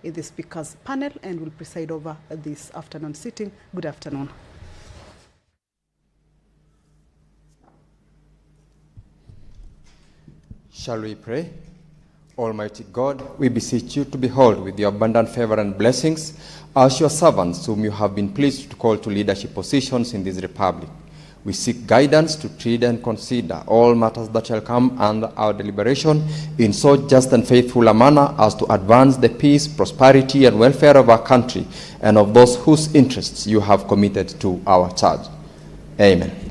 in the speakers panel and will preside over this afternoon sitting. Good afternoon. Shall we pray? Almighty God, we beseech you to behold with your abundant favor and blessings as your servants whom you have been pleased to call to leadership positions in this republic. We seek guidance to treat and consider all matters that shall come under our deliberation in so just and faithful a manner as to advance the peace, prosperity, and welfare of our country and of those whose interests you have committed to our charge. Amen.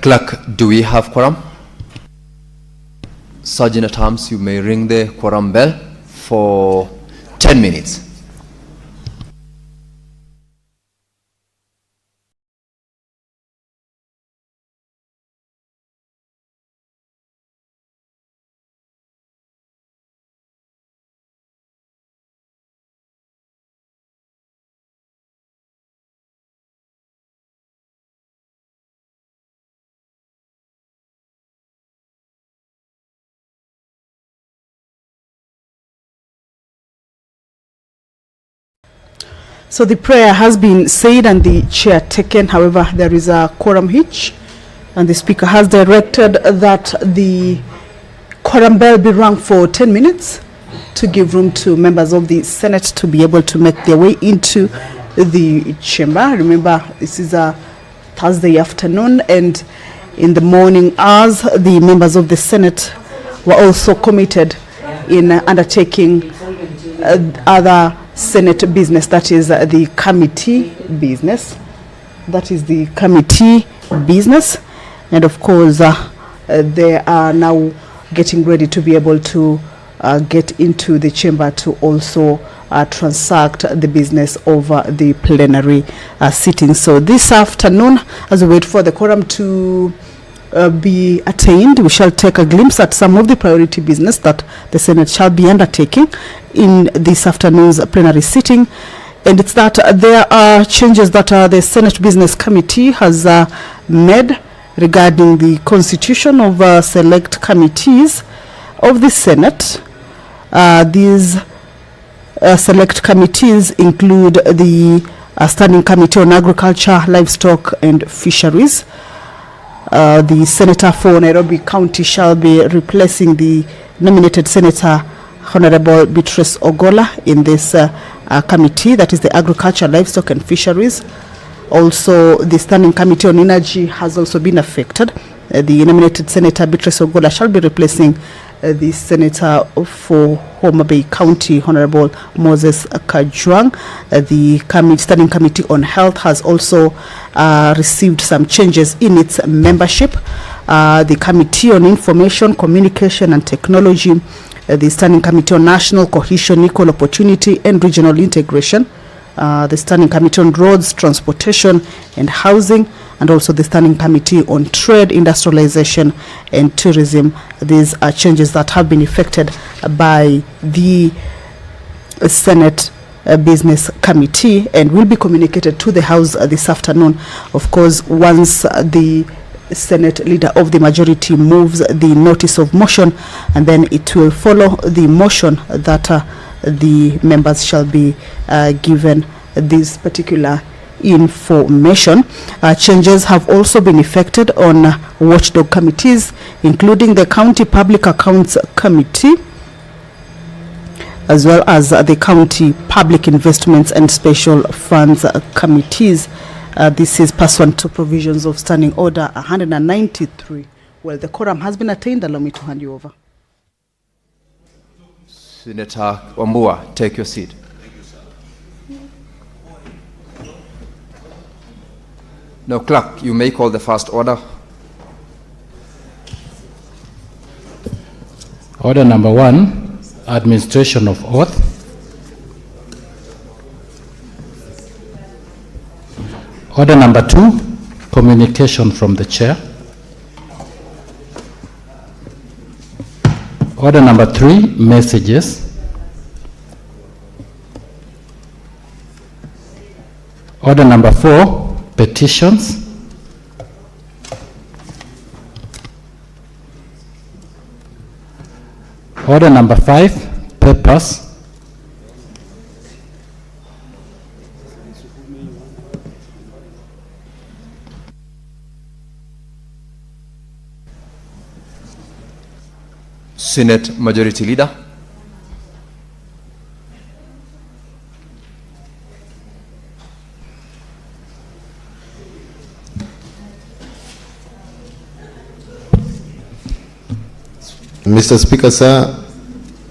Clerk, do we have quorum? Sergeant at Arms, you may ring the quorum bell for 10 minutes. So the prayer has been said and the chair taken. However, there is a quorum hitch, and the speaker has directed that the quorum bell be rung for 10 minutes to give room to members of the Senate to be able to make their way into the chamber. Remember, this is a Thursday afternoon, and in the morning hours, the members of the Senate were also committed in undertaking other Senate business, that is the committee business. And of course, they are now getting ready to be able to get into the chamber to also transact the business over the plenary sitting. So this afternoon, as we wait for the quorum to be attained, we shall take a glimpse at some of the priority business that the Senate shall be undertaking in this afternoon's plenary sitting. And it's that there are changes that the Senate Business Committee has made regarding the constitution of select committees of the Senate. These select committees include the Standing Committee on Agriculture, Livestock and Fisheries. The senator for Nairobi County shall be replacing the nominated Senator Honorable Beatrice Ogola in this committee, that is the Agriculture, Livestock and Fisheries. Also, the Standing Committee on Energy has also been affected. The nominated Senator Beatrice Ogola shall be replacing the Senator for Homa Bay County, Honorable Moses Kajwang. The Standing Committee on Health has also received some changes in its membership. The Committee on Information, Communication and Technology, the Standing Committee on National Cohesion, Equal Opportunity and Regional Integration, the Standing Committee on Roads, Transportation and Housing, and also the Standing Committee on Trade, Industrialization and Tourism. These are changes that have been effected by the Senate Business Committee and will be communicated to the House this afternoon. Of course, once the Senate leader of the majority moves the notice of motion, and then it will follow the motion that the members shall be given this particular information. Changes have also been effected on watchdog committees, including the County Public Accounts Committee, as well as the County Public Investments and Special Funds Committees. This is pursuant to provisions of Standing Order 193. Well, the quorum has been attained. Allow me to hand you over. Senator Wambua, take your seat. Thank you, sir. Now, clerk, you may call the first order. Order number 1, administration of oath. Order number 2, communication from the chair. Order number 3, messages. Order number 4, petitions. Order number 5, papers. Senate Majority Leader. Mr. Speaker, sir,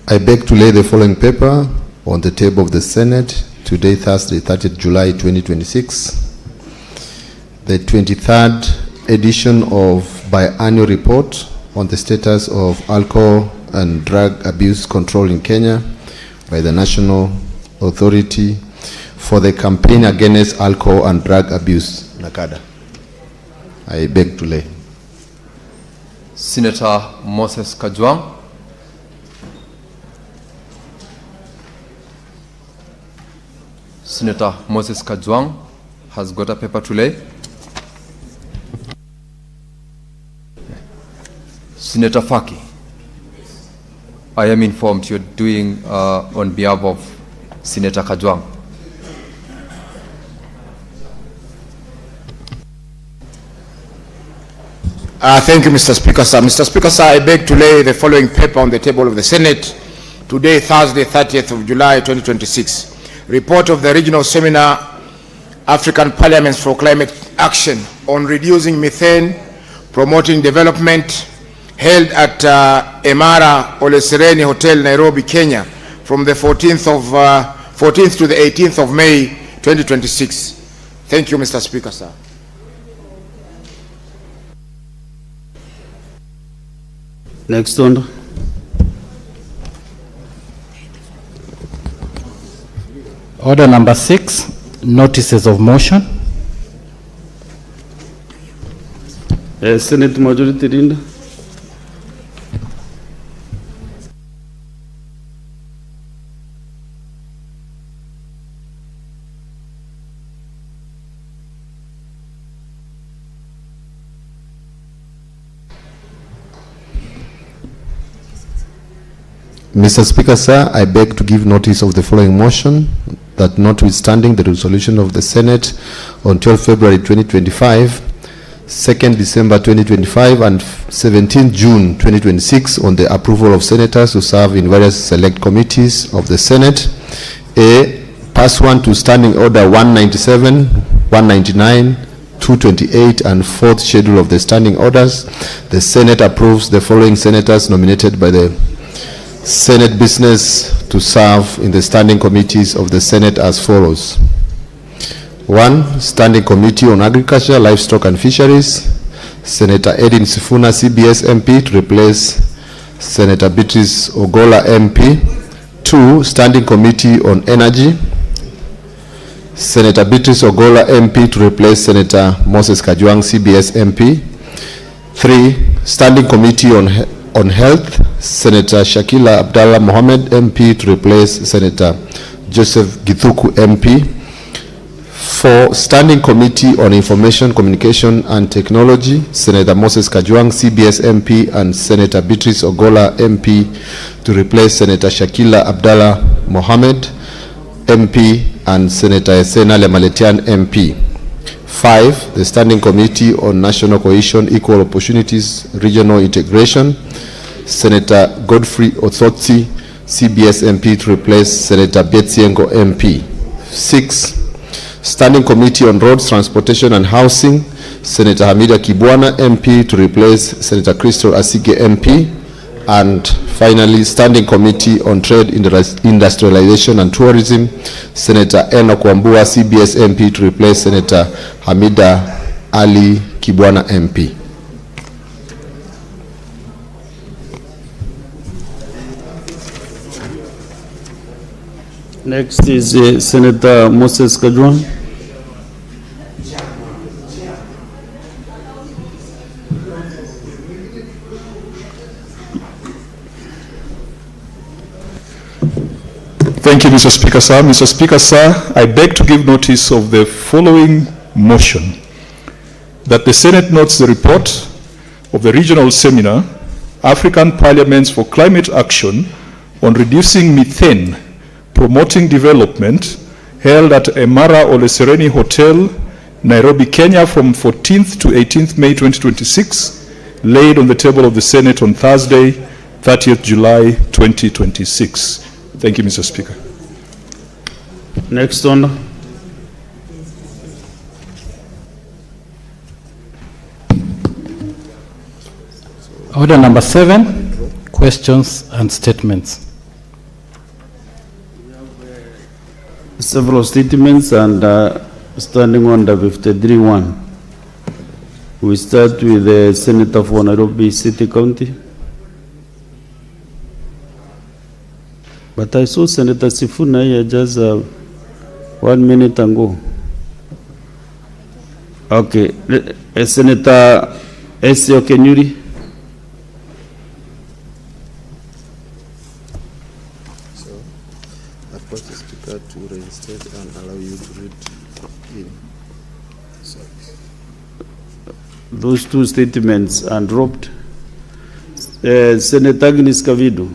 I beg to lay the following paper on the table of the Senate today, Thursday, 30th July 2026. The 23rd edition of biannual report on the status of alcohol and drug abuse control in Kenya by the National Authority for the Campaign Against Alcohol and Drug Abuse, NACADA. I beg to lay. Senator Moses Kajwang. Senator Moses Kajwang has got a paper to lay. Senator Faki, I am informed you're doing on behalf of Senator Kajwang. Thank you, Mr. Speaker, sir. Mr. Speaker, sir, I beg to lay the following paper on the table of the Senate today, Thursday, 30th of July, 2026. Report of the Regional Seminar, African Parliaments for Climate Action on Reducing Methane, Promoting Development, held at Emara Ole Sereni Hotel, Nairobi, Kenya, from the 14th to the 18th of May, 2026. Thank you, Mr. Speaker, sir. Next one. Order number 6, notices of motion. Senate Majority Leader. Mr. Speaker, sir, I beg to give notice of the following motion that notwithstanding the resolution of the Senate on 12 February 2025, 2nd December 2025 and 17 June 2026 on the approval of senators to serve in various select committees of the Senate, A, pursuant to Standing Order 197, 199, 228 and 4th schedule of the Standing Orders, the Senate approves the following senators nominated by the Senate business to serve in the standing committees of the Senate as follows. 1. Standing Committee on Agriculture, Livestock and Fisheries, Senator Edin Sifuna, CBS MP, to replace Senator Beatrice Ogola, MP. 2. Standing Committee on Energy, Senator Beatrice Ogola, MP, to replace Senator Moses Kajwang, CBS MP. 3. Standing Committee on Health, Senator Shakila Abdallah Mohammed, MP, to replace Senator Joseph Githuku, MP. 4. Standing Committee on Information, Communication and Technology, Senator Moses Kajwang, CBS MP, and Senator Beatrice Ogola, MP, to replace Senator Shakila Abdallah Mohammed, MP, and Senator Esena Lemaletian, MP. 5. The Standing Committee on National Cohesion, Equal Opportunities, Regional Integration, Senator Godfrey Othotsi, CBS MP, to replace Senator Betsiengo, MP. 6. Standing Committee on Roads, Transportation and Housing, Senator Hamida Kibwana, MP, to replace Senator Crystal Asige, MP. And finally, Standing Committee on Trade, Industrialization and Tourism, Senator Enoch Wambua, CBS, MP, to replace Senator Hamida Ali Kibwana, MP. Next is Senator Moses Kajwang. Thank you, Mr. Speaker, sir. Mr. Speaker, sir, I beg to give notice of the following motion: that the Senate notes the report of the regional seminar, African Parliaments for Climate Action on Reducing Methane, Promoting Development, held at Emara Ole Sereni Hotel, Nairobi, Kenya, from 14th to 18th May 2026, laid on the table of the Senate on Thursday, 30th July 2026. Thank you, Mr. Speaker. Next on. Order number 7, questions and statements. Several statements and standing order 53-1. We start with the Senator for Nairobi City County. But I saw Senator Sifuna here just 1 minute ago. Okay, Senator S.O. Kenyuri. Request the Speaker to reinstate and allow you to read in. Those two statements are dropped. Senator Agnes Kavido.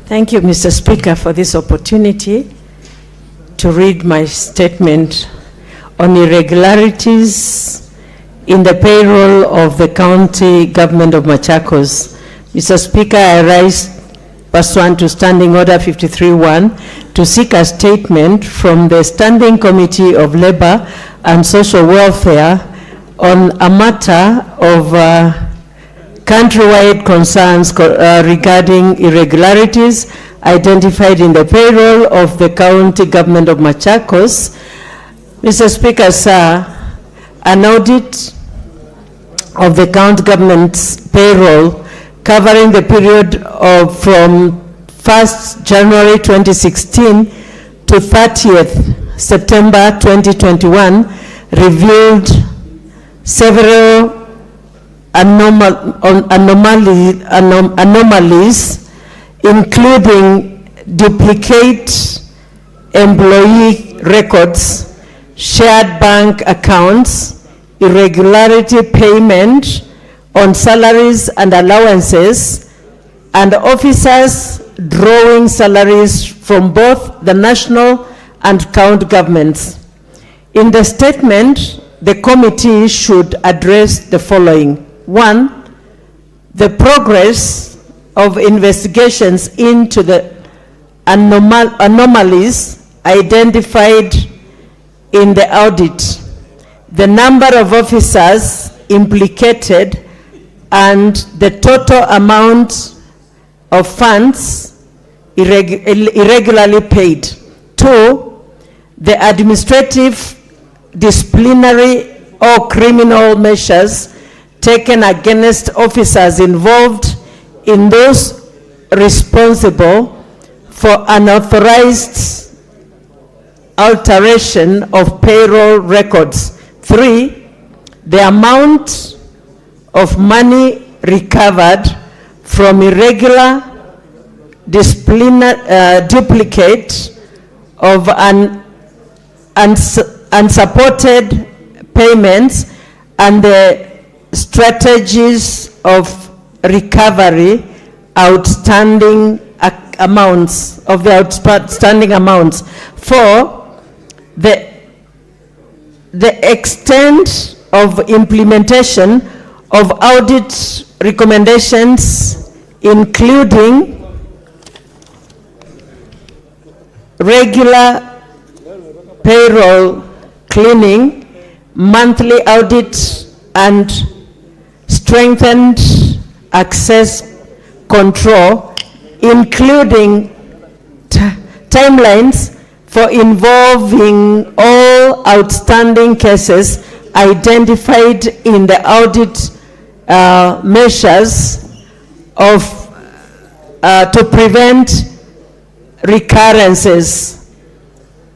Thank you, Mr. Speaker, for this opportunity to read my statement on irregularities in the payroll of the county government of Machakos. Mr. Speaker, I rise pursuant to Standing Order 53-1 to seek a statement from the Standing Committee of Labor and Social Welfare on a matter of countrywide concerns regarding irregularities identified in the payroll of the county government of Machakos. Mr. Speaker, sir, an audit of the county government's payroll covering the period of from 1st January 2016 to 30th September 2021 revealed several anomalies, including duplicate employee records, shared bank accounts, irregularity payment on salaries and allowances, and officers drawing salaries from both the national and county governments. In the statement, the committee should address the following. 1, the progress of investigations into the anomalies identified in the audit, the number of officers implicated, and the total amount of funds irregularly paid. 2, the administrative, disciplinary, or criminal measures taken against officers involved in those responsible for unauthorized alteration of payroll records. 3, the amount of money recovered from irregular, duplicate of unsupported payments, and the strategies of recovery outstanding amounts of the outstanding amounts. 4, the extent of implementation of audit recommendations, including regular payroll cleaning, monthly audit, and strengthened access control, including timelines for involving all outstanding cases identified in the audit measures to prevent recurrences.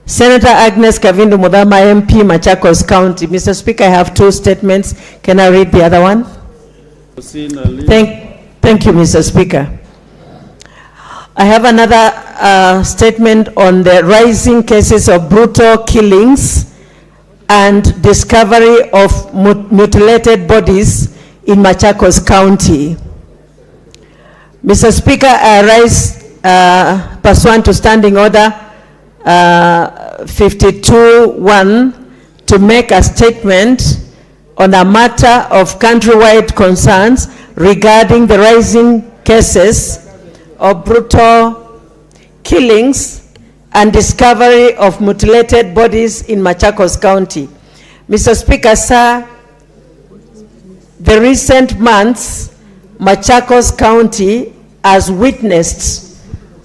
Senator Agnes Kavindu Mudhama, MP, Machakos County. Mr. Speaker, I have two statements. Can I read the other one? Thank you, Mr. Speaker. I have another statement on the rising cases of brutal killings and discovery of mutilated bodies in Machakos County. Mr. Speaker, I rise pursuant to Standing Order 52-1 to make a statement on a matter of countrywide concerns regarding the rising cases of brutal killings and discovery of mutilated bodies in Machakos County. Mr. Speaker, sir, the recent months, Machakos County has witnessed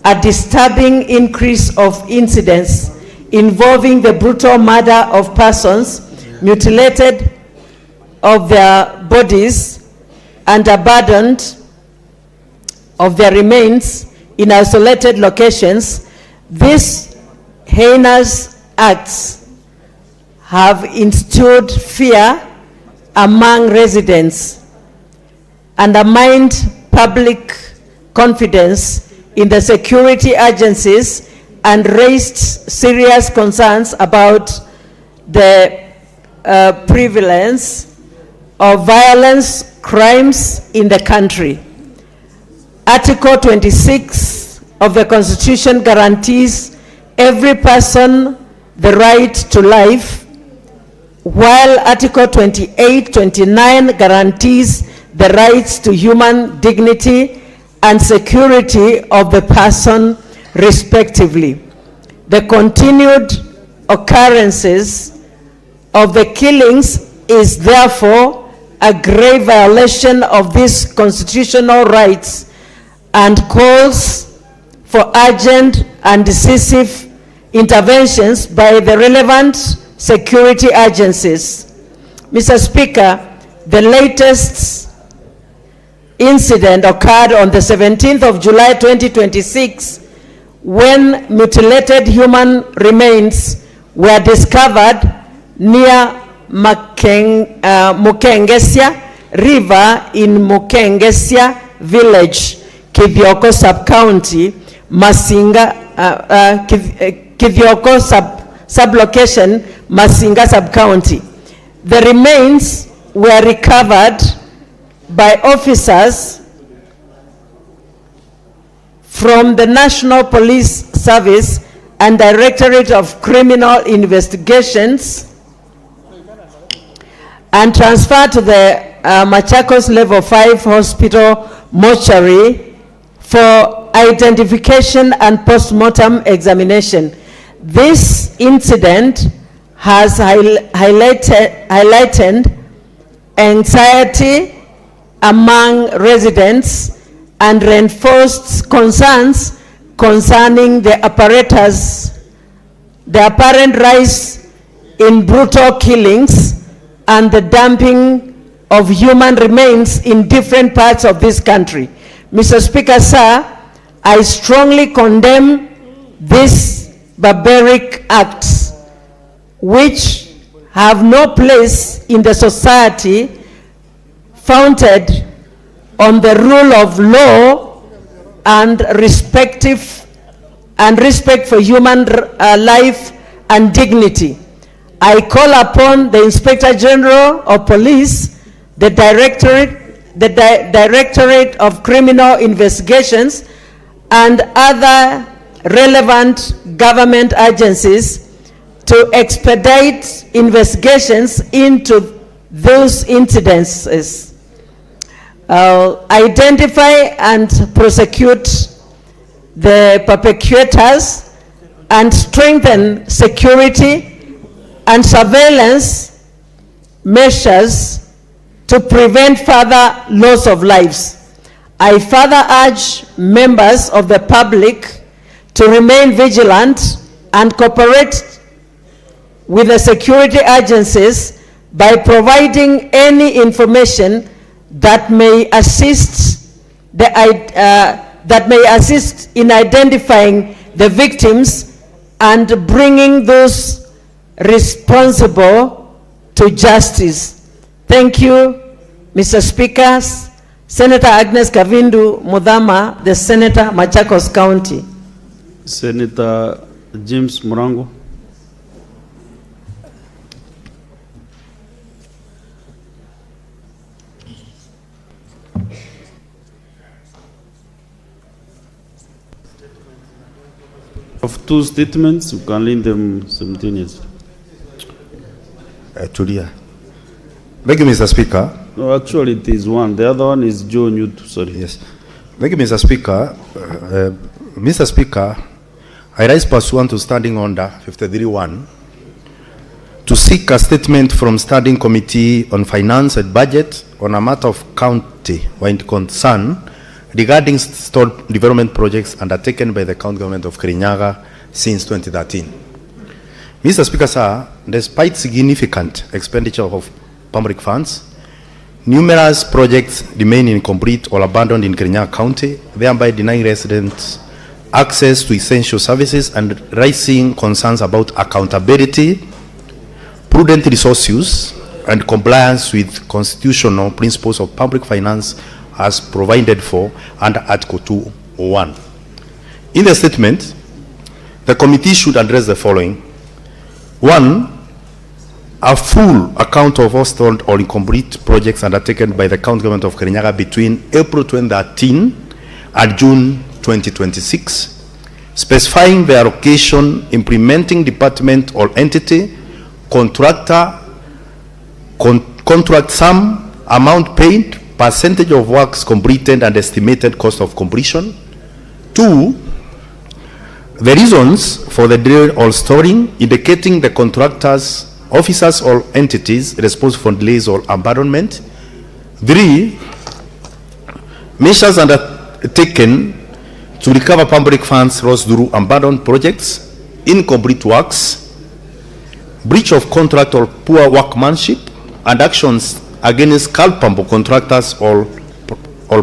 a disturbing increase of incidents involving the brutal murder of persons, mutilated of their bodies, and abandoned of their remains in isolated locations. These heinous acts have instilled fear among residents, undermined public confidence in the security agencies, and raised serious concerns about the prevalence of violence crimes in the country. Article 26 of the Constitution guarantees every person the right to life, while Article 28-29 guarantees the rights to human dignity and security of the person, respectively. The continued occurrences of the killings is therefore a grave violation of these constitutional rights and calls for urgent and decisive interventions by the relevant security agencies. Mr. Speaker, the latest incident occurred on the 17th of July 2026 when mutilated human remains were discovered near Mukengesia River in Mukengesia Village, Kithioko Sub-County, Masinga, Kithioko Sub-Location, Masinga Sub-County. The remains were recovered by officers from the National Police Service and Directorate of Criminal Investigations and transferred to the Machakos Level 5 Hospital mortuary for identification and post-mortem examination. This incident has highlighted anxiety among residents and reinforced concerns concerning the apparent rise in brutal killings and the dumping of human remains in different parts of this country. Mr. Speaker, sir, I strongly condemn these barbaric acts which have no place in the society founded on the rule of law and respect for human life and dignity. I call upon the Inspector General of Police, the Directorate of Criminal Investigations, and other relevant government agencies to expedite investigations into those incidences, identify and prosecute the perpetrators, and strengthen security and surveillance measures to prevent further loss of lives. I further urge members of the public to remain vigilant and cooperate with the security agencies by providing any information that may assist in identifying the victims and bringing those responsible to justice. Thank you, Mr. Speaker. Senator Agnes Kavindu Mudhama, the Senator, Machakos County. Senator James Murango. Of two statements, you can read them simultaneously. Tulia. Thank you, Mr. Speaker. No, actually it is one. The other one is Joe Newt, sorry. Yes. Thank you, Mr. Speaker. Mr. Speaker, I rise pursuant to Standing Order 53.1 to seek a statement from Standing Committee on Finance and Budget on a matter of county-wide concern regarding stalled development projects undertaken by the county government of Kirinyaga since 2013. Mr. Speaker, sir, despite significant expenditure of public funds, numerous projects remain incomplete or abandoned in Kirinyaga County, thereby denying residents access to essential services and raising concerns about accountability, prudent resource use, and compliance with constitutional principles of public finance as provided for under Article 201. In the statement, the committee should address the following. 1, a full account of all stalled or incomplete projects undertaken by the county government of Kirinyaga between April 2013 and June 2026, specifying their location, implementing department or entity, contractor, contract sum, amount paid, percentage of works completed and estimated cost of completion. 2, the reasons for the delay or stalling, indicating the contractors, officers or entities responsible for delays or abandonment. 3, measures undertaken to recover public funds lost through abandoned projects, incomplete works, breach of contract or poor workmanship, and actions against culpable contractors or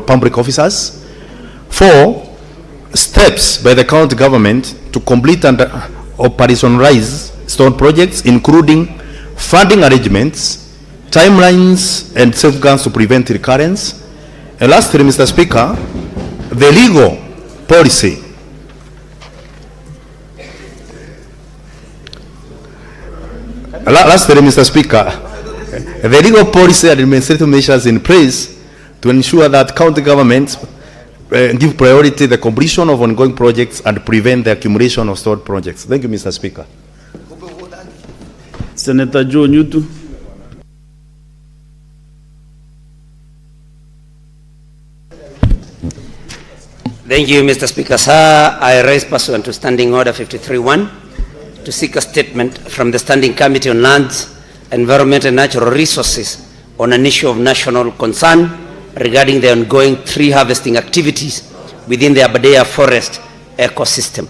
public officers. 4, steps by the county government to complete and operationalize stalled projects, including funding arrangements, timelines, and safeguards to prevent recurrence. And lastly, Mr. Speaker, the legal policy the legal policy and administrative measures in place to ensure that county governments give priority to the completion of ongoing projects and prevent the accumulation of stalled projects. Thank you, Mr. Speaker. Senator Joe Newt. Thank you, Mr. Speaker. Sir, I rise pursuant to Standing Order 53.1 to seek a statement from the Standing Committee on Lands, Environment and Natural Resources on an issue of national concern regarding the ongoing tree harvesting activities within the Aberdare Forest ecosystem.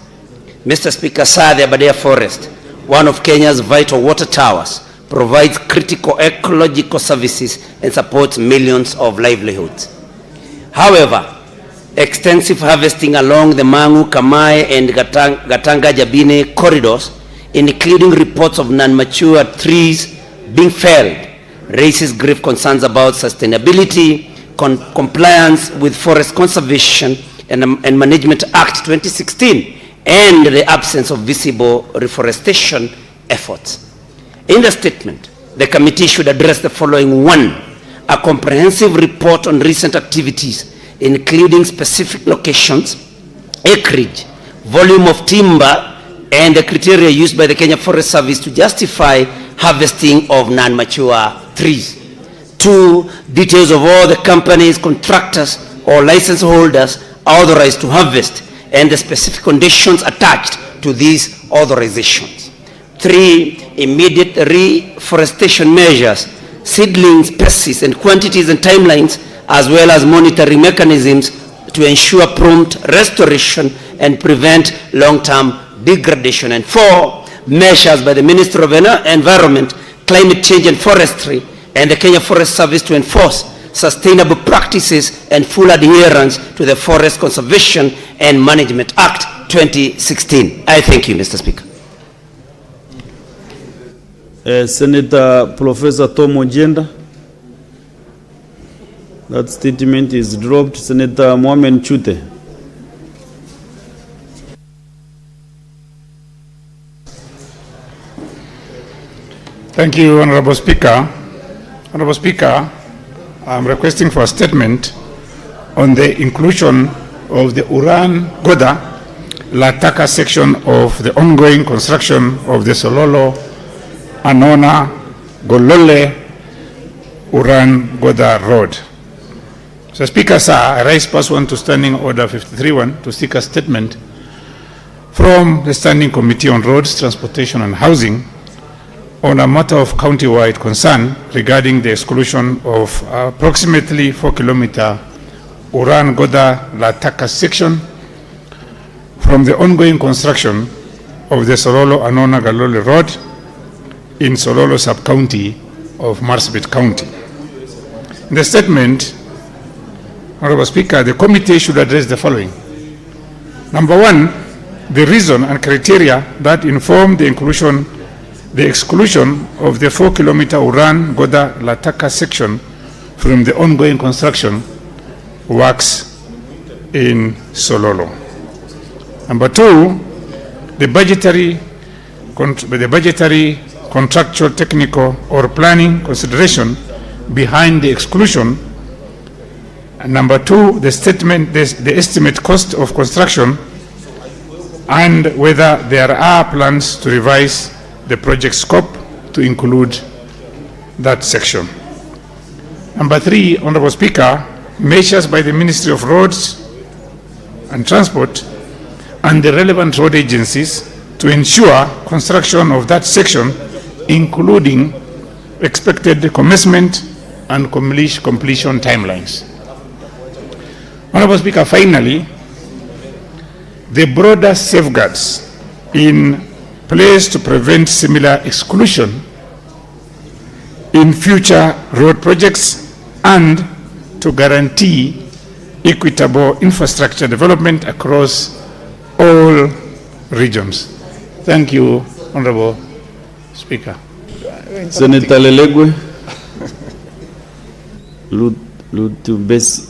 Mr. Speaker, sir, the Aberdare Forest, one of Kenya's vital water towers, provides critical ecological services and supports millions of livelihoods. However, extensive harvesting along the Mangu, Kamai, and Gatanga-Jabine corridors, including reports of non-mature trees being felled, raises grave concerns about sustainability, compliance with Forest Conservation and Management Act 2016, and the absence of visible reforestation efforts. In the statement, the committee should address the following. 1, a comprehensive report on recent activities, including specific locations, acreage, volume of timber, and the criteria used by the Kenya Forest Service to justify harvesting of non-mature trees. 2, details of all the companies, contractors, or license holders authorized to harvest and the specific conditions attached to these authorizations. 3, immediate reforestation measures, seedling species and quantities and timelines, as well as monitoring mechanisms to ensure prompt restoration and prevent long-term degradation. And 4, measures by the Ministry of Environment, Climate Change and Forestry and the Kenya Forest Service to enforce sustainable practices and full adherence to the Forest Conservation and Management Act 2016. I thank you, Mr. Speaker. Senator Professor Tom Ojenda. That statement is dropped. Senator Mohamed Chute. Thank you, Honorable Speaker. Honorable Speaker, I'm requesting for a statement on the inclusion of the Uran-Goda-Lataka section of the ongoing construction of the Sololo-Anona-Golole-Uran-Goda Road. So, Speaker, sir, I rise pursuant to Standing Order 53-1 to seek a statement from the Standing Committee on Roads, Transportation and Housing on a matter of county-wide concern regarding the exclusion of approximately 4-kilometer Uran-Goda-Lataka section from the ongoing construction of the Sololo-Anona-Golole Road in Sololo sub-county of Marsabit County. In the statement, Honorable Speaker, the committee should address the following. Number 1, the reason and criteria that inform the exclusion of the 4-kilometer Uran-Goda-Lataka section from the ongoing construction works in Sololo. Number 2, the budgetary, contractual, technical, or planning consideration behind the exclusion. And number 2, the estimate cost of construction and whether there are plans to revise the project scope to include that section. Number 3, Honorable Speaker, measures by the Ministry of Roads and Transport and the relevant road agencies to ensure construction of that section, including expected commencement and completion timelines. Honorable Speaker, finally, the broader safeguards in place to prevent similar exclusion in future road projects and to guarantee equitable infrastructure development across all regions. Thank you, Honorable Speaker. Senator Lelegwe. Lutubesi.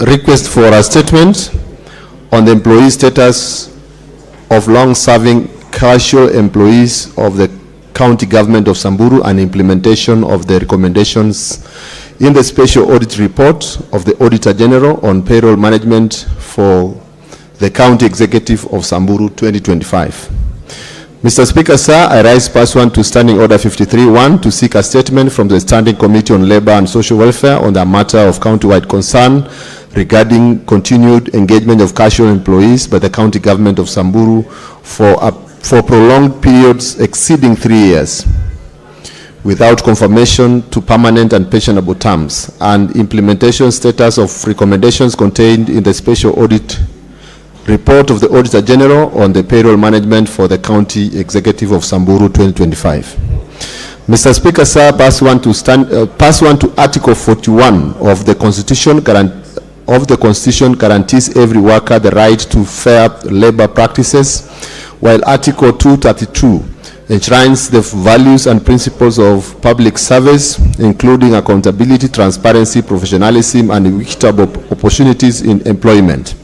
Request for a statement on the employee status of long-serving casual employees of the county government of Samburu and implementation of the recommendations in the special audit report of the Auditor General on payroll management for the county executive of Samburu 2025. Mr. Speaker, sir, I rise pursuant to Standing Order 53-1 to seek a statement from the Standing Committee on Labor and Social Welfare on the matter of county-wide concern regarding continued engagement of casual employees by the county government of Samburu for prolonged periods exceeding 3 years without confirmation to permanent and pensionable terms, and implementation status of recommendations contained in the special audit report of the Auditor General on the payroll management for the county executive of Samburu 2025. Mr. Speaker, sir, pursuant to Article 41 of the Constitution guarantees every worker the right to fair labor practices, while Article 232 enshrines the values and principles of public service, including accountability, transparency, professionalism, and equitable opportunities in employment.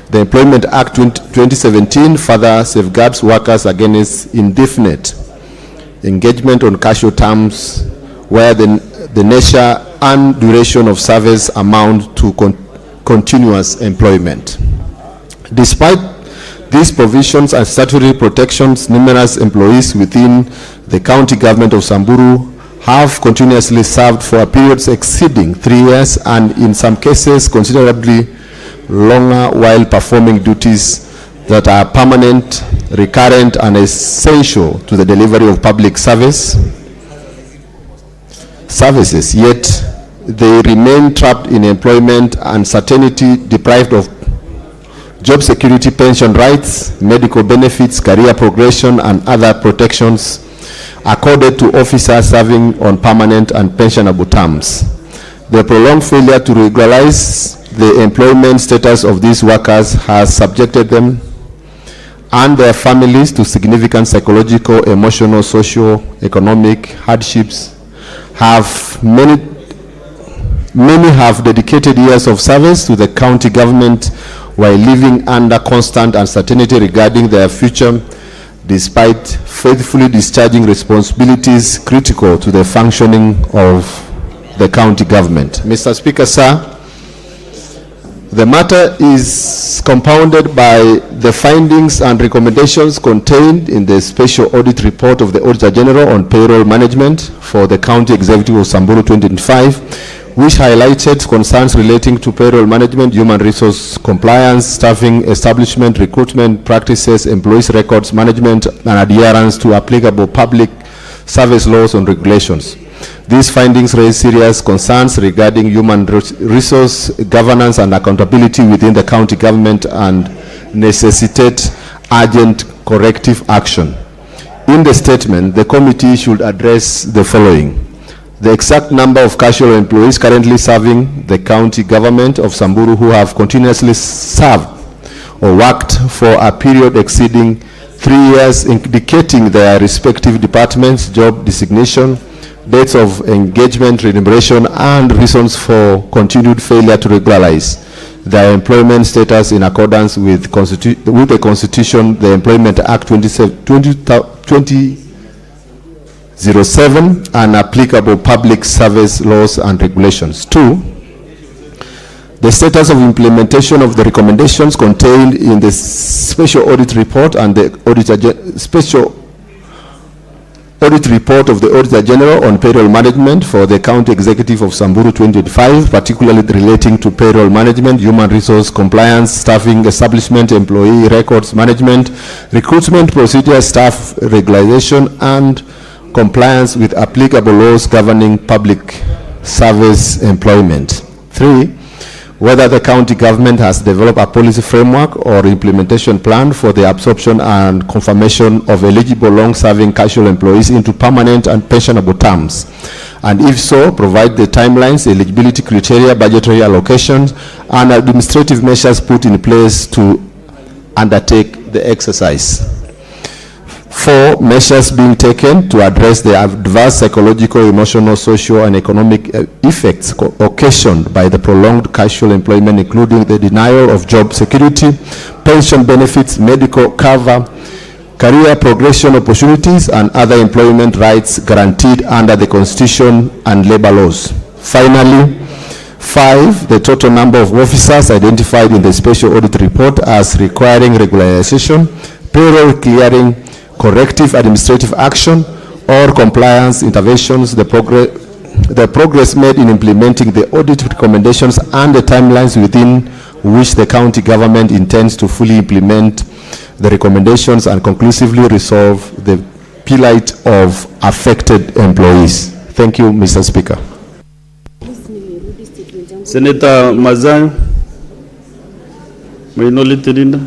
The Employment Act 2017 further safeguards workers against indefinite engagement on casual terms where the nature and duration of service amount to continuous employment. Despite these provisions and statutory protections, numerous employees within the county government of Samburu have continuously served for periods exceeding 3 years and in some cases considerably longer while performing duties that are permanent, recurrent, and essential to the delivery of public services, yet they remain trapped in employment uncertainty, deprived of job security, pension rights, medical benefits, career progression, and other protections accorded to officers serving on permanent and pensionable terms. The prolonged failure to regularize the employment status of these workers has subjected them and their families to significant psychological, emotional, social, economic hardships. Many have dedicated years of service to the county government while living under constant uncertainty regarding their future, despite faithfully discharging responsibilities critical to the functioning of the county government. Mr. Speaker, sir, the matter is compounded by the findings and recommendations contained in the special audit report of the Auditor General on payroll management for the County Executive of Samburu 2025, which highlighted concerns relating to payroll management, human resource compliance, staffing, establishment, recruitment practices, employees' records management, and adherence to applicable public service laws and regulations. These findings raise serious concerns regarding human resource governance and accountability within the county government and necessitate urgent corrective action. In the statement, the committee should address the following: the exact number of casual employees currently serving the county government of Samburu who have continuously served or worked for a period exceeding 3 years, indicating their respective departments, job designation, dates of engagement, remuneration, and reasons for continued failure to regularize their employment status in accordance with the Constitution, the Employment Act 2007, and applicable public service laws and regulations. 2, the status of implementation of the recommendations contained in the special audit report and the special audit report of the Auditor General on payroll management for the County Executive of Samburu 2025, particularly relating to payroll management, human resource compliance, staffing, establishment, employee records management, recruitment procedure, staff regularization, and compliance with applicable laws governing public service employment. 3, whether the county government has developed a policy framework or implementation plan for the absorption and confirmation of eligible long-serving casual employees into permanent and pensionable terms, and if so, provide the timelines, eligibility criteria, budgetary allocations, and administrative measures put in place to undertake the exercise. 4, measures being taken to address the adverse psychological, emotional, social, and economic effects occasioned by the prolonged casual employment, including the denial of job security, pension benefits, medical cover, career progression opportunities, and other employment rights guaranteed under the Constitution and labor laws. Finally, 5, the total number of officers identified in the special audit report as requiring regularization, payroll clearing, corrective administrative action, or compliance interventions, the progress made in implementing the audit recommendations, and the timelines within which the county government intends to fully implement the recommendations and conclusively resolve the plight of affected employees. Thank you, Mr. Speaker. Senator Mazan, Minority Leader.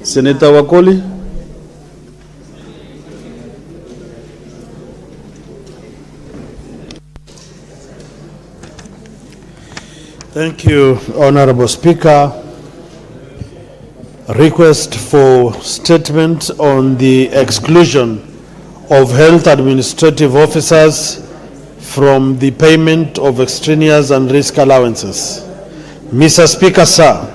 Senator Wakoli. Thank you, Honorable Speaker. request for statement on the exclusion of health administrative officers from the payment of extraneous and risk allowances. Mr. Speaker, sir,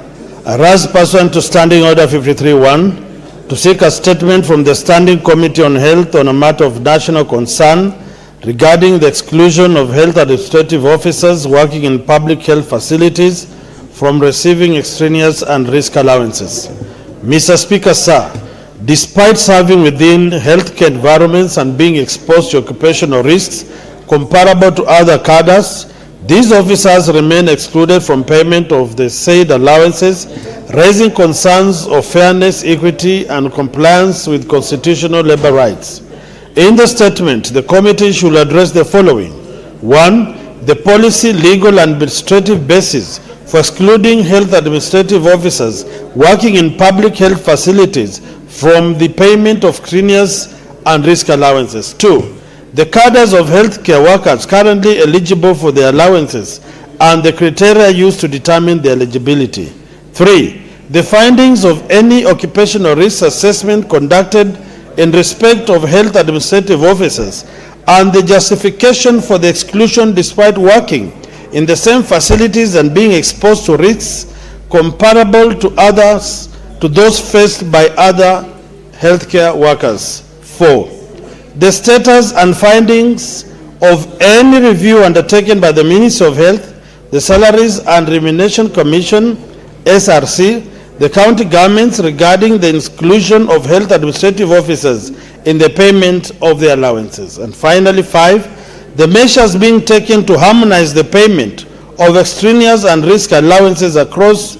I rise pursuant to Standing Order 53-1 to seek a statement from the Standing Committee on Health on a matter of national concern regarding the exclusion of health administrative officers working in public health facilities from receiving extraneous and risk allowances. Mr. Speaker, sir, despite serving within healthcare environments and being exposed to occupational risks comparable to other cadres, these officers remain excluded from payment of the said allowances, raising concerns of fairness, equity, and compliance with constitutional labor rights. In the statement, the committee should address the following. 1. The policy, legal, and administrative basis for excluding health administrative officers working in public health facilities from the payment of extraneous and risk allowances. 2. The cadres of healthcare workers currently eligible for the allowances and the criteria used to determine the eligibility. 3. The findings of any occupational risk assessment conducted in respect of health administrative officers and the justification for the exclusion despite working in the same facilities and being exposed to risks comparable to those faced by other healthcare workers. 4. The status and findings of any review undertaken by the Ministry of Health, the Salaries and Remuneration Commission, SRC, the county governments regarding the exclusion of health administrative officers in the payment of the allowances. And finally, 5, the measures being taken to harmonize the payment of extraneous and risk allowances across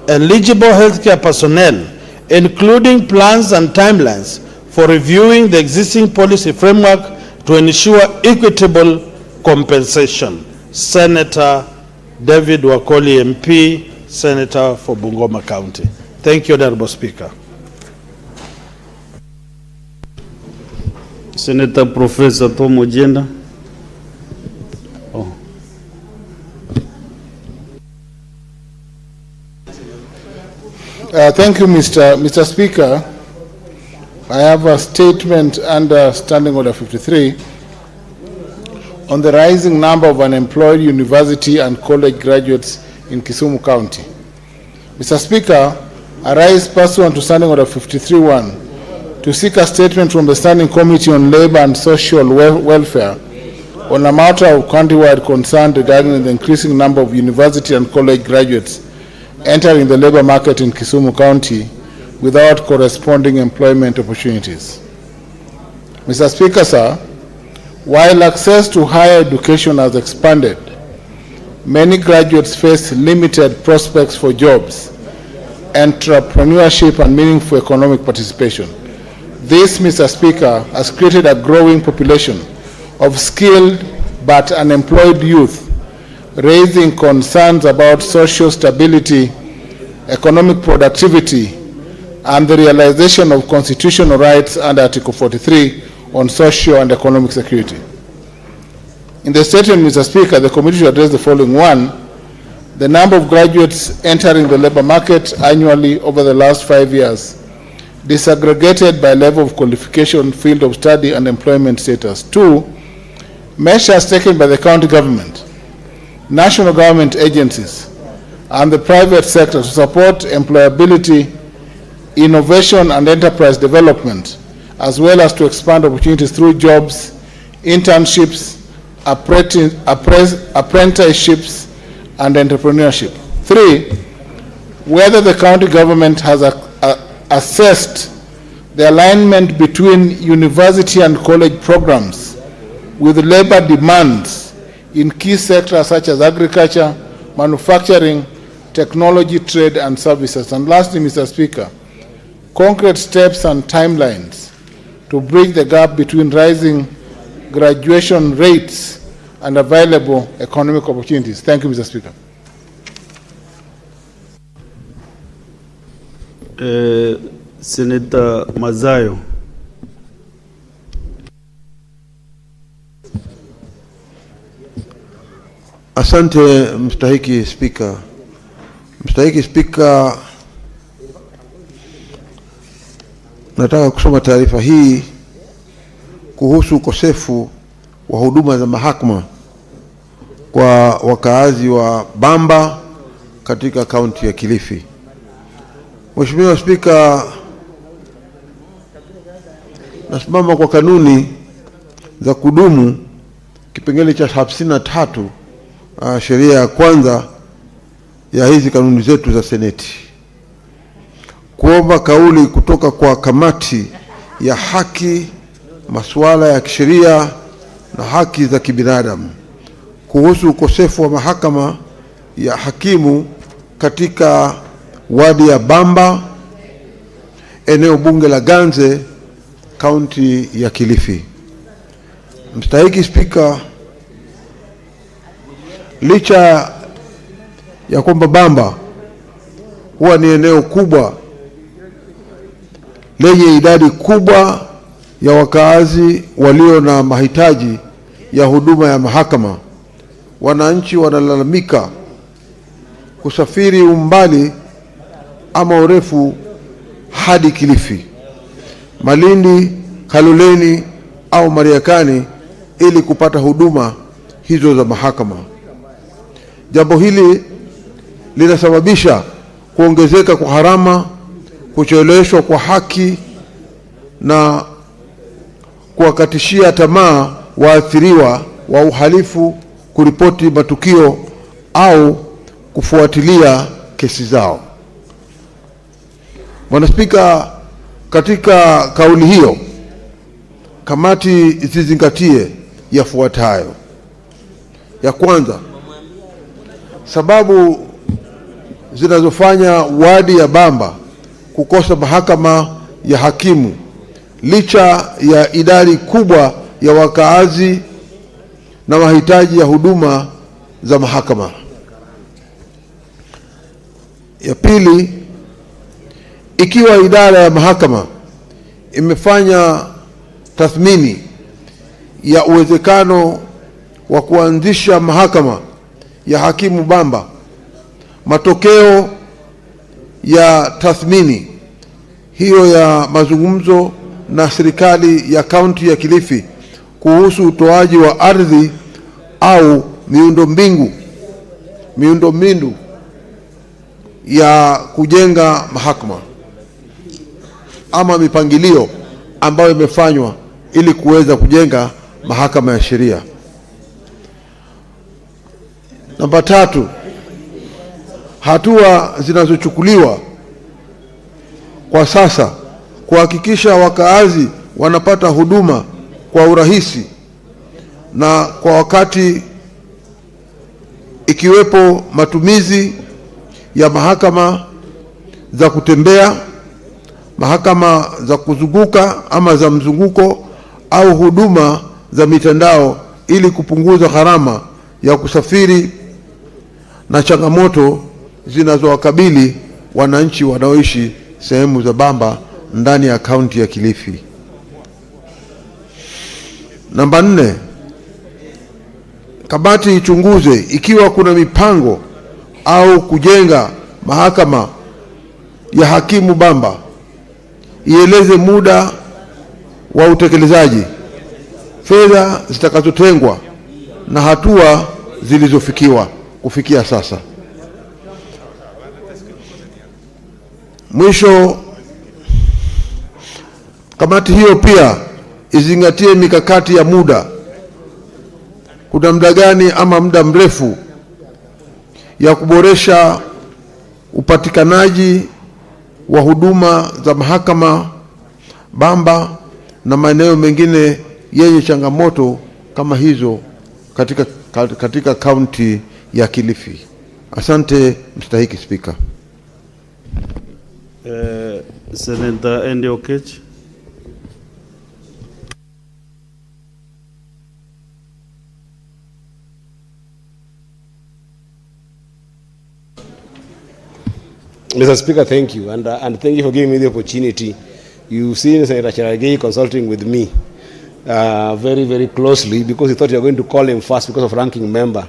eligible healthcare personnel, including plans and timelines for reviewing the existing policy framework to ensure equitable compensation. Senator David Wakoli MP, Senator for Bungoma County. Thank you, Honorable Speaker. Senator Professor Tom Ojenda. Thank you, Mr. Speaker. I have a statement under Standing Order 53 on the rising number of unemployed university and college graduates in Kisumu County. Mr. Speaker, I rise pursuant to Standing Order 53-1 to seek a statement from the Standing Committee on Labor and Social Welfare on a matter of county-wide concern regarding the increasing number of university and college graduates entering the labor market in Kisumu County without corresponding employment opportunities. Mr. Speaker, sir, while access to higher education has expanded, many graduates face limited prospects for jobs, entrepreneurship, and meaningful economic participation. This, Mr. Speaker, has created a growing population of skilled but unemployed youth, raising concerns about social stability, economic productivity, and the realization of constitutional rights under Article 43 on social and economic security. In the statement, Mr. Speaker, the committee should address the following. 1, the number of graduates entering the labor market annually over the last 5 years, disaggregated by level of qualification, field of study, and employment status. 2, measures taken by the county government, national government agencies, and the private sector to support employability, innovation, and enterprise development, as well as to expand opportunities through jobs, internships, apprenticeships, and entrepreneurship. 3, whether the county government has assessed the alignment between university and college programs with labor demands in key sectors such as agriculture, manufacturing, technology, trade, and services. And lastly, Mr. Speaker, concrete steps and timelines to bridge the gap between rising graduation rates and available economic opportunities. Thank you, Mr. Speaker. Senator Mazayo. Asante mstahiki Spika. Mstahiki Spika, Nataka kusoma taarifa hii kuhusu ukosefu wa huduma za mahakama kwa wakaazi wa Bamba katika kaunti ya Kilifi. Mheshimiwa Spika, nasimama kwa kanuni za kudumu kipengele cha 53 sheria ya kwanza ya hizi kanuni zetu za Seneti, kuomba kauli kutoka kwa kamati ya haki, masuala ya kisheria na haki za kibinadamu kuhusu ukosefu wa mahakama ya hakimu katika wadi ya Bamba, eneo bunge la Ganze, kaunti ya Kilifi. Mstahiki Spika, licha ya kwamba Bamba huwa ni eneo kubwa lenye idadi kubwa ya wakaazi walio na mahitaji ya huduma ya mahakama, wananchi wanalalamika kusafiri umbali ama urefu hadi Kilifi, Malindi, Kaloleni au Mariakani ili kupata huduma hizo za mahakama. Jambo hili linasababisha kuongezeka kwa gharama, kucheleweshwa kwa haki na kuwakatishia tamaa waathiriwa wa uhalifu kuripoti matukio au kufuatilia kesi zao. Bwana Spika, katika kauli hiyo kamati zizingatie yafuatayo. Ya kwanza, sababu zinazofanya wadi ya Bamba kukosa mahakama ya hakimu licha ya idadi kubwa ya wakaazi na mahitaji ya huduma za mahakama. Ya pili, ikiwa idara ya mahakama imefanya tathmini ya uwezekano wa kuanzisha mahakama ya hakimu Bamba, matokeo ya tathmini hiyo ya mazungumzo na serikali ya kaunti ya Kilifi kuhusu utoaji wa ardhi au miundombinu ya kujenga mahakama ama mipangilio ambayo imefanywa ili kuweza kujenga mahakama ya sheria. Namba 3, hatua zinazochukuliwa kwa sasa kuhakikisha wakaazi wanapata huduma kwa urahisi na kwa wakati, ikiwepo matumizi ya mahakama za kutembea, mahakama za kuzunguka ama za mzunguko au huduma za mitandao ili kupunguza gharama ya kusafiri na changamoto zinazowakabili wananchi wanaoishi sehemu za Bamba ndani ya kaunti ya Kilifi. Namba 4, kamati ichunguze ikiwa kuna mipango au kujenga mahakama ya hakimu Bamba, ieleze muda wa utekelezaji, fedha zitakazotengwa na hatua zilizofikiwa kufikia sasa. Mwisho, kamati hiyo pia izingatie mikakati ya muda, kuna muda gani ama muda mrefu ya kuboresha upatikanaji wa huduma za mahakama Bamba na maeneo mengine yenye changamoto kama hizo katika kaunti ya Kilifi. Asante Mstahiki Spika. Senator Andy Okech. Mr. Speaker, thank you, and thank you for giving me the opportunity. You've seen Senator Cherargei consulting with me very, very closely because he thought you were going to call him first because of ranking member.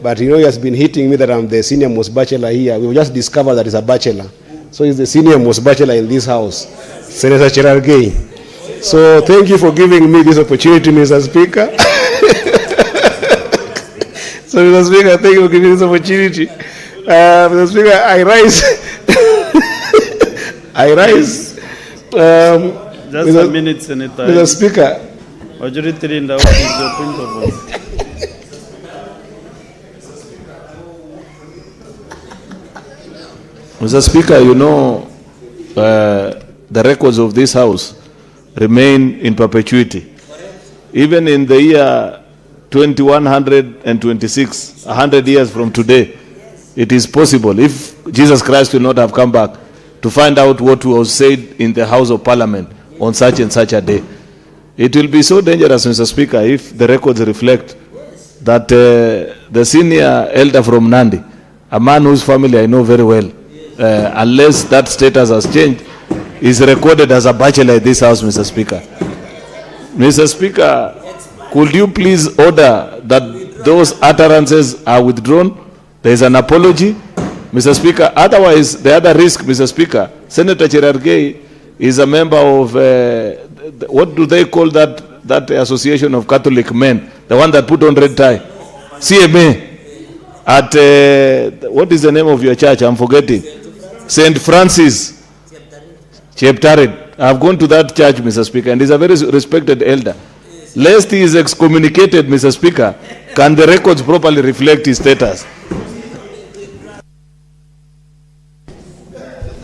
But you know, he has been hitting me that I'm the senior most bachelor here. We've just discovered that he's a bachelor. So he's the senior most bachelor in this house. Senator Cherargei. So thank you for giving me this opportunity, Mr. Speaker. So, Mr. Speaker, thank you for giving me this opportunity. Mr. Speaker, I rise. I rise. Just a minute, Senator. Mr. Speaker. Majority Leader, what is your point of order? Mr. Speaker, you know, the records of this House remain in perpetuity. Even in the year 2126, 100 years from today, it is possible, if Jesus Christ will not have come back, to find out what was said in the House of Parliament on such and such a day. It will be so dangerous, Mr. Speaker, if the records reflect that the senior elder from Nandi, a man whose family I know very well, unless that status has changed, is recorded as a bachelor in this House, Mr. Speaker. Mr. Speaker, could you please order that those utterances are withdrawn? There is an apology, Mr. Speaker. Otherwise, the other risk, Mr. Speaker, Senator Cherargei is a member of, what do they call that association of Catholic men, the one that put on red tie, CMA, at, what is the name of your church? I'm forgetting. St. Francis Cheptaret. I've gone to that church, Mr. Speaker, and he's a very respected elder. Lest he is excommunicated, Mr. Speaker, can the records properly reflect his status?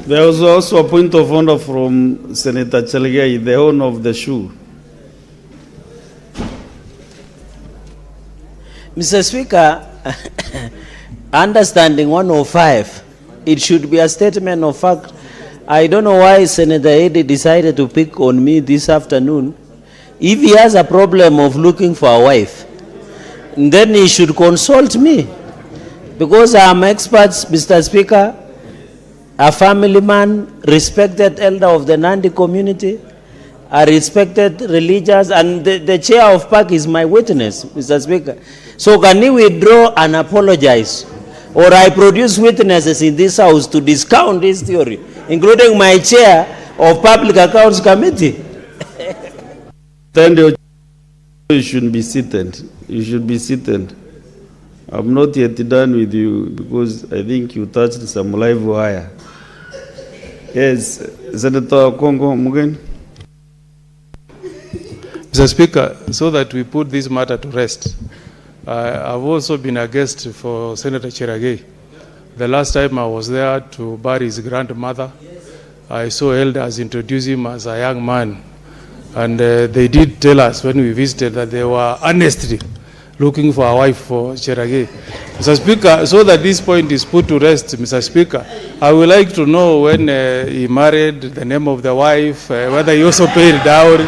There was also a point of order from Senator Cherargei, the owner of the shoe. Mr. Speaker, understanding 105, it should be a statement of fact. I don't know why Senator Eddy decided to pick on me this afternoon. If he has a problem of looking for a wife, then he should consult me. Because I am expert, Mr. Speaker, a family man, respected elder of the Nandi community, a respected religious, and the chair of PAC is my witness, Mr. Speaker. So can he withdraw and apologize? Or I produce witnesses in this House to discount this theory, including my chair of Public Accounts Committee. Then you should be seated. You should be seated. I'm not yet done with you because I think you touched some live wire. Yes, Senator Kongo Mugen. Mr. Speaker, so that we put this matter to rest, I've also been a guest for Senator Cherargei. The last time I was there to bury his grandmother, I saw elders introduce him as a young man. And they did tell us when we visited that they were honestly looking for a wife for Cherargei. Mr. Speaker, so that this point is put to rest, Mr. Speaker, I would like to know when he married, the name of the wife, whether he also paid dowry,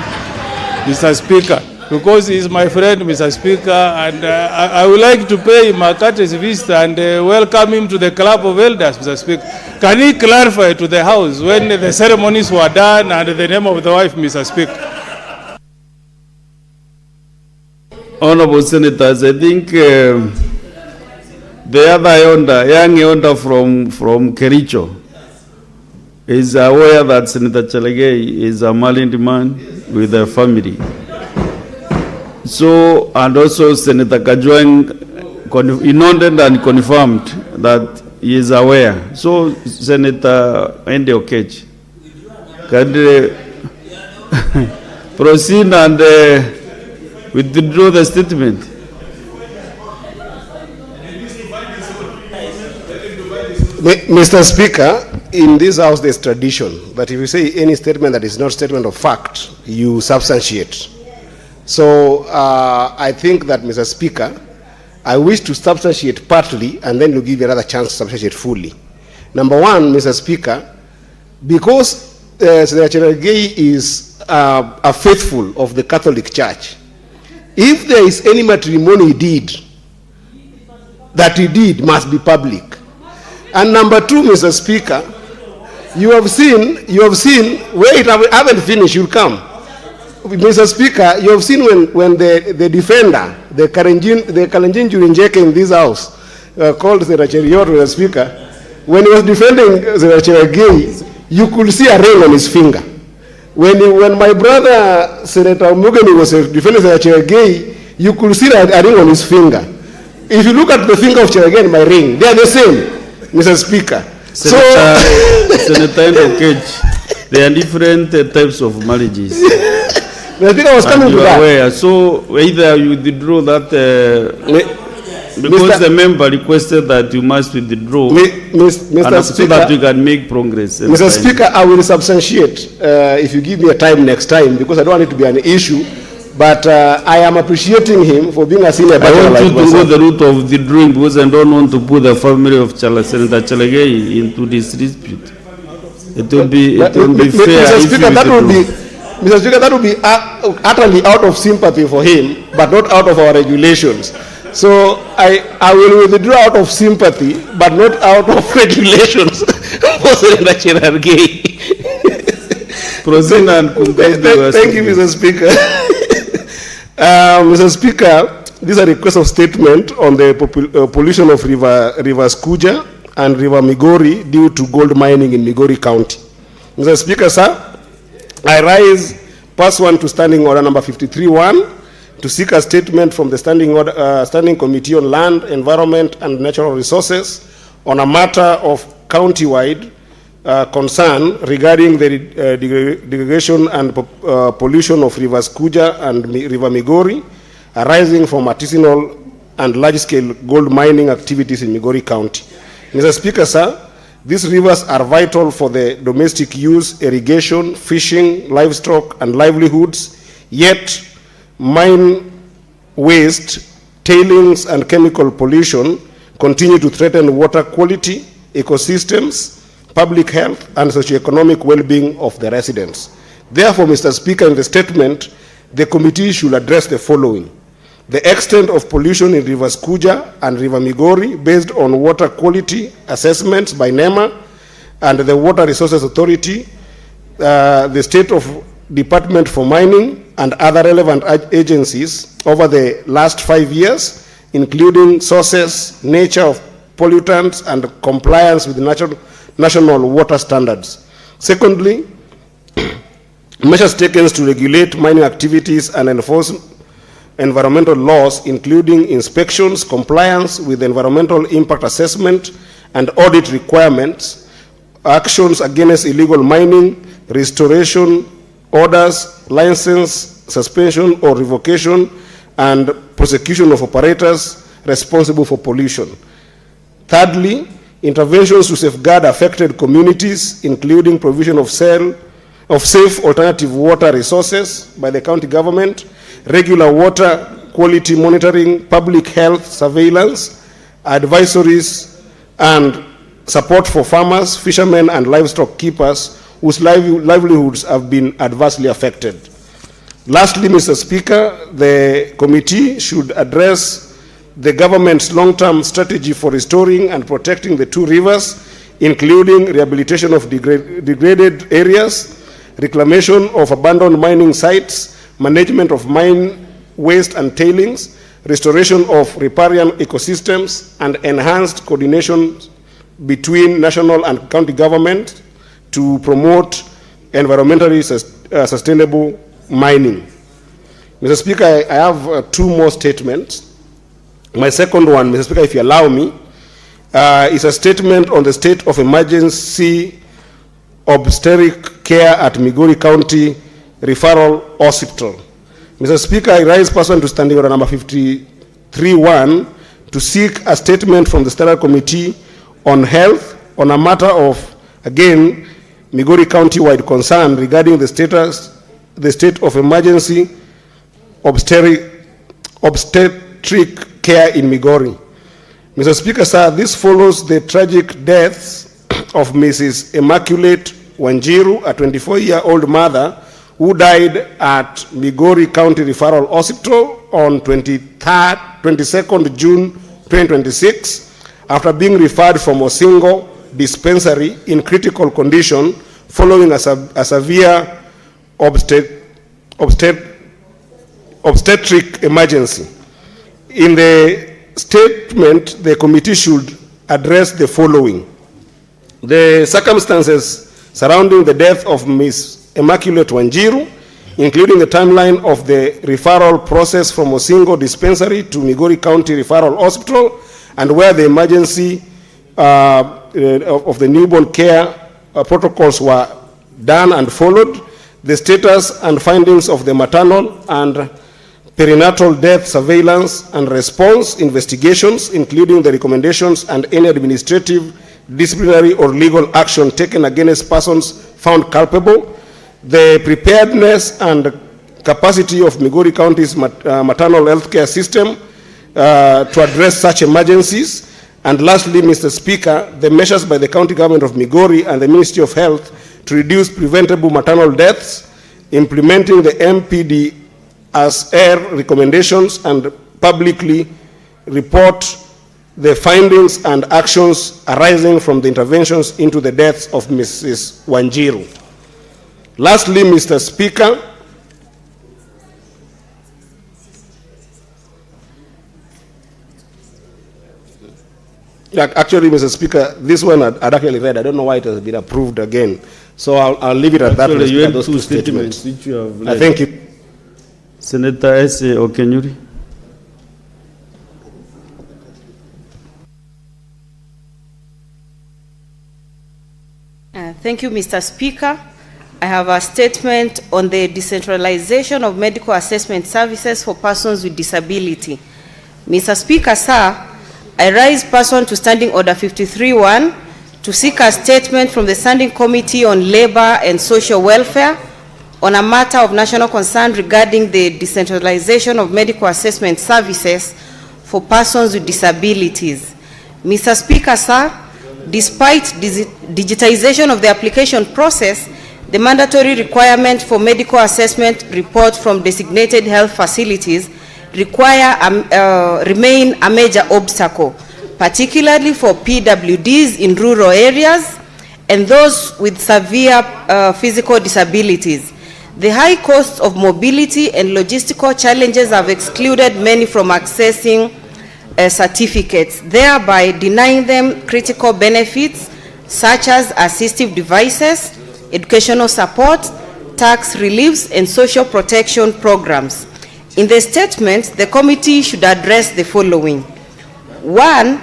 Mr. Speaker, because he is my friend, Mr. Speaker, and I would like to pay him a courtesy visit and welcome him to the club of elders, Mr. Speaker. Can he clarify to the House when the ceremonies were done and the name of the wife, Mr. Speaker? Honorable Senators, I think the other young elder from Kericho is aware that Senator Cherargei is a married man with a family. So, and also Senator Kajwang nodded and confirmed that he is aware. So, Senator Ende Okech, can proceed and withdraw the statement. Mr. Speaker, in this House there's tradition that if you say any statement that is not statement of fact, you substantiate. So I think that, Mr. Speaker, I wish to substantiate partly and then to give you another chance to substantiate fully. Number one, Mr. Speaker, because Senator Cherargei is a faithful of the Catholic Church, if there is any matrimony he did, that he did must be public. And number two, Mr. Speaker, you have seen, wait, I haven't finished, you'll come. Mr. Speaker, you have seen when the defender, the Kalenjin Jurinjeke in this House, called Senator Cheriot, Mr. Speaker, when he was defending Senator Cherargei, you could see a ring on his finger. When my brother, Senator Mugeni, was defending Senator Cherargei, you could see a ring on his finger. If you look at the finger of Cherargei and my ring, they are the same, Mr. Speaker. Senator Okech, there are different types of marriages. The Speaker was coming to that. Aware. So either you withdraw that because the member requested that you must withdraw, Mr. so that you can make progress. Mr. Speaker, I will substantiate if you give me a time next time, because I don't want it to be an issue. But I am appreciating him for being a senior. I want you to go the route of withdrawing, because I don't want to put the family of Senator Cherargei into this dispute. It will be fair. Mr. Speaker, Mr. Speaker, that will be utterly out of sympathy for him, but not out of our regulations. So I will withdraw out of sympathy, but not out of regulations for Senator Cherargei. Proceed and thank you, Mr. Speaker. Mr. Speaker, this is a request of statement on the pollution of rivers Kuja and River Migori due to gold mining in Migori County. Mr. Speaker, sir, I rise pursuant to Standing Order number 53-1 to seek a statement from the Standing Committee on Land, Environment and Natural Resources on a matter of county-wide concern regarding the degradation and pollution of rivers Kuja and River Migori arising from artisanal and large-scale gold mining activities in Migori County. Mr. Speaker, sir, these rivers are vital for the domestic use, irrigation, fishing, livestock, and livelihoods, yet mine waste, tailings, and chemical pollution continue to threaten water quality, ecosystems, public health, and socioeconomic well-being of the residents. Therefore, Mr. Speaker, in the statement, the committee should address the following: the extent of pollution in rivers Kuja and River Migori based on water quality assessments by NEMA and the Water Resources Authority, the state of Department for Mining and other relevant agencies over the last 5 years, including sources, nature of pollutants, and compliance with national water standards. Secondly, measures taken to regulate mining activities and enforce environmental laws, including inspections, compliance with environmental impact assessment and audit requirements, actions against illegal mining, restoration orders, license, suspension or revocation, and prosecution of operators responsible for pollution. Thirdly, interventions to safeguard affected communities, including provision of safe alternative water resources by the county government, regular water quality monitoring, public health surveillance, advisories, and support for farmers, fishermen, and livestock keepers whose livelihoods have been adversely affected. Lastly, Mr. Speaker, the committee should address the government's long-term strategy for restoring and protecting the two rivers, including rehabilitation of degraded areas, reclamation of abandoned mining sites, management of mine waste and tailings, restoration of riparian ecosystems, and enhanced coordination between national and county government to promote environmentally sustainable mining. Mr. Speaker, I have two more statements. My second one, Mr. Speaker, if you allow me, is a statement on the state of emergency obstetric care at Migori County Referral Hospital. Mr. Speaker, I rise pursuant to Standing Order number 53-1 to seek a statement from the Standard Committee on Health on a matter of, again, Migori County-wide concern regarding the state of emergency obstetric care in Migori. Mr. Speaker, sir, this follows the tragic deaths of Mrs. Immaculate Wanjiru, a 24-year-old mother who died at Migori County Referral Hospital on 22nd June 2026 after being referred from a single dispensary in critical condition following a severe obstetric emergency. In the statement, the committee should address the following: the circumstances surrounding the death of Ms. Immaculate Wanjiru, including the timeline of the referral process from Osingo Dispensary to Migori County Referral Hospital, and where the emergency of the newborn care protocols were done and followed, the status and findings of the maternal and perinatal death surveillance and response investigations, including the recommendations and any administrative, disciplinary, or legal action taken against persons found culpable, the preparedness and capacity of Migori County's maternal health care system to address such emergencies, and lastly, Mr. Speaker, the measures by the county government of Migori and the Ministry of Health to reduce preventable maternal deaths, implementing the MPD as air recommendations, and publicly report the findings and actions arising from the interventions into the deaths of Mrs. Wanjiru. Lastly, Mr. Speaker, actually, Mr. Speaker, this one I'd actually read. I don't know why it has been approved again. So I'll leave it at that. Actually, you have two statements which you have read. I thank you. Senator S. Okenyuri. Thank you, Mr. Speaker. I have a statement on the decentralization of medical assessment services for persons with disability. Mr. Speaker, sir, I rise pursuant to Standing Order 53-1 to seek a statement from the Standing Committee on Labor and Social Welfare on a matter of national concern regarding the decentralization of medical assessment services for persons with disabilities. Mr. Speaker, sir, despite digitization of the application process, the mandatory requirement for medical assessment report from designated health facilities remain a major obstacle, particularly for PWDs in rural areas and those with severe physical disabilities. The high cost of mobility and logistical challenges have excluded many from accessing certificates, thereby denying them critical benefits such as assistive devices, educational support, tax reliefs, and social protection programs. In the statement, the committee should address the following. 1,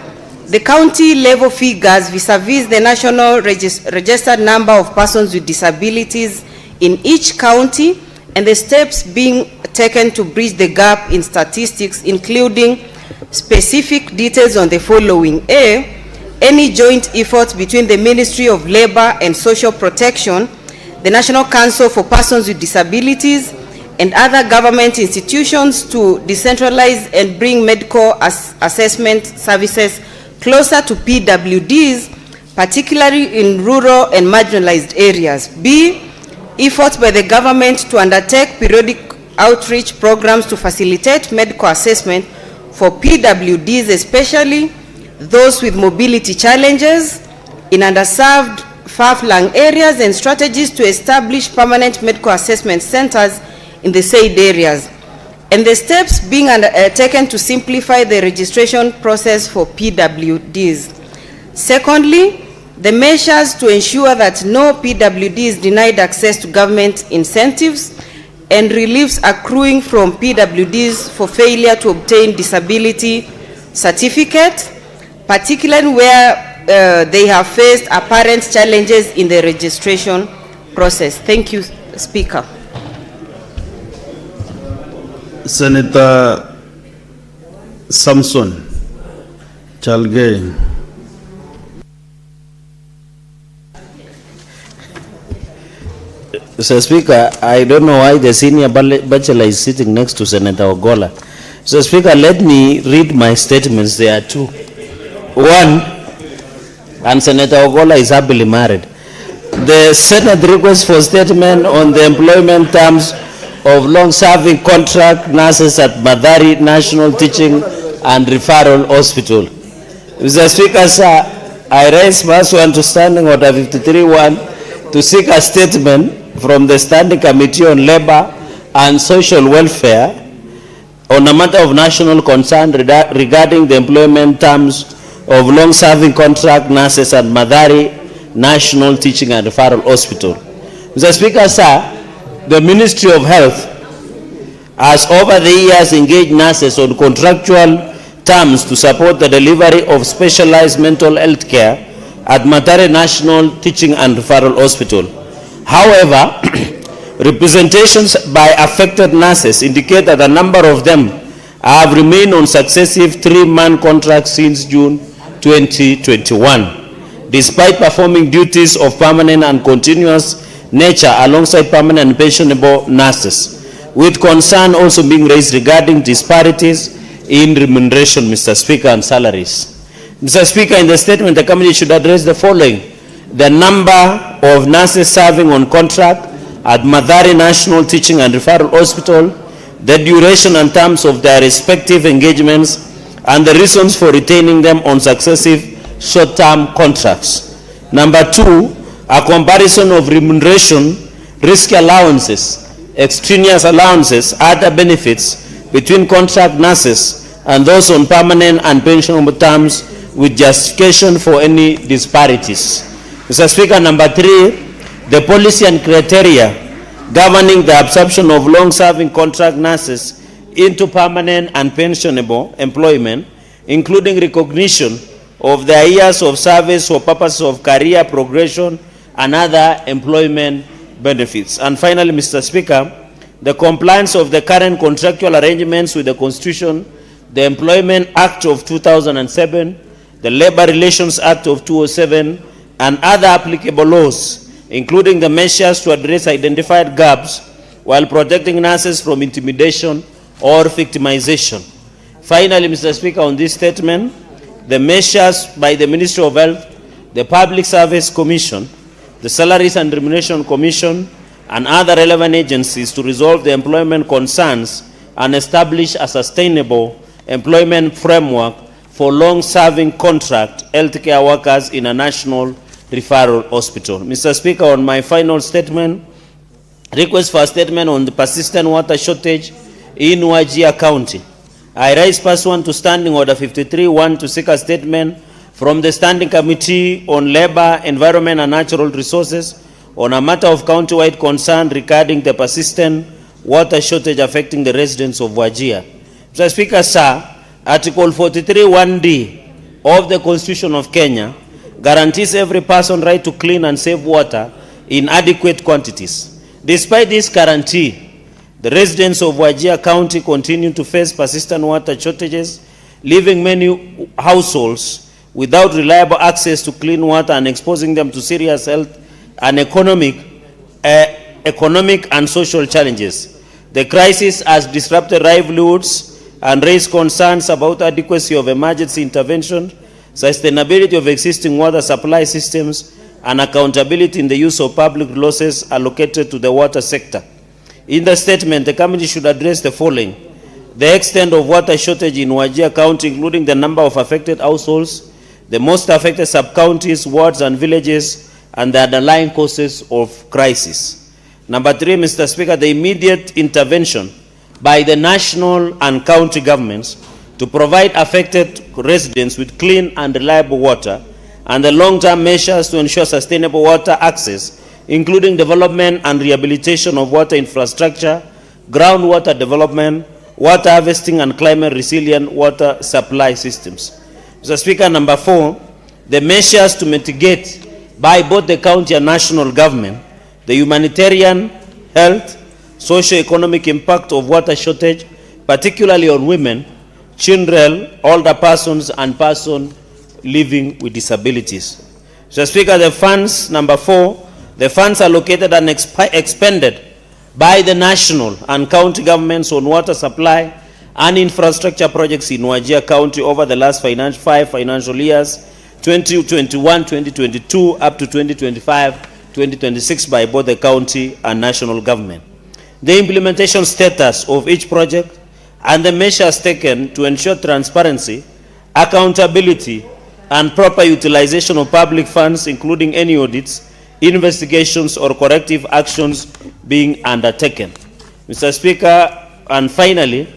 the county level figures vis-a-vis the national registered number of persons with disabilities in each county and the steps being taken to bridge the gap in statistics, including specific details on the following. A, any joint efforts between the Ministry of Labor and Social Protection, the National Council for Persons with Disabilities, and other government institutions to decentralize and bring medical assessment services closer to PWDs, particularly in rural and marginalized areas. B, efforts by the government to undertake periodic outreach programs to facilitate medical assessment for PWDs, especially those with mobility challenges in underserved, far-flung areas, and strategies to establish permanent medical assessment centers in the said areas, and the steps being taken to simplify the registration process for PWDs. Secondly, the measures to ensure that no PWD is denied access to government incentives and reliefs accruing from PWDs for failure to obtain disability certificate, particularly where they have faced apparent challenges in the registration process. Thank you, Speaker. Senator Samson Chalgei. Mr. Speaker, I don't know why the senior bachelor is sitting next to Senator Ogola. Mr. Speaker, let me read my statements. There are two. One, and Senator Ogola is happily married. The Senate requests for statement on the employment terms of long-serving contract nurses at Madari National Teaching and Referral Hospital. Mr. Speaker, sir, I raise pursuant to Standing Order 53-1 to seek a statement from the Standing Committee on Labor and Social Welfare on a matter of national concern regarding the employment terms of long-serving contract nurses at Madari National Teaching and Referral Hospital. Mr. Speaker, sir, the Ministry of Health has over the years engaged nurses on contractual terms to support the delivery of specialized mental health care at Mathare National Teaching and Referral Hospital. However, representations by affected nurses indicate that a number of them have remained on successive 3-month contracts since June 2021, despite performing duties of permanent and continuous nature alongside permanent and pensionable nurses, with concern also being raised regarding disparities in remuneration, Mr. Speaker, and salaries. Mr. Speaker, in the statement, the committee should address the following: the number of nurses serving on contract at Mathare National Teaching and Referral Hospital, the duration and terms of their respective engagements, and the reasons for retaining them on successive short-term contracts. Number 2, a comparison of remuneration, risk allowances, extraneous allowances, other benefits between contract nurses and those on permanent and pensionable terms with justification for any disparities. Mr. Speaker, number 3, the policy and criteria governing the absorption of long-serving contract nurses into permanent and pensionable employment, including recognition of their years of service for purposes of career progression and other employment benefits. And finally, Mr. Speaker, the compliance of the current contractual arrangements with the Constitution, the Employment Act of 2007, the Labor Relations Act of 2007, and other applicable laws, including the measures to address identified gaps while protecting nurses from intimidation or victimization. Finally, Mr. Speaker, on this statement, the measures by the Ministry of Health, the Public Service Commission, the Salaries and Remuneration Commission, and other relevant agencies to resolve the employment concerns and establish a sustainable employment framework for long-serving contract healthcare workers in a national referral hospital. Mr. Speaker, on my final statement, request for a statement on the persistent water shortage in Wajir County. I rise pursuant to Standing Order 53-1 to seek a statement from the Standing Committee on Labor, Environment and Natural Resources on a matter of county-wide concern regarding the persistent water shortage affecting the residents of Wajir. Mr. Speaker, sir, Article 43(1)(d) of the Constitution of Kenya guarantees every person right to clean and safe water in adequate quantities. Despite this guarantee, the residents of Wajir County continue to face persistent water shortages, leaving many households without reliable access to clean water and exposing them to serious health and economic and social challenges. The crisis has disrupted livelihoods and raised concerns about adequacy of emergency intervention, sustainability of existing water supply systems, and accountability in the use of public resources allocated to the water sector. In the statement, the committee should address the following: the extent of water shortage in Wajir County, including the number of affected households, the most affected sub-counties, wards, and villages, and the underlying causes of crisis. Number 3, Mr. Speaker, the immediate intervention by the national and county governments to provide affected residents with clean and reliable water, and the long-term measures to ensure sustainable water access, including development and rehabilitation of water infrastructure, groundwater development, water harvesting, and climate-resilient water supply systems. Mr. Speaker, number 4, the measures to mitigate by both the county and national government the humanitarian, health, socio-economic impact of water shortage, particularly on women, children, older persons, and persons living with disabilities. Mr. Speaker, the funds, number 4, the funds allocated and expended by the national and county governments on water supply and infrastructure projects in Wajir County over the last 5 financial years, 2021, 2022, up to 2025, 2026 by both the county and national government. The implementation status of each project and the measures taken to ensure transparency, accountability, and proper utilization of public funds, including any audits, investigations, or corrective actions being undertaken. Mr. Speaker, and finally,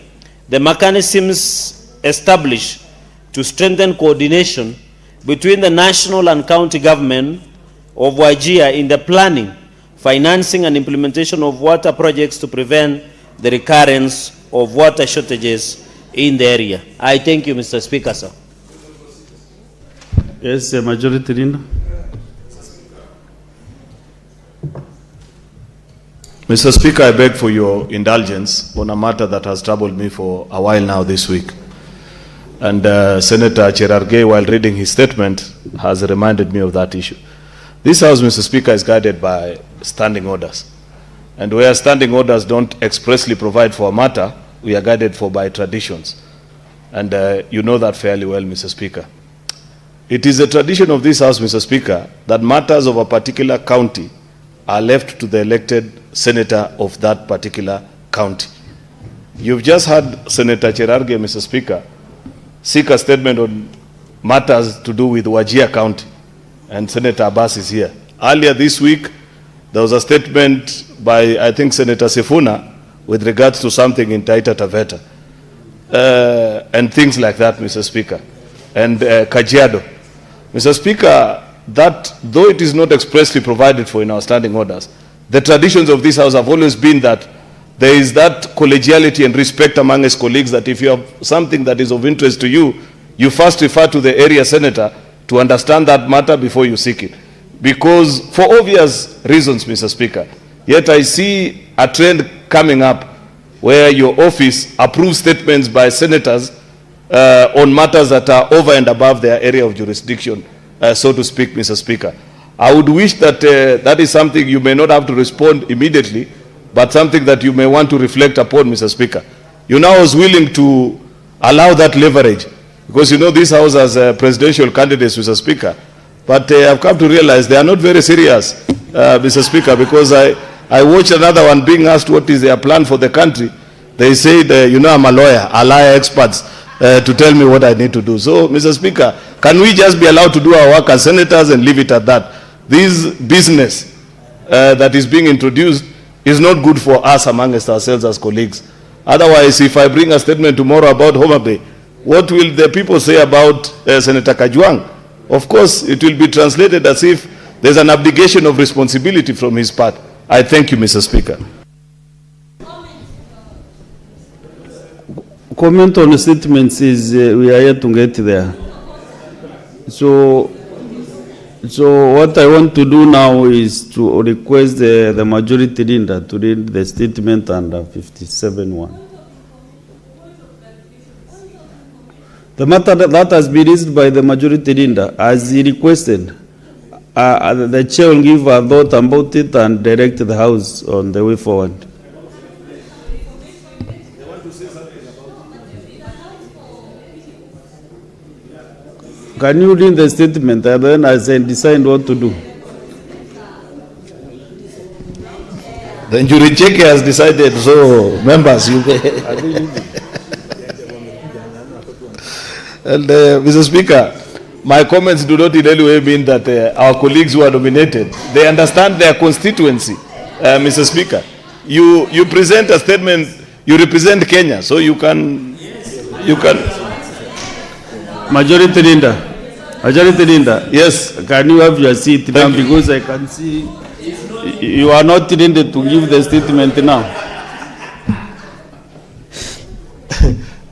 the mechanisms established to strengthen coordination between the national and county government of Wajir in the planning financing and implementation of water projects to prevent the recurrence of water shortages in the area. I thank you, Mr. Speaker, sir. Yes, Majority Leader. Mr. Speaker, I beg for your indulgence on a matter that has troubled me for a while now this week. And Senator Cherargei, while reading his statement, has reminded me of that issue. This House, Mr. Speaker, is guided by standing orders. And where standing orders don't expressly provide for a matter, we are guided for by traditions. And you know that fairly well, Mr. Speaker. It is a tradition of this House, Mr. Speaker, that matters of a particular county are left to the elected senator of that particular county. You've just had Senator Cherargei, Mr. Speaker, seek a statement on matters to do with Wajir County, and Senator Abbas is here. Earlier this week, there was a statement by, I think, Senator Sifuna with regards to something in Taita Taveta, and things like that, Mr. Speaker, and Kajiado. Mr. Speaker, that though it is not expressly provided for in our standing orders, the traditions of this House have always been that there is that collegiality and respect among its colleagues that if you have something that is of interest to you, you first refer to the area senator to understand that matter before you seek it. Because for obvious reasons, Mr. Speaker, yet I see a trend coming up where your office approves statements by senators on matters that are over and above their area of jurisdiction, so to speak, Mr. Speaker. I would wish that that is something you may not have to respond immediately, but something that you may want to reflect upon, Mr. Speaker. You now was willing to allow that leverage, because you know this House has presidential candidates, Mr. Speaker, but I've come to realize they are not very serious, Mr. Speaker, because I watched another one being asked what is their plan for the country. They said, you know, I'm a lawyer, I'll hire experts to tell me what I need to do. So, Mr. Speaker, can we just be allowed to do our work as senators and leave it at that? This business that is being introduced is not good for us amongst ourselves as colleagues. Otherwise, if I bring a statement tomorrow about Homa Bay, what will the people say about Senator Kajwang? Of course, it will be translated as if there's an abdication of responsibility from his part. I thank you, Mr. Speaker. Comment on the statements is we are yet to get there. So what I want to do now is to request the majority leader to read the statement under 57(1). The matter that has been raised by the majority leader, as he requested, the chair will give a thought about it and direct the House on the way forward. Can you read the statement and then I can decide what to do? The jury check has decided, so members, you And Mr. Speaker, my comments do not in any way mean that our colleagues who are nominated, they understand their constituency, Mr. Speaker. You present a statement, you represent Kenya, so you can. Majority leader, yes, can you have your seat now, because I can see you are not intended to give the statement now.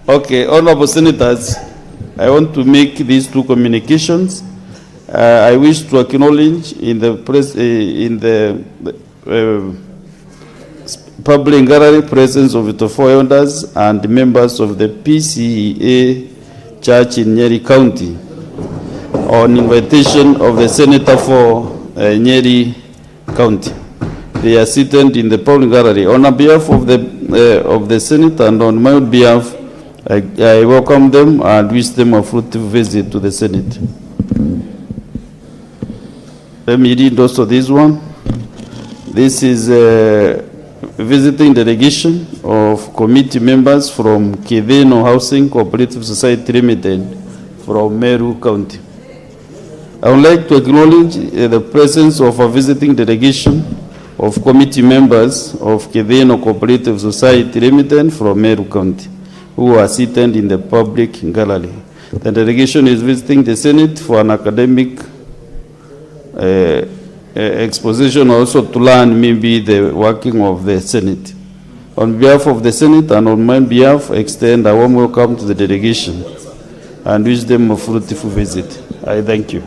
Okay, honorable senators, I want to make these two communications. I wish to acknowledge in the public gallery presence of the four elders and members of the PCEA Church in Nyeri County on invitation of the Senator for Nyeri County. They are seated in the public gallery. On behalf of the Senate and on my behalf, I welcome them and wish them a fruitful visit to the Senate. Let me read also this one. This is a visiting delegation of committee members from Kideno Housing Cooperative Society Limited from Meru County. I would like to acknowledge the presence of a visiting delegation of committee members of Kideno Cooperative Society Limited from Meru County, who are seated in the public gallery. The delegation is visiting the Senate for an academic exposition, also to learn maybe the working of the Senate. On behalf of the Senate and on my behalf, I extend a warm welcome to the delegation and wish them a fruitful visit. I thank you.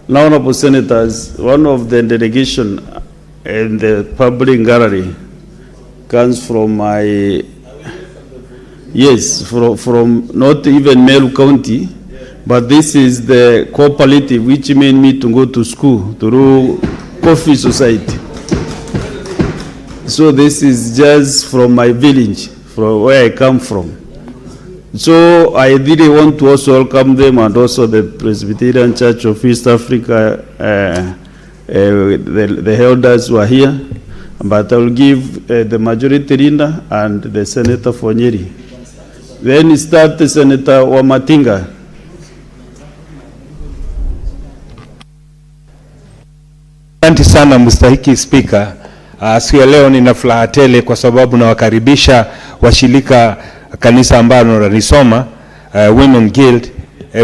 Now, Honorable Senators, one of the delegation in the public gallery comes from my, yes, from not even Meru County, but this is the cooperative which made me to go to school through Coffee Society. So this is just from my village, from where I come from. So I really want to also welcome them, and also the Presbyterian Church of East Africa, the elders who are here. But I will give the majority leader and the senator for Nyeri. Then start the Senator Wamatinga. Asante sana mstahiki Speaker. Siku ya leo nina furaha tele kwa sababu nawakaribisha washirika kanisa ambalo nanisoma, Women Guild.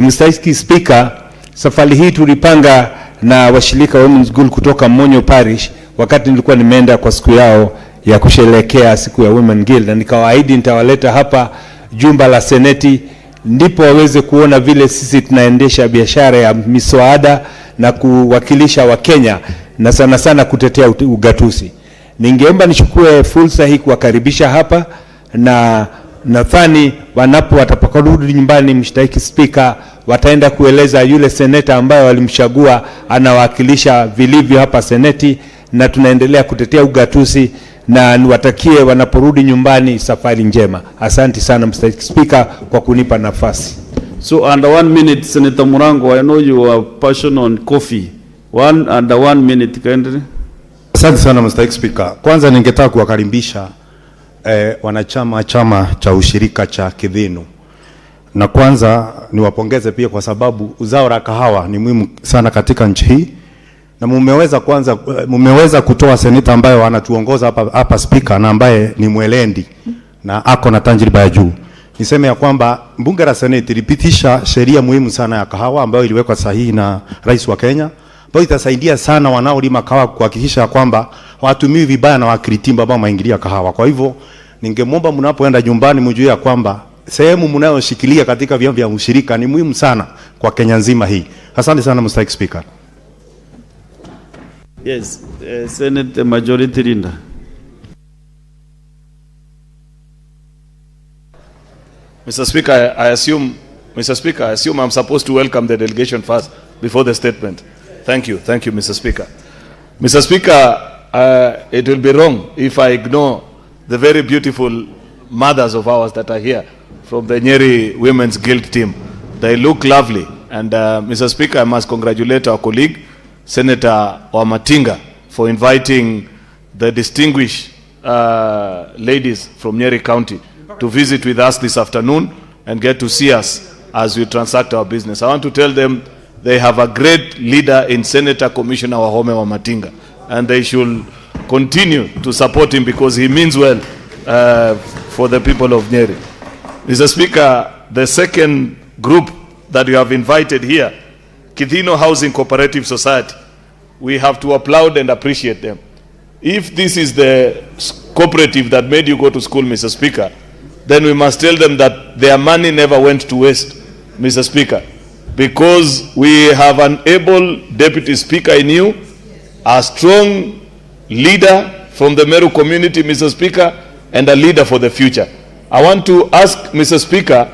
Mstahiki Speaker, safari hii tulipanga na washirika Women's Guild kutoka Monyo Parish wakati nilikuwa nimeenda kwa siku yao ya kusherehekea siku ya Women Guild, na nikawaahidi nitawaleta hapa jumba la Seneti ndipo waweze kuona vile sisi tunaendesha biashara ya miswada na kuwakilisha Wakenya na sana sana kutetea ugatuzi. Ningeomba nichukue fursa hii kuwakaribisha hapa, na nadhani wataporudi nyumbani, mstahiki Speaker, wataenda kueleza yule seneta ambaye walimchagua anawakilisha vilivyo hapa Seneti, na tunaendelea kutetea ugatuzi, na niwatakie wanaporudi nyumbani safari njema. Asante sana mstahiki Speaker kwa kunipa nafasi. So under 1 minute, Senator Murango, I know you are passionate on coffee. Under 1 minute, kindly. Asante sana mstahiki Speaker. Kwanza ningetaka kuwakaribisha wanachama chama cha ushirika cha Kidhino. Na kwanza niwapongeze pia kwa sababu uzao la kahawa ni muhimu sana katika nchi hii. Na mumeweza kutoa seneta ambaye anatuongoza hapa Speaker, na ambaye ni mwelendi na ako na tajriba ya juu. Niseme ya kwamba bunge la Seneti lipitisha sheria muhimu sana ya kahawa ambayo iliwekwa sahihi na Rais wa Kenya, ambayo itasaidia sana wanaolima kahawa kuhakikisha kwamba hawatumii vibaya na wakiritimba ambao maingilia kahawa. Kwa hivyo ningemwomba mnapoenda nyumbani mjue ya kwamba sehemu mnayoshikilia katika vyama vya ushirika ni muhimu sana kwa Kenya nzima hii. Asante sana mstahiki Speaker. Yes, Senate Majority Leader. Mr. Speaker, I assume I'm supposed to welcome the delegation first before the statement. Thank you, Mr. Speaker. Mr. Speaker, it will be wrong if I ignore the very beautiful mothers of ours that are here from the Nyeri Women's Guild team. They look lovely, and Mr. Speaker, I must congratulate our colleague, Senator Wamatinga, for inviting the distinguished ladies from Nyeri County to visit with us this afternoon and get to see us as we transact our business. I want to tell them they have a great leader in Senator Commissioner Wahome Wamatinga, and they should continue to support him because he means well for the people of Nyeri. Mr. Speaker, the second group that you have invited here, Kidhino Housing Cooperative Society, we have to applaud and appreciate them. If this is the cooperative that made you go to school, Mr. Speaker, then we must tell them that their money never went to waste, Mr. Speaker, because we have an able Deputy Speaker in you, a strong leader from the Meru community, Mr. Speaker, and a leader for the future. I want to ask, Mr. Speaker,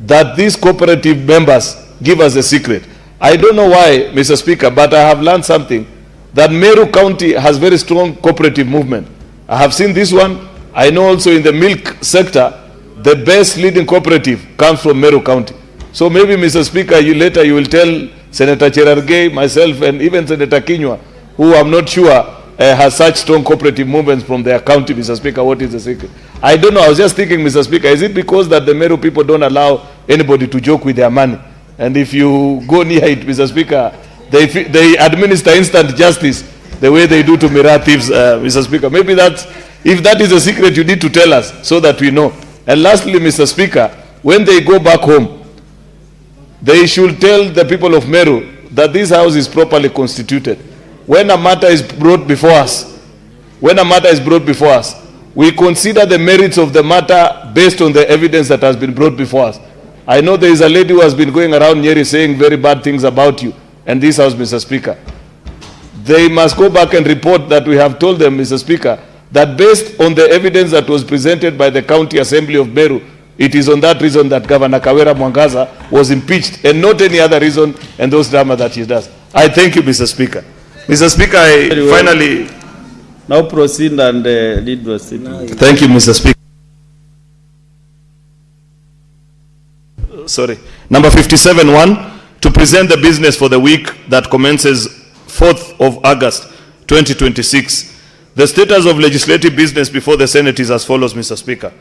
that these cooperative members give us a secret. I don't know why, Mr. Speaker, but I have learned something, that Meru County has very strong cooperative movement. I have seen this one. I know also in the milk sector, the best leading cooperative comes from Meru County. So maybe, Mr. Speaker, later you will tell Senator Cherargei, myself, and even Senator Kinyua, who I'm not sure has such strong cooperative movements from their county, Mr. Speaker, what is the secret? I don't know. I was just thinking, Mr. Speaker, is it because that the Meru people don't allow anybody to joke with their money? And if you go near it, Mr. Speaker, they administer instant justice the way they do to Mira thieves, Mr. Speaker. Maybe if that is a secret, you need to tell us so that we know. And lastly, Mr. Speaker, when they go back home, they should tell the people of Meru that this house is properly constituted. When a matter is brought before us, we consider the merits of the matter based on the evidence that has been brought before us. I know there is a lady who has been going around Nyeri saying very bad things about you and this house, Mr. Speaker. They must go back and report that we have told them, Mr. Speaker, that based on the evidence that was presented by the County Assembly of Meru, it is on that reason that Governor Kawera Mwangaza was impeached and not any other reason and those drama that he does. I thank you, Mr. Speaker. Mr. Speaker, I finally... Now proceed and lead the statement. Thank you, Mr. Speaker. Sorry. Number 57.1, to present the business for the week that commences 4th of August, 2026. The status of legislative business before the Senate is as follows, Mr. Speaker.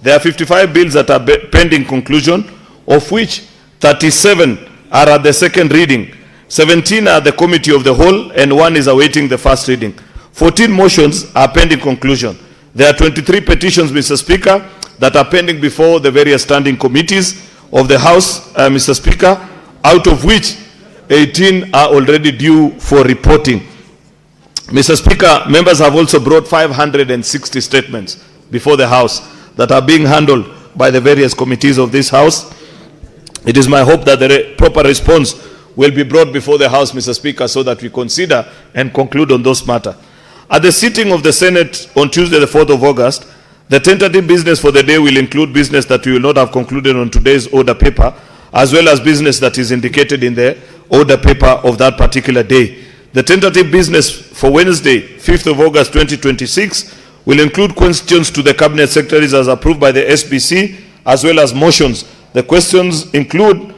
There are 55 bills that are pending conclusion, of which 37 are at the second reading, 17 are the committee of the whole, and 1 is awaiting the first reading. 14 motions are pending conclusion. There are 23 petitions, Mr. Speaker, that are pending before the various standing committees of the House, Mr. Speaker, out of which 18 are already due for reporting. Mr. Speaker, members have also brought 560 statements before the House that are being handled by the various committees of this House. It is my hope that the proper response will be brought before the House, Mr. Speaker, so that we consider and conclude on those matters. At the sitting of the Senate on Tuesday, the 4th of August, the tentative business for the day will include business that we will not have concluded on today's order paper, as well as business that is indicated in the order paper of that particular day. The tentative business for Wednesday, 5th of August 2026, will include questions to the Cabinet Secretaries as approved by the SBC, as well as motions. The questions include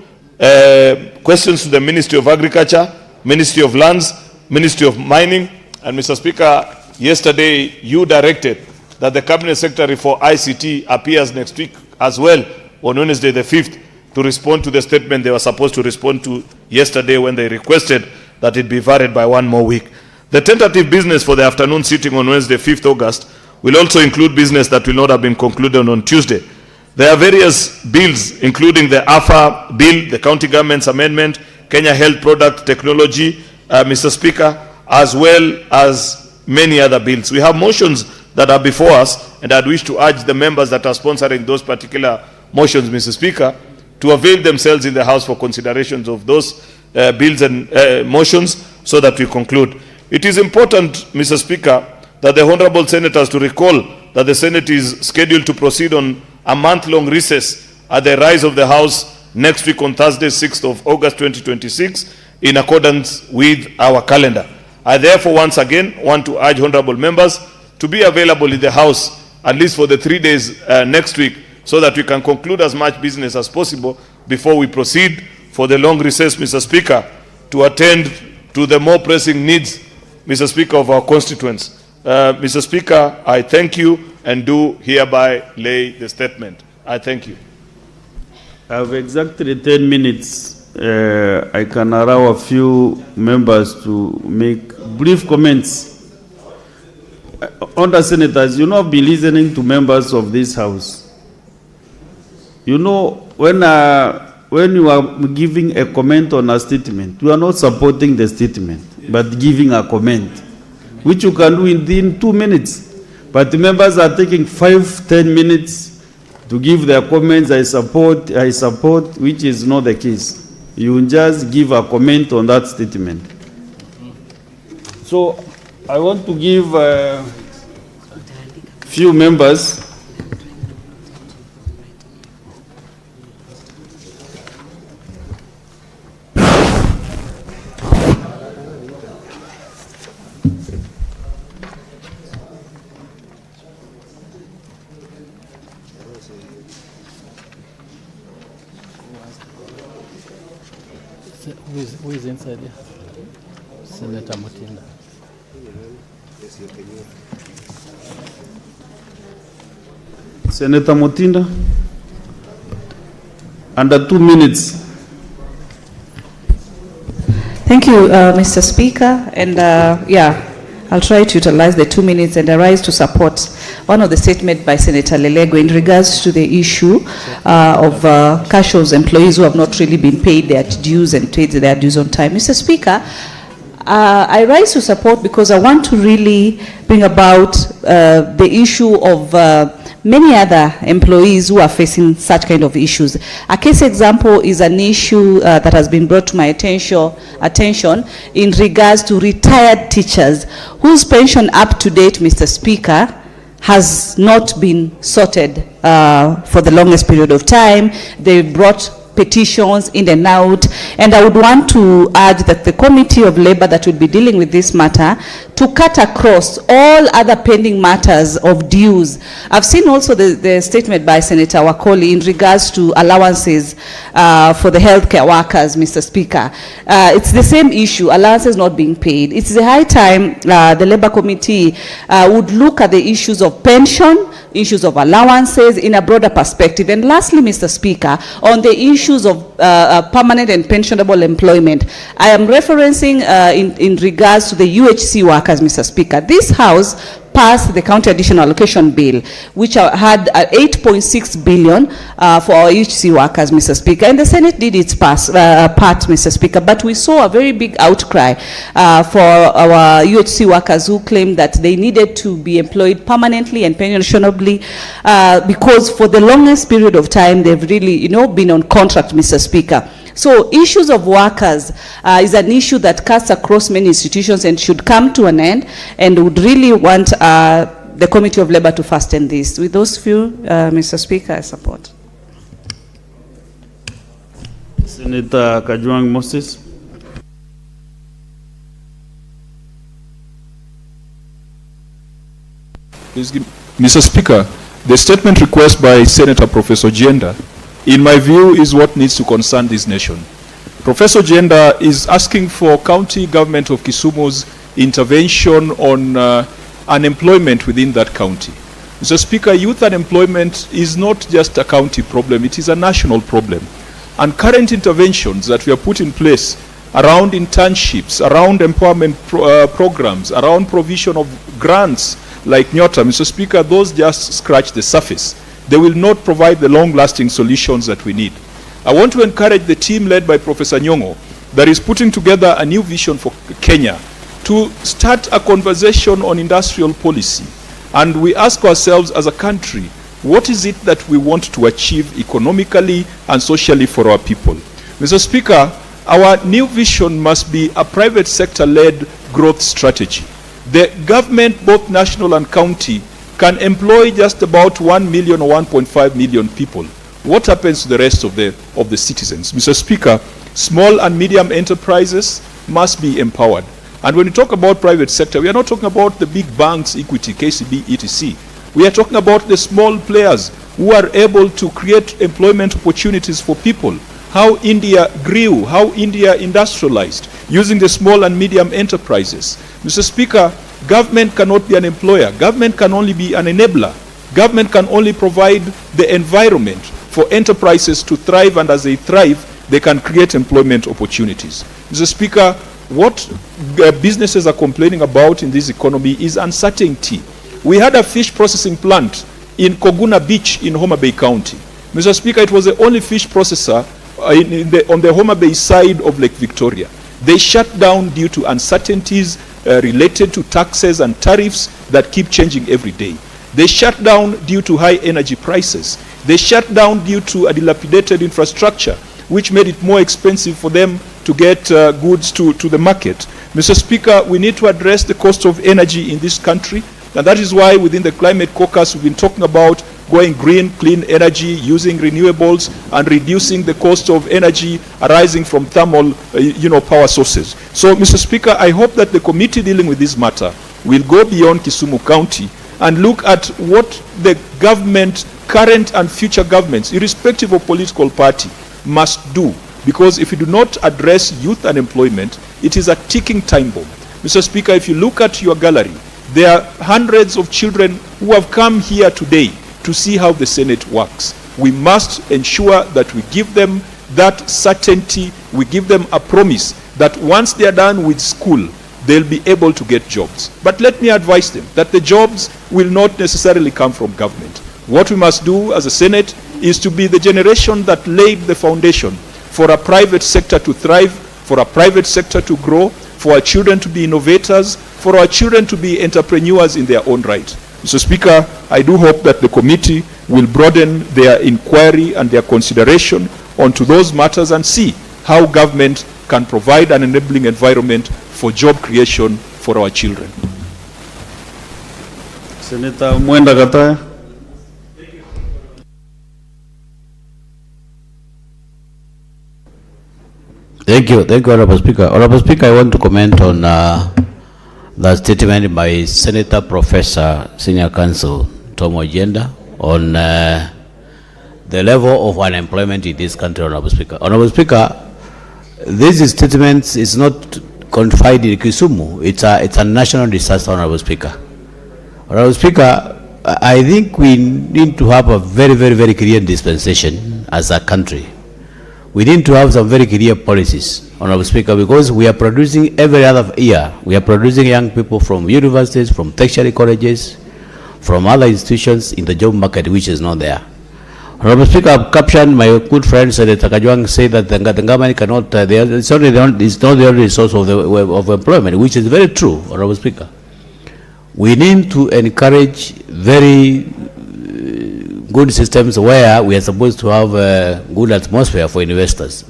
questions to the Ministry of Agriculture, Ministry of Lands, Ministry of Mining, and Mr. Speaker, yesterday you directed that the Cabinet Secretary for ICT appears next week as well on Wednesday the 5th to respond to the statement they were supposed to respond to yesterday when they requested that it be varied by 1 more week. The tentative business for the afternoon sitting on Wednesday, 5th August, will also include business that will not have been concluded on Tuesday. There are various bills, including the AFA bill, the County Government's Amendment, Kenya Health Product Technology, Mr. Speaker, as well as many other bills. We have motions that are before us, and I'd wish to urge the members that are sponsoring those particular motions, Mr. Speaker, to avail themselves in the House for considerations of those bills and motions so that we conclude. It is important, Mr. Speaker, that the Honorable Senators to recall that the Senate is scheduled to proceed on a month-long recess at the rise of the House next week on Thursday, 6th of August 2026, in accordance with our calendar. I therefore once again want to urge honorable members to be available in the House at least for the 3 days next week so that we can conclude as much business as possible before we proceed for the long recess, Mr. Speaker, to attend to the more pressing needs, Mr. Speaker, of our constituents. Mr. Speaker, I thank you and do hereby lay the statement. I thank you. I have exactly 10 minutes. I can allow a few members to make brief comments. Under Senators, you know, I've been listening to members of this House. You know, when you are giving a comment on a statement, you are not supporting the statement, but giving a comment, which you can do within 2 minutes. But the members are taking 5-10 minutes to give their comments. I support, which is not the case. You just give a comment on that statement. So I want to give a few members. Who is inside here? Senator Mutinda. Senator Mutinda, under 2 minutes. Thank you, Mr. Speaker. And I'll try to utilize the 2 minutes and I rise to support one of the statements by Senator Lelego in regards to the issue of casual employees who have not really been paid their dues and paid their dues on time. Mr. Speaker, I rise to support because I want to really bring about the issue of many other employees who are facing such kind of issues. A case example is an issue that has been brought to my attention in regards to retired teachers whose pension up to date, Mr. Speaker, has not been sorted for the longest period of time. They brought petitions in and out, and I would want to urge that the Committee of Labour that will be dealing with this matter to cut across all other pending matters of dues. I've seen also the statement by Senator Wakoli in regards to allowances for the healthcare workers, Mr. Speaker. It's the same issue, allowances not being paid. It's the high time the Labour Committee would look at the issues of pension, issues of allowances in a broader perspective. And lastly, Mr. Speaker, on the issues of permanent and pensionable employment, I am referencing in regards to the UHC workers, Mr. Speaker. This House passed the County Additional Allocation Bill, which had 8.6 billion for our UHC workers, Mr. Speaker. And the Senate did its part, Mr. Speaker. But we saw a very big outcry for our UHC workers who claimed that they needed to be employed permanently and pensionably because for the longest period of time, they've really, been on contract, Mr. Speaker. So issues of workers is an issue that cuts across many institutions and should come to an end, and would really want the Committee of Labour to fasten this. With those few, Mr. Speaker, I support. Senator Kajwang Moses. Mr. Speaker, the statement request by Senator Professor Jenda, in my view, is what needs to concern this nation. Professor Jenda is asking for county government of Kisumu's intervention on unemployment within that county. Mr. Speaker, youth unemployment is not just a county problem, it is a national problem. And current interventions that we have put in place around internships, around empowerment programs, around provision of grants like Nyota, Mr. Speaker, those just scratch the surface. They will not provide the long-lasting solutions that we need. I want to encourage the team led by Professor Nyong'o that is putting together a new vision for Kenya to start a conversation on industrial policy. And we ask ourselves as a country, what is it that we want to achieve economically and socially for our people? Mr. Speaker, our new vision must be a private sector-led growth strategy. The government, both national and county, can employ just about 1 million or 1.5 million people. What happens to the rest of the citizens? Mr. Speaker, small and medium enterprises must be empowered. And when we talk about private sector, we are not talking about the big banks, Equity, KCB, etc. We are talking about the small players who are able to create employment opportunities for people. How India grew, how India industrialized, using the small and medium enterprises. Mr. Speaker, government cannot be an employer. Government can only be an enabler. Government can only provide the environment for enterprises to thrive, and as they thrive, they can create employment opportunities. Mr. Speaker, what businesses are complaining about in this economy is uncertainty. We had a fish processing plant in Koguna Beach in Homa Bay County. Mr. Speaker, it was the only fish processor on the Homa Bay side of Lake Victoria. They shut down due to uncertainties related to taxes and tariffs that keep changing every day. They shut down due to high energy prices. They shut down due to a dilapidated infrastructure, which made it more expensive for them to get goods to the market. Mr. Speaker, we need to address the cost of energy in this country, and that is why within the Climate Caucus we've been talking about going green, clean energy, using renewables, and reducing the cost of energy arising from thermal power sources. So, Mr. Speaker, I hope that the committee dealing with this matter will go beyond Kisumu County and look at what the government, current and future governments, irrespective of political party, must do. Because if we do not address youth unemployment, it is a ticking time bomb. Mr. Speaker, if you look at your gallery, there are hundreds of children who have come here today to see how the Senate works. We must ensure that we give them that certainty, we give them a promise that once they are done with school, they'll be able to get jobs. But let me advise them that the jobs will not necessarily come from government. What we must do as a Senate is to be the generation that laid the foundation for a private sector to thrive, for a private sector to grow, for our children to be innovators, for our children to be entrepreneurs in their own right. Mr. Speaker, I do hope that the committee will broaden their inquiry and their consideration onto those matters and see how government can provide an enabling environment for job creation for our children. Senator Mwenda Gataya. Thank you, Honorable Speaker. Honorable Speaker, I want to comment on the statement by Senator Professor Senior Counsel Tom Ojenda on the level of unemployment in this country, Honorable Speaker. Honorable Speaker, this statement is not confined in Kisumu. It's a national disaster, Honorable Speaker. Honorable Speaker, I think we need to have a very, very, very clear dispensation as a country. We need to have some very clear policies, Honorable Speaker, because we are producing every other year. We are producing young people from universities, from tertiary colleges, from other institutions in the job market, which is not there. Honorable Speaker, I've captioned my good friend Senator Kajwang say that the government cannot, it's not the only source of employment, which is very true, Honorable Speaker. We need to encourage very good systems where we are supposed to have a good atmosphere for investors.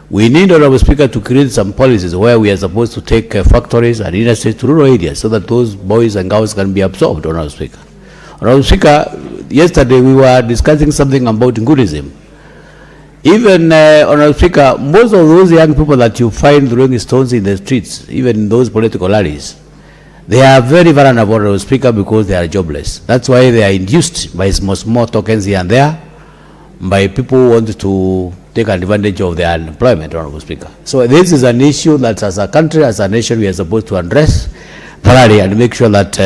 We need, Honorable Speaker, to create some policies where we are supposed to take factories and industries to rural areas so that those boys and girls can be absorbed, Honorable Speaker. Honorable Speaker, yesterday we were discussing something about Ngunism. Even, Honorable Speaker, most of those young people that you find throwing stones in the streets, even in those political rallies, they are very vulnerable, Honorable Speaker, because they are jobless. That's why they are induced by small tokens here and there, by people who want to take advantage of their unemployment, Honorable Speaker. So this is an issue that as a country, as a nation, we are supposed to address thoroughly and make sure that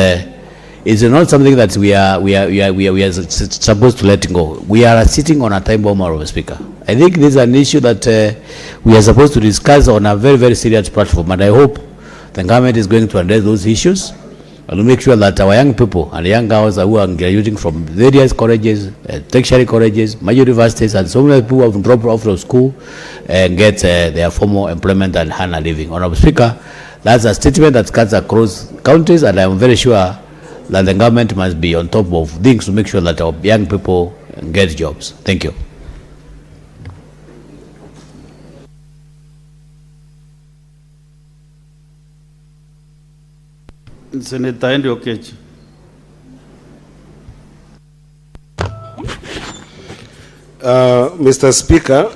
it's not something that we are supposed to let go. We are sitting on a time bomb, Honorable Speaker. I think this is an issue that we are supposed to discuss on a very, very serious platform, and I hope the government is going to address those issues and make sure that our young people and young girls who are graduating from various colleges, tertiary colleges, major universities, and so many people who have dropped off from school and get their formal employment and earn a living. Honorable Speaker, that's a statement that cuts across counties, and I am very sure that the government must be on top of things to make sure that our young people get jobs. Thank you. Senator Andy Okech. Mr. Speaker,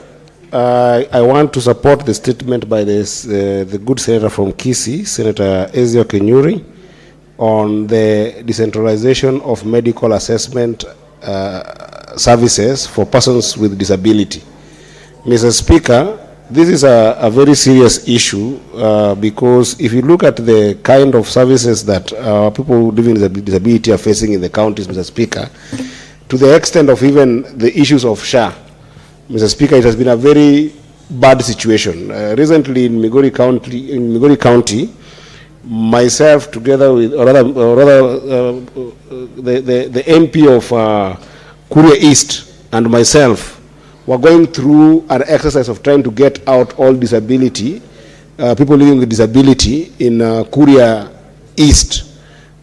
I want to support the statement by the good senator from Kisii, Senator Ezio Kenyuri, on the decentralization of medical assessment services for persons with disability. Mr. Speaker, this is a very serious issue because if you look at the kind of services that people living with disability are facing in the counties, Mr. Speaker, to the extent of even the issues of SHA, Mr. Speaker, it has been a very bad situation. Recently in Migori County, myself together with, the MP of Kuria East and myself were going through an exercise of trying to get out all disability, people living with disability in Kuria East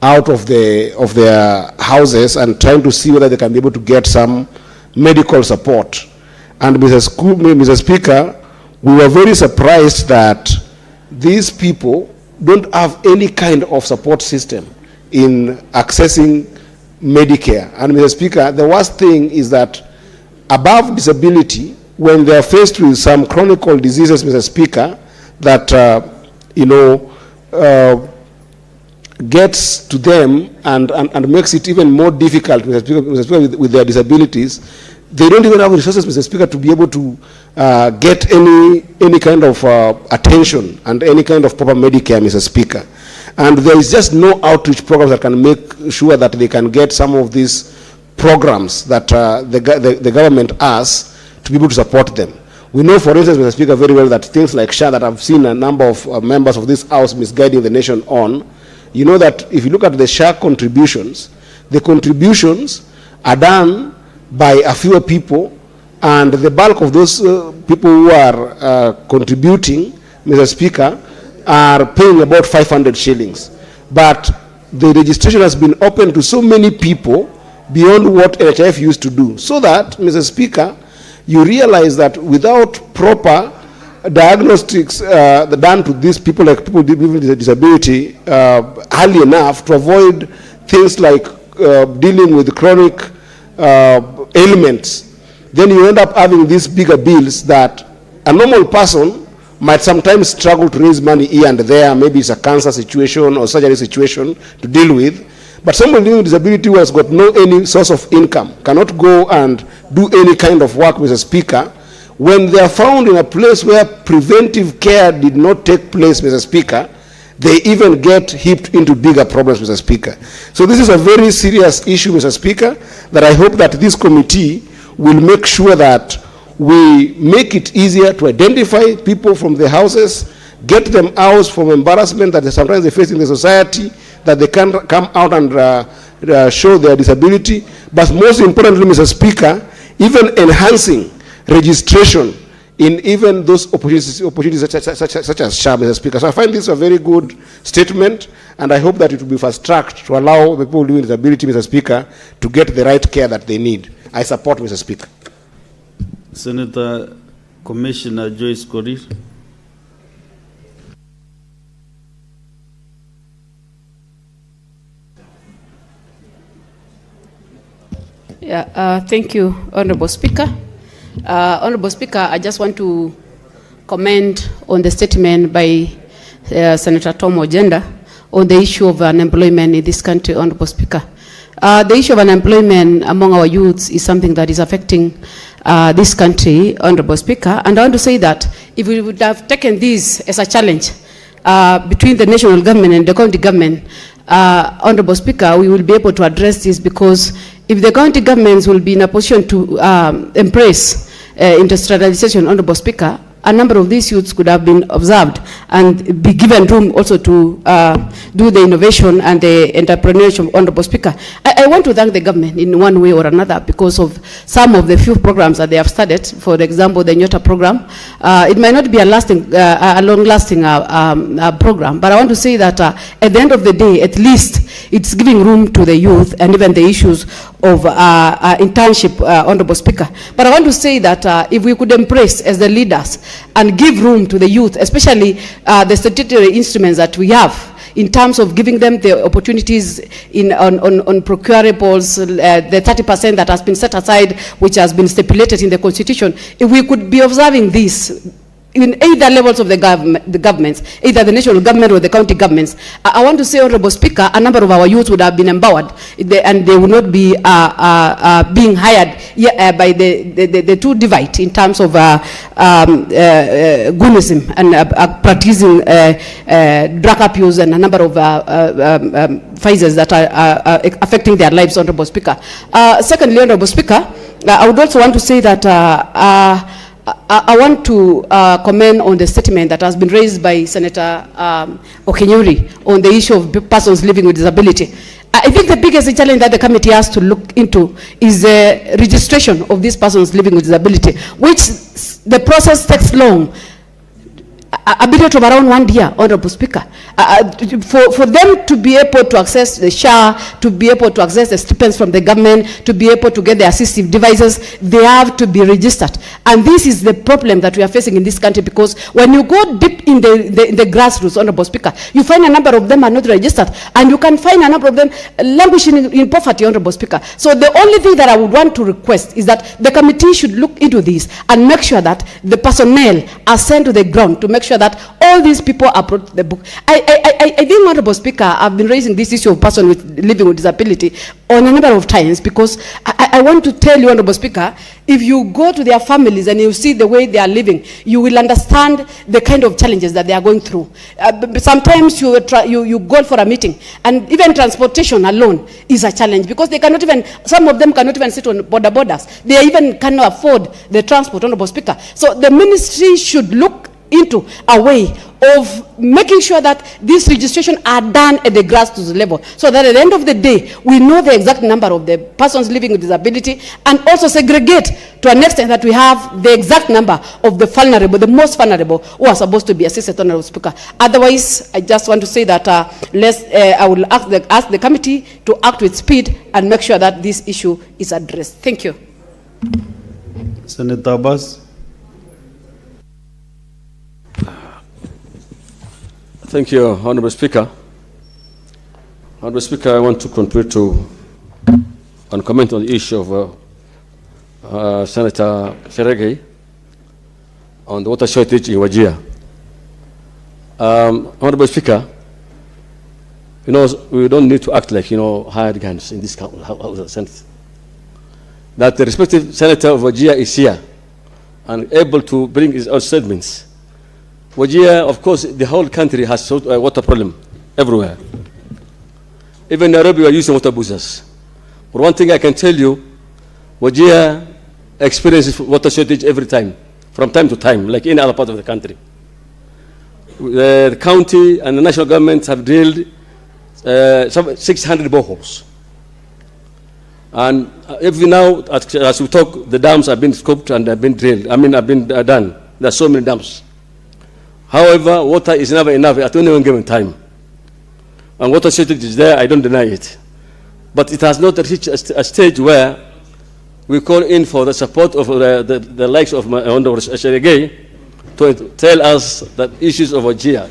out of their houses and trying to see whether they can be able to get some medical support. And Mr. Speaker, we were very surprised that these people don't have any kind of support system in accessing Medicare. And Mr. Speaker, the worst thing is that above disability, when they are faced with some chronic diseases, Mr. Speaker, that gets to them and makes it even more difficult, Mr. Speaker, with their disabilities, they don't even have resources, Mr. Speaker, to be able to get any kind of attention and any kind of proper Medicare, Mr. Speaker. And there is just no outreach programs that can make sure that they can get some of these programs that the government has to be able to support them. We know, for instance, Mr. Speaker, very well that things like SHA that I've seen a number of members of this House misguiding the nation on, you know that if you look at the SHA contributions, the contributions are done by a few people, and the bulk of those people who are contributing, Mr. Speaker, are paying about 500 shillings. But the registration has been open to so many people beyond what NHIF used to do. So that, Mr. Speaker, you realize that without proper diagnostics done to these people, like people with disability, early enough to avoid things like dealing with chronic ailments, then you end up having these bigger bills that a normal person might sometimes struggle to raise money here and there. Maybe it's a cancer situation or surgery situation to deal with. But someone living with disability who has got no any source of income cannot go and do any kind of work, Mr. Speaker, when they are found in a place where preventive care did not take place, Mr. Speaker, they even get heaped into bigger problems, Mr. Speaker. So this is a very serious issue, Mr. Speaker, that I hope that this committee will make sure that we make it easier to identify people from the houses, get them out from embarrassment that sometimes they face in the society, that they can come out and show their disability. But most importantly, Mr. Speaker, even enhancing registration in even those opportunities such as SHA, Mr. Speaker. So I find this a very good statement, and I hope that it will be fast-tracked to allow people living with disability, Mr. Speaker, to get the right care that they need. I support, Mr. Speaker. Senator Commissioner Joyce Korir. Yeah, thank you, Honorable Speaker. Honorable Speaker, I just want to comment on the statement by Senator Tom Ojenda on the issue of unemployment in this country, Honorable Speaker. The issue of unemployment among our youths is something that is affecting this country, Honorable Speaker. And I want to say that if we would have taken this as a challenge between the national government and the county government, Honorable Speaker, we will be able to address this, because if the county governments will be in a position to embrace industrialization, Honorable Speaker, a number of these youths could have been observed and be given room also to do the innovation and the entrepreneurship, Honorable Speaker. I want to thank the government in one way or another because of some of the few programs that they have started. For example, the Nyota program. It might not be a long-lasting program, but I want to say that at the end of the day, at least it's giving room to the youth and even the issues of internship, Honorable Speaker. But I want to say that if we could embrace as the leaders and give room to the youth, especially the statutory instruments that we have in terms of giving them the opportunities on procurables, the 30% that has been set aside, which has been stipulated in the Constitution, if we could be observing this in either levels of the governments, either the national government or the county governments, I want to say, Honorable Speaker, a number of our youth would have been empowered, and they would not be being hired by the two divide in terms of goonism and practicing drug abuse and a number of phases that are affecting their lives, Honorable Speaker. Secondly, Honorable Speaker, I would also want to say that I want to comment on the statement that has been raised by Senator Okenyuri on the issue of persons living with disability. I think the biggest challenge that the committee has to look into is the registration of these persons living with disability, which the process takes long. A period of around 1 year, Honorable Speaker. For them to be able to access the SHA, to be able to access the stipends from the government, to be able to get the assistive devices, they have to be registered. And this is the problem that we are facing in this country, because when you go deep in the grassroots, Honorable Speaker, you find a number of them are not registered, and you can find a number of them languishing in poverty, Honorable Speaker. So the only thing that I would want to request is that the committee should look into this and make sure that the personnel are sent to the ground to make sure sure that all these people are brought to the book. I think, Honorable Speaker, I've been raising this issue of person living with disability on a number of times because I want to tell you, Honorable Speaker, if you go to their families and you see the way they are living, you will understand the kind of challenges that they are going through. Sometimes you go for a meeting, and even transportation alone is a challenge because they cannot even, some of them cannot even sit on borders. They even cannot afford the transport, Honorable Speaker. So the ministry should look into a way of making sure that these registrations are done at the grassroots level, so that at the end of the day, we know the exact number of the persons living with disability, and also segregate to an extent that we have the exact number of the vulnerable, the most vulnerable, who are supposed to be assisted, Honorable Speaker. Otherwise, I just want to say that I will ask the committee to act with speed and make sure that this issue is addressed. Thank you. Senator Abbas. Thank you, Honorable Speaker. Honorable Speaker, I want to contribute to and comment on the issue of Senator Cherargei on the water shortage in Wajir. Honorable Speaker, you know, we don't need to act like, you know, hired guns in this House of Senate. That the respective senator of Wajir is here and able to bring his own statements. Wajir, of course, the whole country has a water problem everywhere. Even Nairobi, we are using water boozers. But one thing I can tell you, Wajir experiences water shortage every time, from time to time, like any other part of the country. The county and the national government have drilled 600 boreholes. And even now, as we talk, the dams have been scoped and have been drilled. Have been done. There are so many dams. However, water is never enough at any one given time. And water shortage is there, I don't deny it. But it has not reached a stage where we call in for the support of the likes of Honorable Cherargei to tell us that issues of Wajir.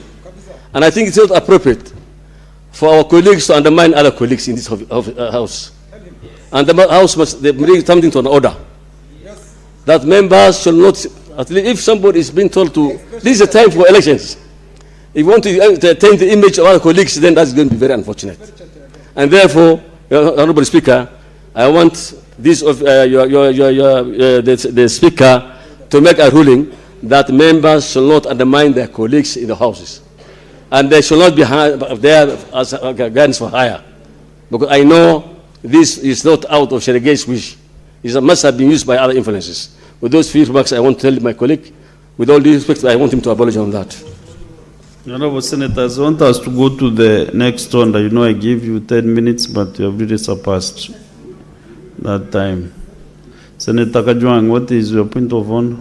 And I think it's not appropriate for our colleagues to undermine other colleagues in this House. And the House must bring something to an order. That members shall not, at least if somebody is being told to, this is a time for elections. If you want to attain the image of our colleagues, then that's going to be very unfortunate. And therefore, Honorable Speaker, I want this of the Speaker to make a ruling that members shall not undermine their colleagues in the houses. And they shall not be there as guns for hire. Because I know this is not out of Cherargei's wish. It must have been used by other influences. With those few remarks, I want to tell my colleague, with all due respect, I want him to apologize on that. Honorable Senators, I want us to go to the next round. You know I give you 10 minutes, but you have really surpassed that time. Senator Kajwang, what is your point of honor?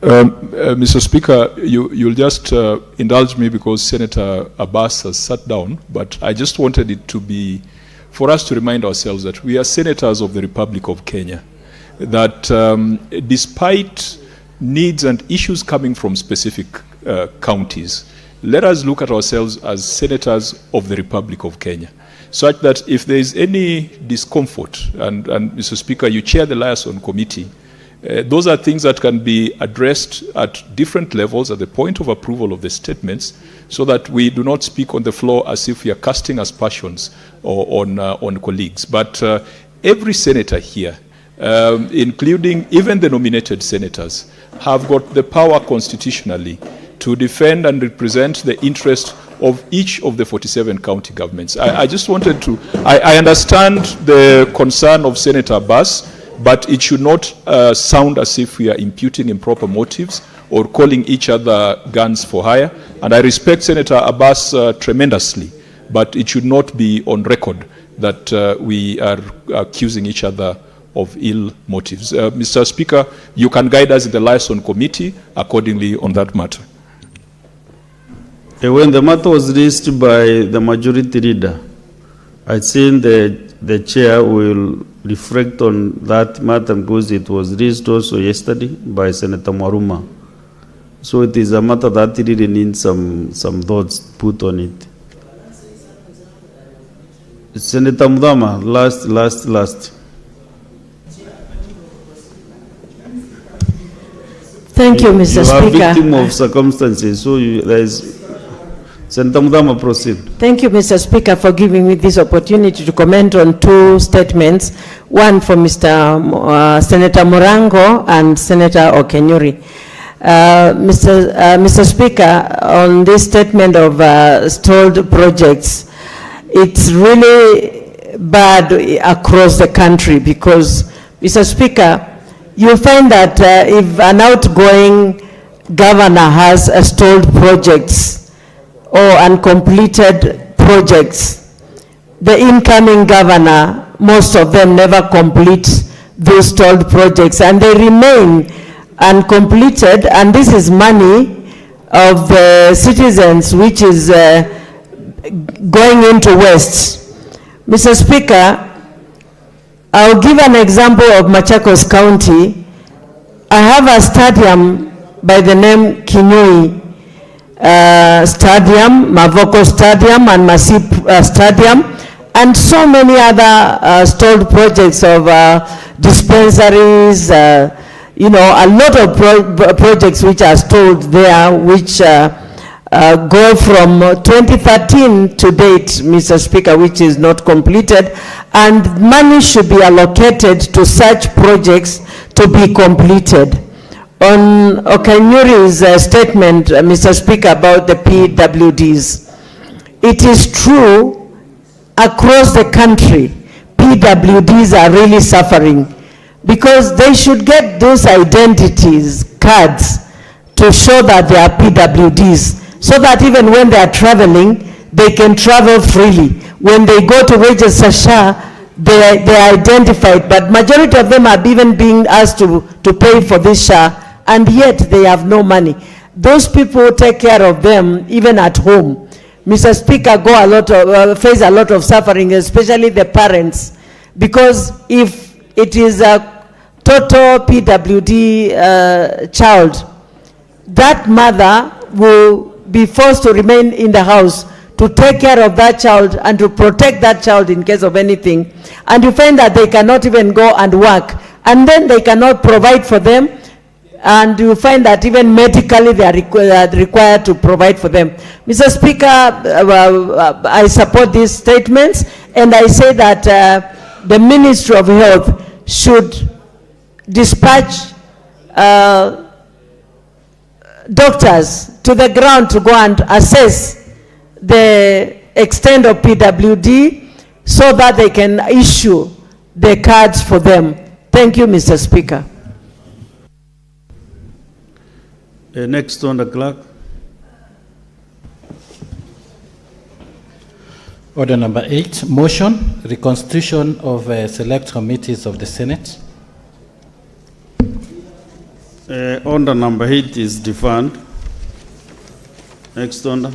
Mr. Speaker, you'll just indulge me because Senator Abbas has sat down, but I just wanted it to be, for us to remind ourselves that we are senators of the Republic of Kenya, that despite needs and issues coming from specific counties, let us look at ourselves as senators of the Republic of Kenya, such that if there is any discomfort, and Mr. Speaker, you chair the liaison committee, those are things that can be addressed at different levels at the point of approval of the statements, so that we do not speak on the floor as if we are casting aspersions on colleagues. But every senator here, including even the nominated senators, have got the power constitutionally to defend and represent the interest of each of the 47 county governments. I just wanted to, I understand the concern of Senator Abbas, but it should not sound as if we are imputing improper motives or calling each other guns for hire. And I respect Senator Abbas tremendously, but it should not be on record that we are accusing each other of ill motives. Mr. Speaker, you can guide us in the liaison committee accordingly on that matter. When the matter was raised by the majority leader, I think the chair will reflect on that matter because it was raised also yesterday by Senator Mwaruma. So it is a matter that really needs some thoughts put on it. Senator Mudama, last. Thank you, Mr. You are Speaker. victim of circumstances, so there is... Senator Mudama, proceed. Thank you, Mr. Speaker, for giving me this opportunity to comment on two statements, one from Senator Morango and Senator Okenyuri. Mr. Speaker, on this statement of stalled projects, it's really bad across the country because, Mr. Speaker, you find that if an outgoing governor has stalled projects or uncompleted projects, the incoming governor, most of them never complete those stalled projects and they remain uncompleted, and this is money of the citizens which is going into waste. Mr. Speaker, I'll give an example of Machakos County. I have a stadium by the name Kinyui Stadium, Mavoko Stadium and Masip Stadium, and so many other stalled projects of dispensaries, you know, a lot of projects which are stalled there, which go from 2013 to date, Mr. Speaker, which is not completed, and money should be allocated to such projects to be completed. On Okenyuri's statement, Mr. Speaker, about the PWDs, it is true across the country, PWDs are really suffering because they should get those identities, cards, to show that they are PWDs, so that even when they are traveling, they can travel freely. When they go to register SHA, they are identified, but majority of them are even being asked to pay for this SHA, and yet they have no money. Those people take care of them even at home. Mr. Speaker, face a lot of suffering, especially the parents, because if it is a total PWD child, that mother will be forced to remain in the house to take care of that child and to protect that child in case of anything. And you find that they cannot even go and work, and then they cannot provide for them, and you find that even medically they are required to provide for them. Mr. Speaker, I support these statements, and I say that the Ministry of Health should dispatch doctors to the ground to go and assess the extent of PWD so that they can issue the cards for them. Thank you, Mr. Speaker. Next on the clerk. Order number 8, motion, reconstitution of select committees of the Senate. Order number 8 is deferred. Next order.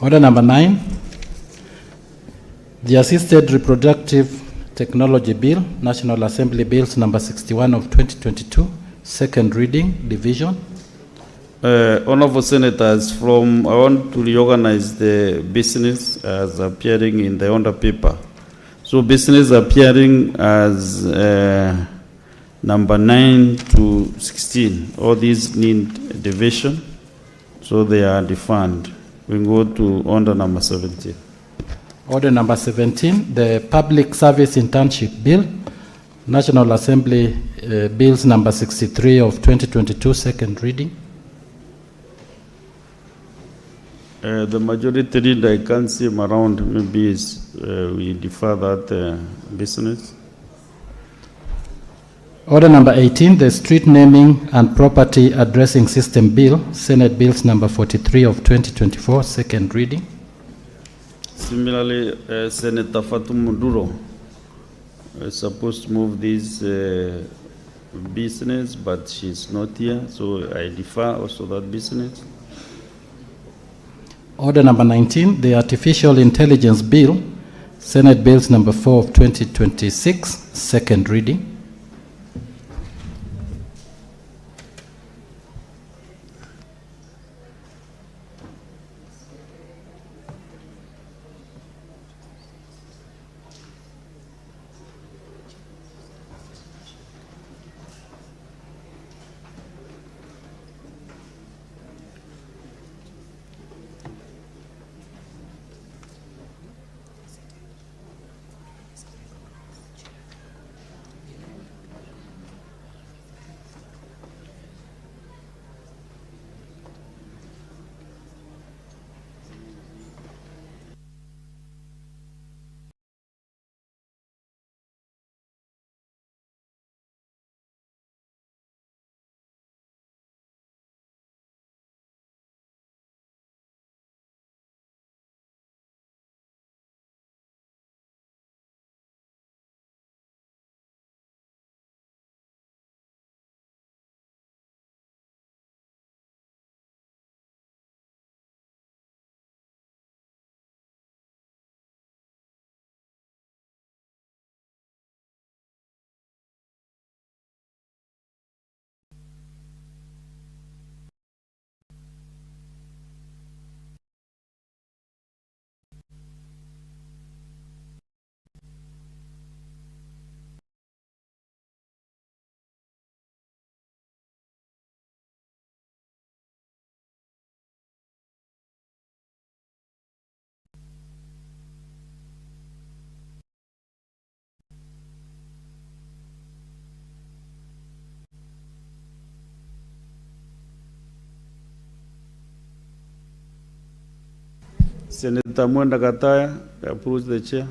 Order number 9, the Assisted Reproductive Technology Bill, National Assembly Bills number 61 of 2022, second reading, division. Honorable Senators, I want to reorganize the business as appearing in the order paper. So business appearing as number 9 to 16. All these need division, so they are defined. We go to order number 17. Order number 17, the Public Service Internship Bill, National Assembly Bills number 63 of 2022, second reading. The majority leader, I can't see him around, maybe we defer that business. Order number 18, the Street Naming and Property Addressing System Bill, Senate Bills number 43 of 2024, second reading. Similarly, Senator Fatou Muduro is supposed to move this business, but she's not here, so I defer also that business. Order number 19, the Artificial Intelligence Bill, Senate Bills number 4 of 2026, second reading. Senator Mwenda Kataya approves the chair.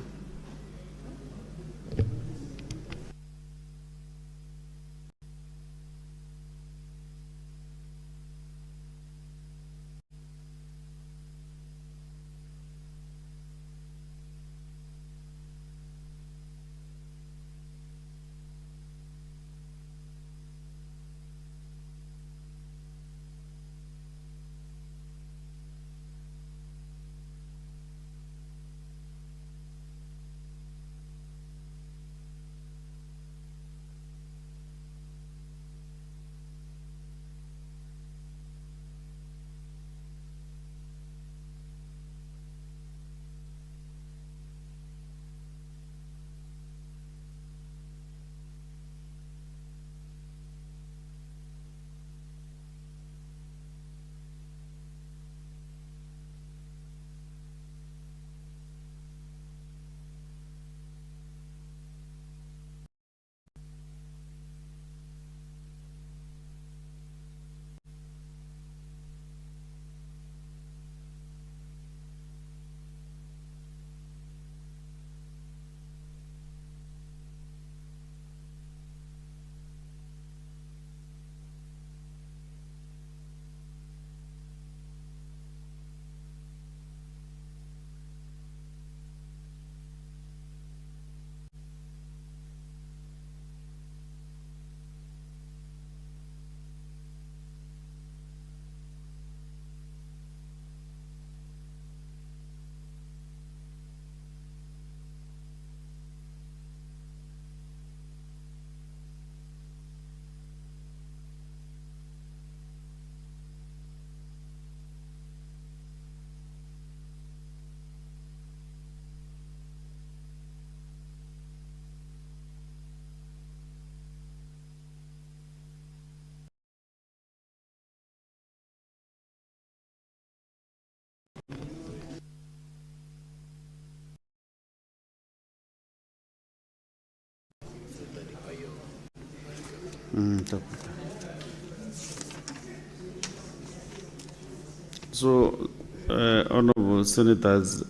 So, Honorable Senators,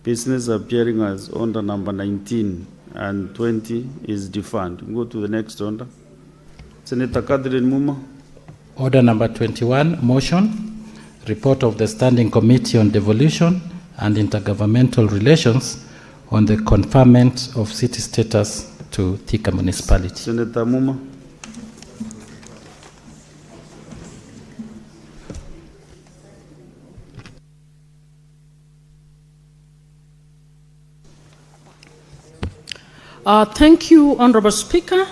business appearing as order number 19 and 20 is defunct. Go to the next order. Senator Catherine Muma. Order number 21, motion, report of the Standing Committee on Devolution and Intergovernmental Relations on the conferment of city status to Thika Municipality. Senator Muma. Thank you, Honorable Speaker.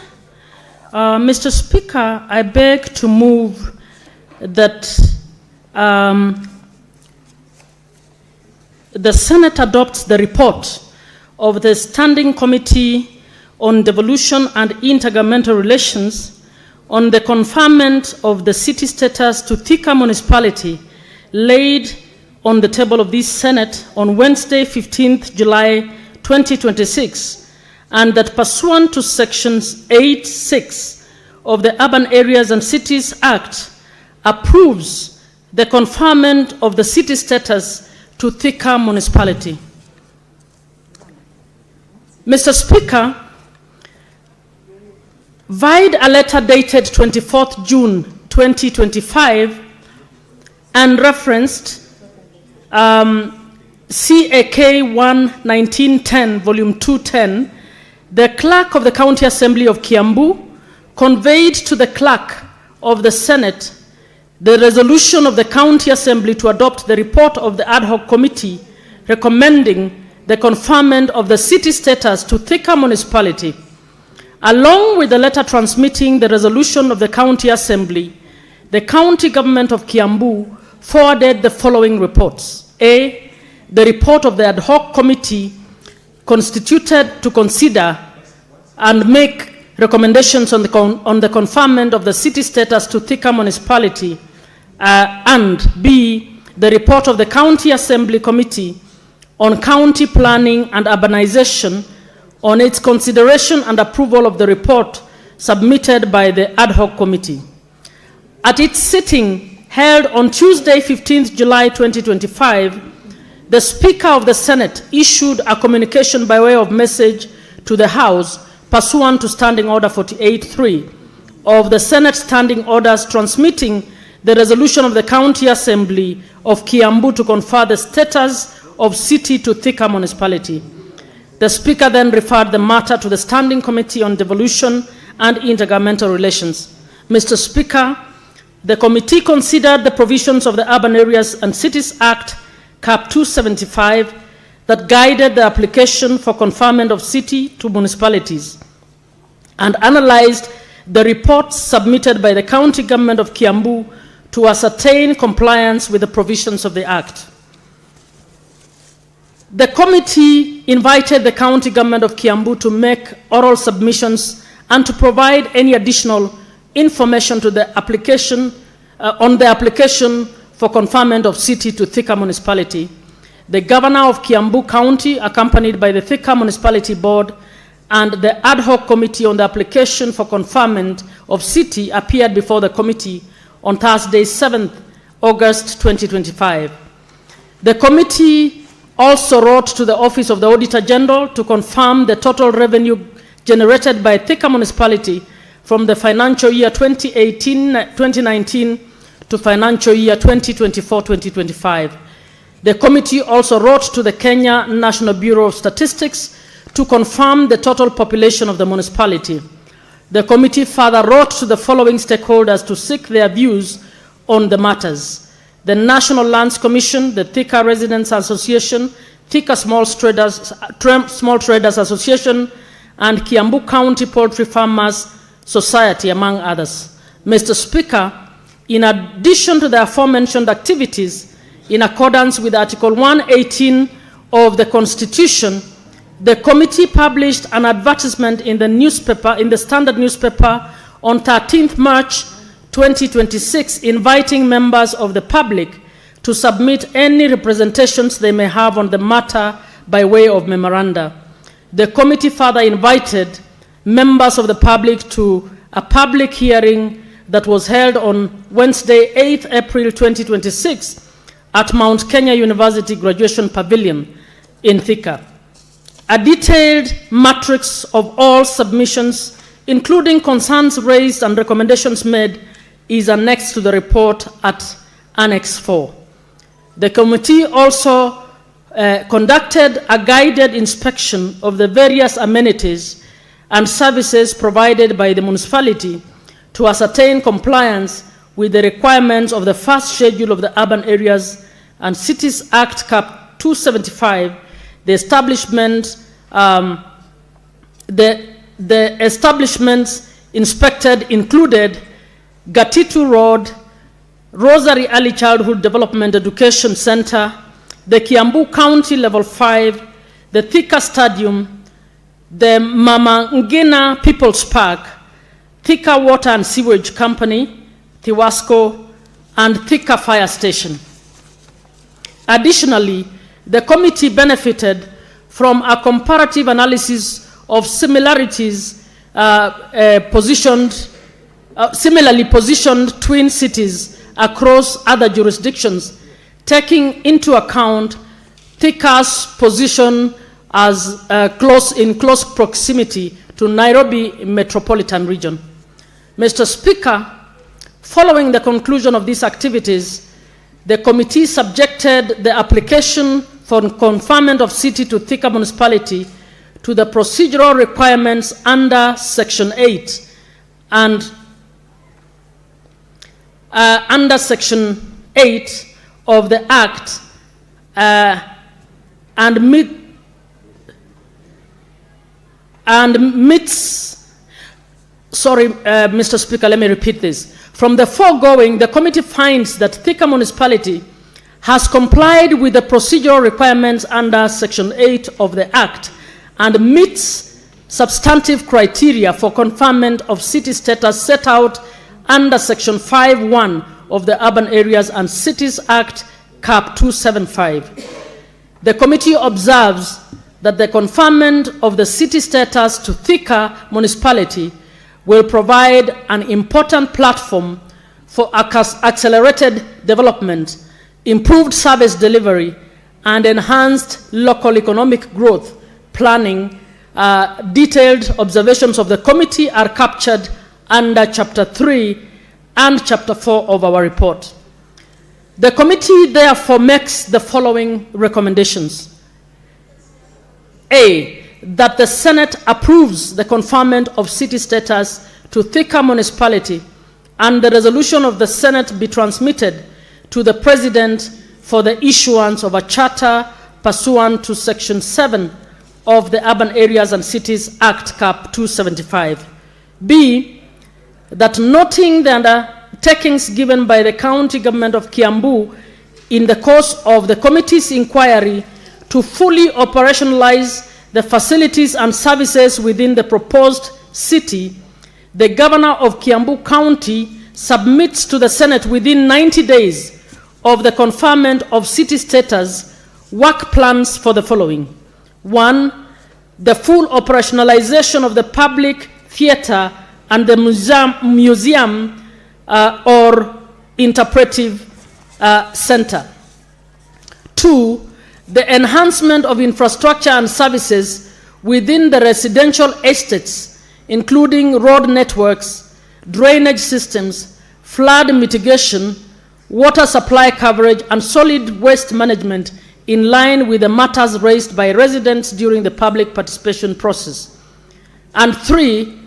Mr. Speaker, I beg to move that the Senate adopts the report of the Standing Committee on Devolution and Intergovernmental Relations on the conferment of the city status to Thika Municipality laid on the table of this Senate on Wednesday, 15th July 2026, and that pursuant to sections 8(6) of the Urban Areas and Cities Act approves the conferment of the city status to Thika Municipality. Mr. Speaker, vide a letter dated 24th June 2025 and referenced CAK 1-1910, volume 210, the clerk of the County Assembly of Kiambu conveyed to the clerk of the Senate the resolution of the County Assembly to adopt the report of the ad hoc committee recommending the conferment of the city status to Thika Municipality. Along with the letter transmitting the resolution of the County Assembly, the County Government of Kiambu forwarded the following reports. A, the report of the ad hoc committee constituted to consider and make recommendations on the conferment of the city status to Thika Municipality, and B, the report of the County Assembly Committee on County Planning and Urbanization on its consideration and approval of the report submitted by the ad hoc committee. At its sitting held on Tuesday, 15th July 2025, the Speaker of the Senate issued a communication by way of message to the House pursuant to Standing Order 48.3 of the Senate Standing Orders transmitting the resolution of the County Assembly of Kiambu to confer the status of city to Thika municipality. The Speaker then referred the matter to the Standing Committee on Devolution and Intergovernmental Relations. Mr. Speaker, the committee considered the provisions of the Urban Areas and Cities Act, Cap 275, that guided the application for conferment of city to municipalities, and analyzed the reports submitted by the county government of Kiambu to ascertain compliance with the provisions of the Act. The committee invited the county government of Kiambu to make oral submissions and to provide any additional information to the application on the application for conferment of city to Thika municipality. The governor of Kiambu County, accompanied by the Thika Municipality Board, and the ad hoc committee on the application for conferment of city appeared before the committee on Thursday, 7th August 2025. The committee also wrote to the Office of the Auditor General to confirm the total revenue generated by Thika municipality from the financial year 2018-2019 to financial year 2024-2025. The committee also wrote to the Kenya National Bureau of Statistics to confirm the total population of the municipality. The committee further wrote to the following stakeholders to seek their views on the matters: the National Lands Commission, the Thika Residents Association, Thika Small Traders Association, and Kiambu County Poultry Farmers Society, among others. Mr. Speaker, in addition to the aforementioned activities, in accordance with Article 118 of the Constitution, the committee published an advertisement in the newspaper, in the Standard newspaper, on 13th March 2026, inviting members of the public to submit any representations they may have on the matter by way of memoranda. The committee further invited members of the public to a public hearing that was held on Wednesday, 8th April 2026 at Mount Kenya University Graduation Pavilion in Thika. A detailed matrix of all submissions, including concerns raised and recommendations made, is annexed to the report at Annex 4. The committee also conducted a guided inspection of the various amenities and services provided by the municipality to ascertain compliance with the requirements of the first schedule of the Urban Areas and Cities Act, Cap 275. The establishments inspected included Gatitu Road, Rosary Early Childhood Development Education Center, the Kiambu County Level 5, the Thika Stadium, the Mama Ngina People's Park, Thika Water and Sewage Company, Tiwasco, and Thika Fire Station. Additionally, the committee benefited from a comparative analysis of similarly positioned twin cities across other jurisdictions, taking into account Thika's position as in close proximity to Nairobi metropolitan region. Mr. Speaker, following the conclusion of these activities, the committee subjected the application for conferment of city to Thika municipality to the procedural requirements under Section 8 and under Section 8 of the Act Mr. Speaker, let me repeat this. From the foregoing, the committee finds that Thika municipality has complied with the procedural requirements under Section 8 of the Act and meets substantive criteria for conferment of city status set out under Section 5.1 of the Urban Areas and Cities Act, Cap 275. The committee observes that the conferment of the city status to Thika municipality will provide an important platform for accelerated development, improved service delivery, and enhanced local economic growth planning. Detailed observations of the committee are captured under Chapter 3 and Chapter 4 of our report. The committee therefore makes the following recommendations. A, that the Senate approves the conferment of city status to Thika municipality and the resolution of the Senate be transmitted to the President for the issuance of a charter pursuant to Section 7 of the Urban Areas and Cities Act Cap 275. B, that noting the undertakings given by the county government of Kiambu in the course of the committee's inquiry to fully operationalize the facilities and services within the proposed city, the governor of Kiambu County submits to the Senate within 90 days of the conferment of city status work plans for the following. 1, the full operationalization of the public theater and the museum or interpretive center. 2, the enhancement of infrastructure and services within the residential estates, including road networks, drainage systems, flood mitigation, water supply coverage, and solid waste management in line with the matters raised by residents during the public participation process. And 3,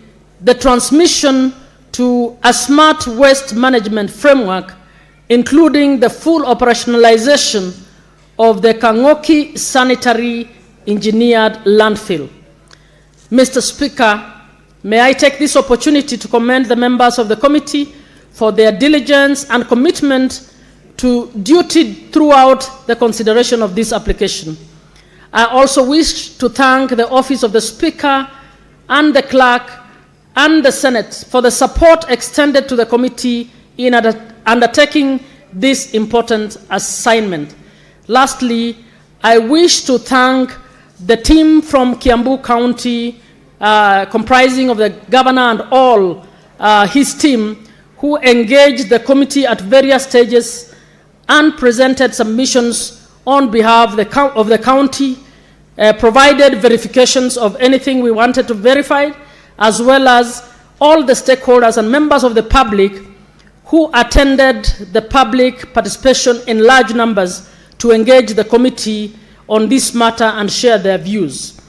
the transmission to a smart waste management framework, including the full operationalization of the Kangoki sanitary engineered landfill. Mr. Speaker, may I take this opportunity to commend the members of the committee for their diligence and commitment to duty throughout the consideration of this application. I also wish to thank the Office of the Speaker and the Clerk and the Senate for the support extended to the committee in undertaking this important assignment. Lastly, I wish to thank the team from Kiambu County, comprising of the governor and all his team, who engaged the committee at various stages and presented submissions on behalf of the county, provided verifications of anything we wanted to verify, as well as all the stakeholders and members of the public who attended the public participation in large numbers to engage the committee on this matter and share their views.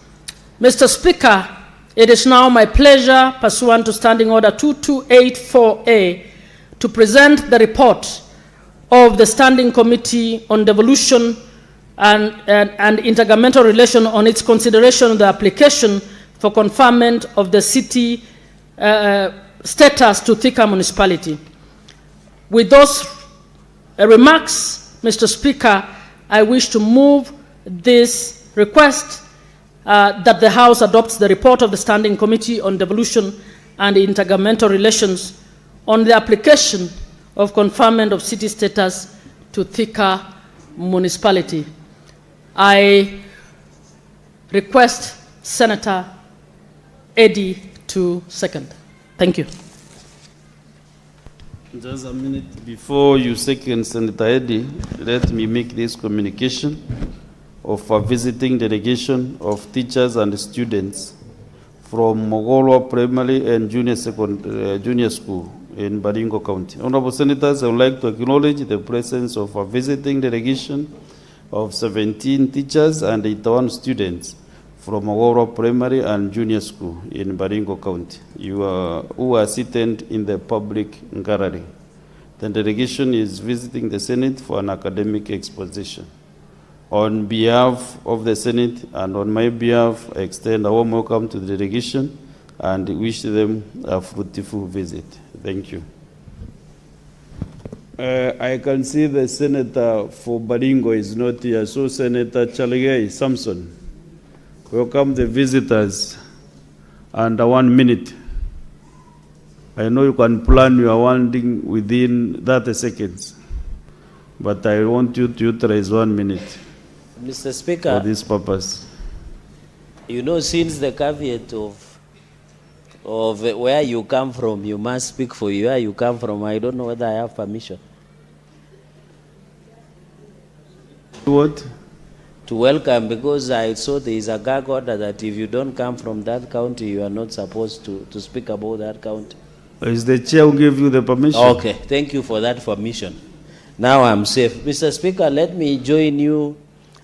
Mr. Speaker, it is now my pleasure, pursuant to Standing Order 2284A, to present the report of the Standing Committee on Devolution and Intergovernmental Relation on its consideration of the application for conferment of the city status to Thika municipality. With those remarks, Mr. Speaker, I wish to move this request that the House adopts the report of the Standing Committee on Devolution and Intergovernmental Relations on the application of conferment of city status to Thika municipality. I request Senator Eddie to second. Thank you. Just a minute before you second, Senator Eddie, let me make this communication of a visiting delegation of teachers and students from Mogolwa Primary and Junior School in Baringo County. Honorable Senators, I would like to acknowledge the presence of a visiting delegation of 17 teachers and 81 students from Mogolwa Primary and Junior School in Baringo County, who are seated in the public gallery. The delegation is visiting the Senate for an academic exposition. On behalf of the Senate and on my behalf, I extend a warm welcome to the delegation and wish them a fruitful visit. Thank you. I can see the Senator for Baringo is not here, so Senator Chalagay Samson, welcome the visitors under 1 minute. I know you can plan your wanding within 30 seconds, but I want you to utilize 1 minute. Mr. Speaker, for this purpose. You know, since the caveat of of where you come from. You must speak for where you come from. I don't know whether I have permission. What? To welcome, because I saw there is a gag order that if you don't come from that county, you are not supposed to speak about that county. Is the chair who gave you the permission? Okay, thank you for that permission. Now I'm safe. Mr. Speaker, let me join you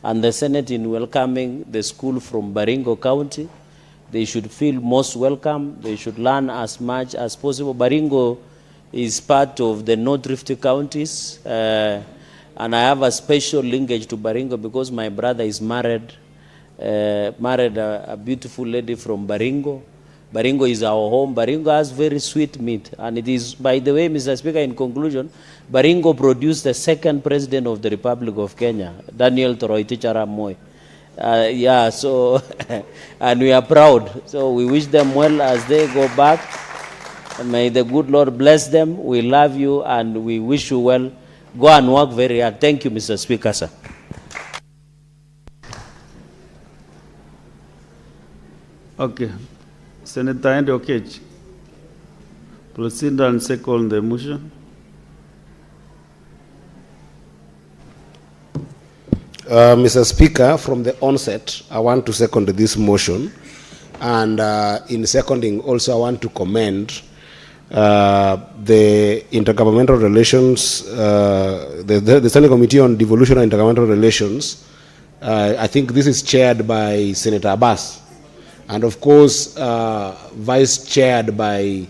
and the Senate in welcoming the school from Baringo County. They should feel most welcome. They should learn as much as possible. Baringo is part of the North Rift counties, and I have a special linkage to Baringo because my brother is married a beautiful lady from Baringo. Baringo is our home. Baringo has very sweet meat. And it is, by the way, Mr. Speaker, in conclusion, Baringo produced the second president of the Republic of Kenya, Daniel Toroitich Arap Moi. Yeah, so, and we are proud. So we wish them well as they go back. And may the good Lord bless them. We love you and we wish you well. Go and work very hard. Thank you, Mr. Speaker, sir. Okay. Senator Andy Okech, proceed and second the motion. Mr. Speaker, from the onset, I want to second this motion. And in seconding, also I want to commend the Intergovernmental Relations, the Standing Committee on Devolution and Intergovernmental Relations. I think this is chaired by Senator Abbas, and of course vice chaired by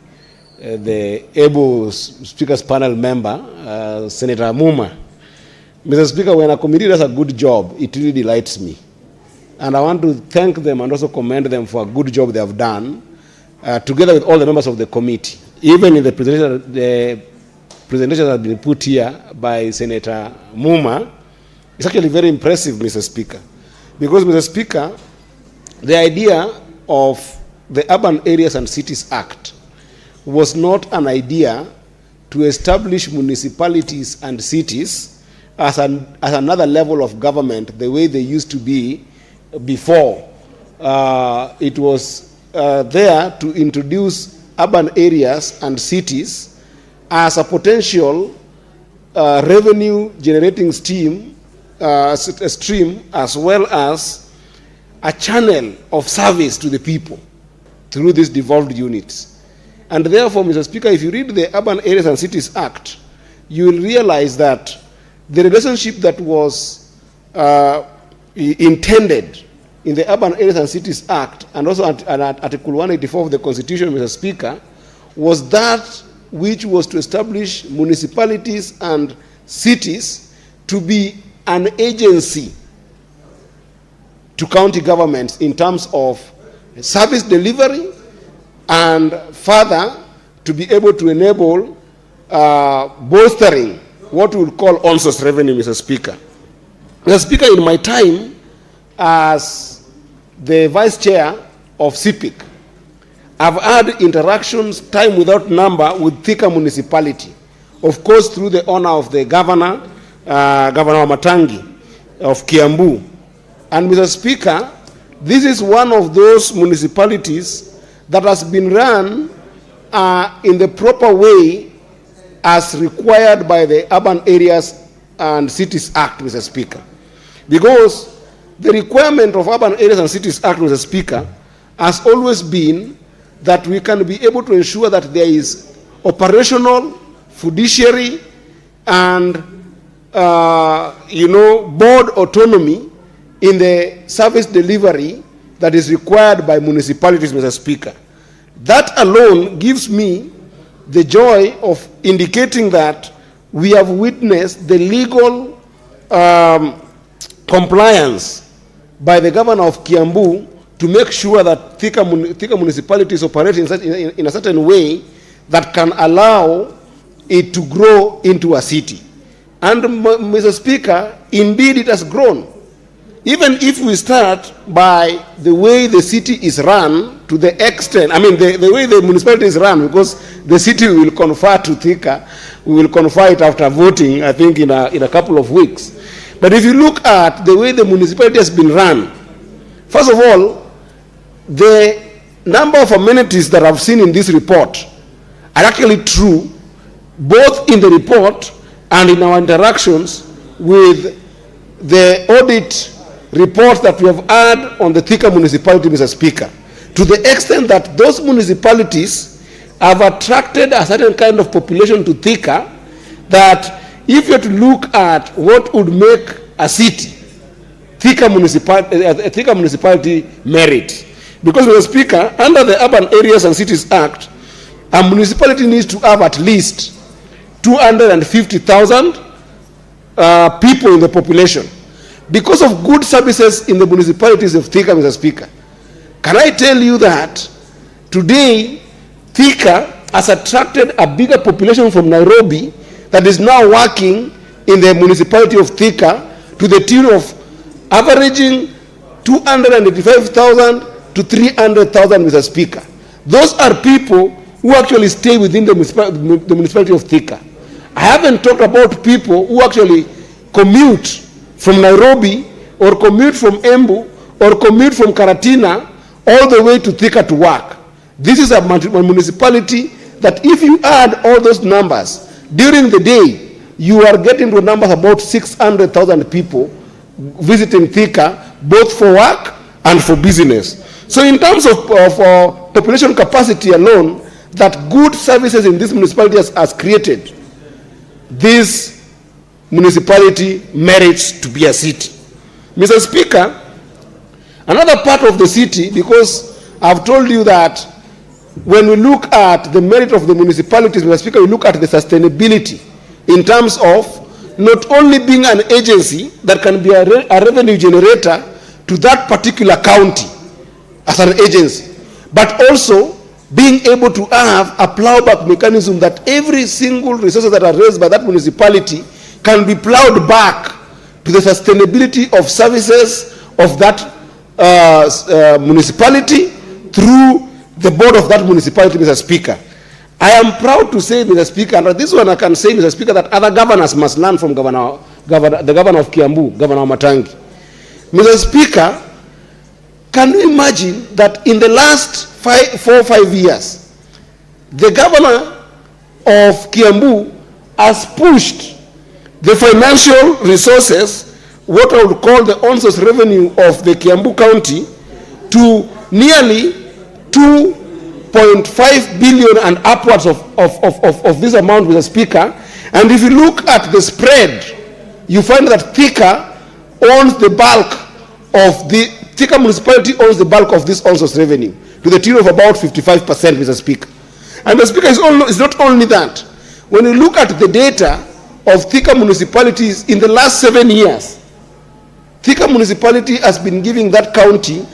the able Speaker's panel member, Senator Muma. Mr. Speaker, when a committee does a good job, it really delights me. And I want to thank them and also commend them for a good job they have done, together with all the members of the committee. Even in the presentation that has been put here by Senator Muma, it's actually very impressive, Mr. Speaker. Because, Mr. Speaker, the idea of the Urban Areas and Cities Act was not an idea to establish municipalities and cities as another level of government, the way they used to be before. It was there to introduce urban areas and cities as a potential revenue generating stream, as well as a channel of service to the people through these devolved units. And therefore, Mr. Speaker, if you read the Urban Areas and Cities Act, you will realize that the relationship that was intended in the Urban Areas and Cities Act, and also at Article 184 of the Constitution, Mr. Speaker, was that which was to establish municipalities and cities to be an agency to county governments in terms of service delivery, and further to be able to enable bolstering what we would call on-source revenue, Mr. Speaker. Mr. Speaker, in my time as the Vice Chair of CPIC, I've had interactions time without number with Thika municipality, of course through the honor of the Governor, Governor Matangi of Kiambu. And Mr. Speaker, this is one of those municipalities that has been run in the proper way as required by the Urban Areas and Cities Act, Mr. Speaker. Because the requirement of Urban Areas and Cities Act, Mr. Speaker, has always been that we can be able to ensure that there is operational, fiduciary, and board autonomy in the service delivery that is required by municipalities, Mr. Speaker. That alone gives me the joy of indicating that we have witnessed the legal compliance by the Governor of Kiambu to make sure that Thika municipalities operate in a certain way that can allow it to grow into a city. And, Mr. Speaker, indeed it has grown. Even if we start by the way the city is run to the extent, I mean the way the municipality is run, because the city will confer to Thika, we will confer it after voting, I think in a couple of weeks. But if you look at the way the municipality has been run, first of all, the number of amenities that I've seen in this report are actually true, both in the report and in our interactions with the audit report that we have had on the Thika municipality, Mr. Speaker, to the extent that those municipalities have attracted a certain kind of population to Thika, that if you have to look at what would make a city, Thika municipality merit. Because, Mr. Speaker, under the Urban Areas and Cities Act, a municipality needs to have at least 250,000 people in the population. Because of good services in the municipalities of Thika, Mr. Speaker, can I tell you that today Thika has attracted a bigger population from Nairobi that is now working in the municipality of Thika to the tune of averaging 285,000 to 300,000, Mr. Speaker. Those are people who actually stay within the municipality of Thika. I haven't talked about people who actually commute from Nairobi or commute from Embu or commute from Karatina all the way to Thika to work. This is a municipality that if you add all those numbers, during the day, you are getting to numbers about 600,000 people visiting Thika, both for work and for business. So in terms of population capacity alone, that good services in this municipality has created, this municipality merits to be a city. Mr. Speaker, another part of the city, because I've told you that when we look at the merit of the municipalities, Mr. Speaker, we look at the sustainability in terms of not only being an agency that can be a revenue generator to that particular county as an agency, but also being able to have a plowback mechanism that every single resources that are raised by that municipality can be plowed back to the sustainability of services of that municipality through the board of that municipality, Mr. Speaker. I am proud to say, Mr. Speaker, and this one I can say, Mr. Speaker, that other governors must learn from the governor of Kiambu, Governor Matangi. Mr. Speaker, can you imagine that in the last 4 or 5 years, the governor of Kiambu has pushed the financial resources, what I would call the on-source revenue of the Kiambu County, to nearly 2.5 billion and upwards of this amount, Mr. Speaker. And if you look at the spread, you find that Thika owns the bulk of the Thika municipality owns the bulk of this on-source revenue to the tune of about 55%, Mr. Speaker. And Mr. Speaker, is not only that. When you look at the data of Thika municipalities in the last 7 years, Thika municipality has been giving that county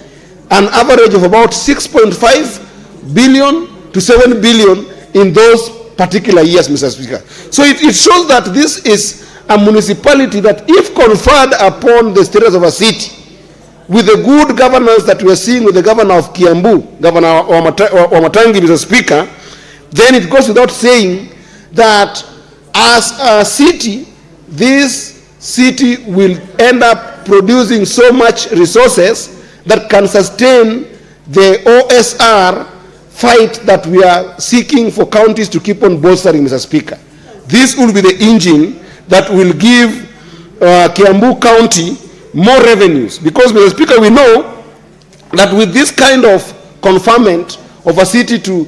an average of about 6.5 billion to 7 billion in those particular years, Mr. Speaker. So it shows that this is a municipality that, if conferred upon the status of a city, with the good governance that we are seeing with the governor of Kiambu, Governor Wamatangi, Mr. Speaker, then it goes without saying that as a city, this city will end up producing so much resources that can sustain the OSR fight that we are seeking for counties to keep on bolstering, Mr. Speaker. This will be the engine that will give Kiambu County more revenues, because, Mr. Speaker, we know that with this kind of conferment of a city to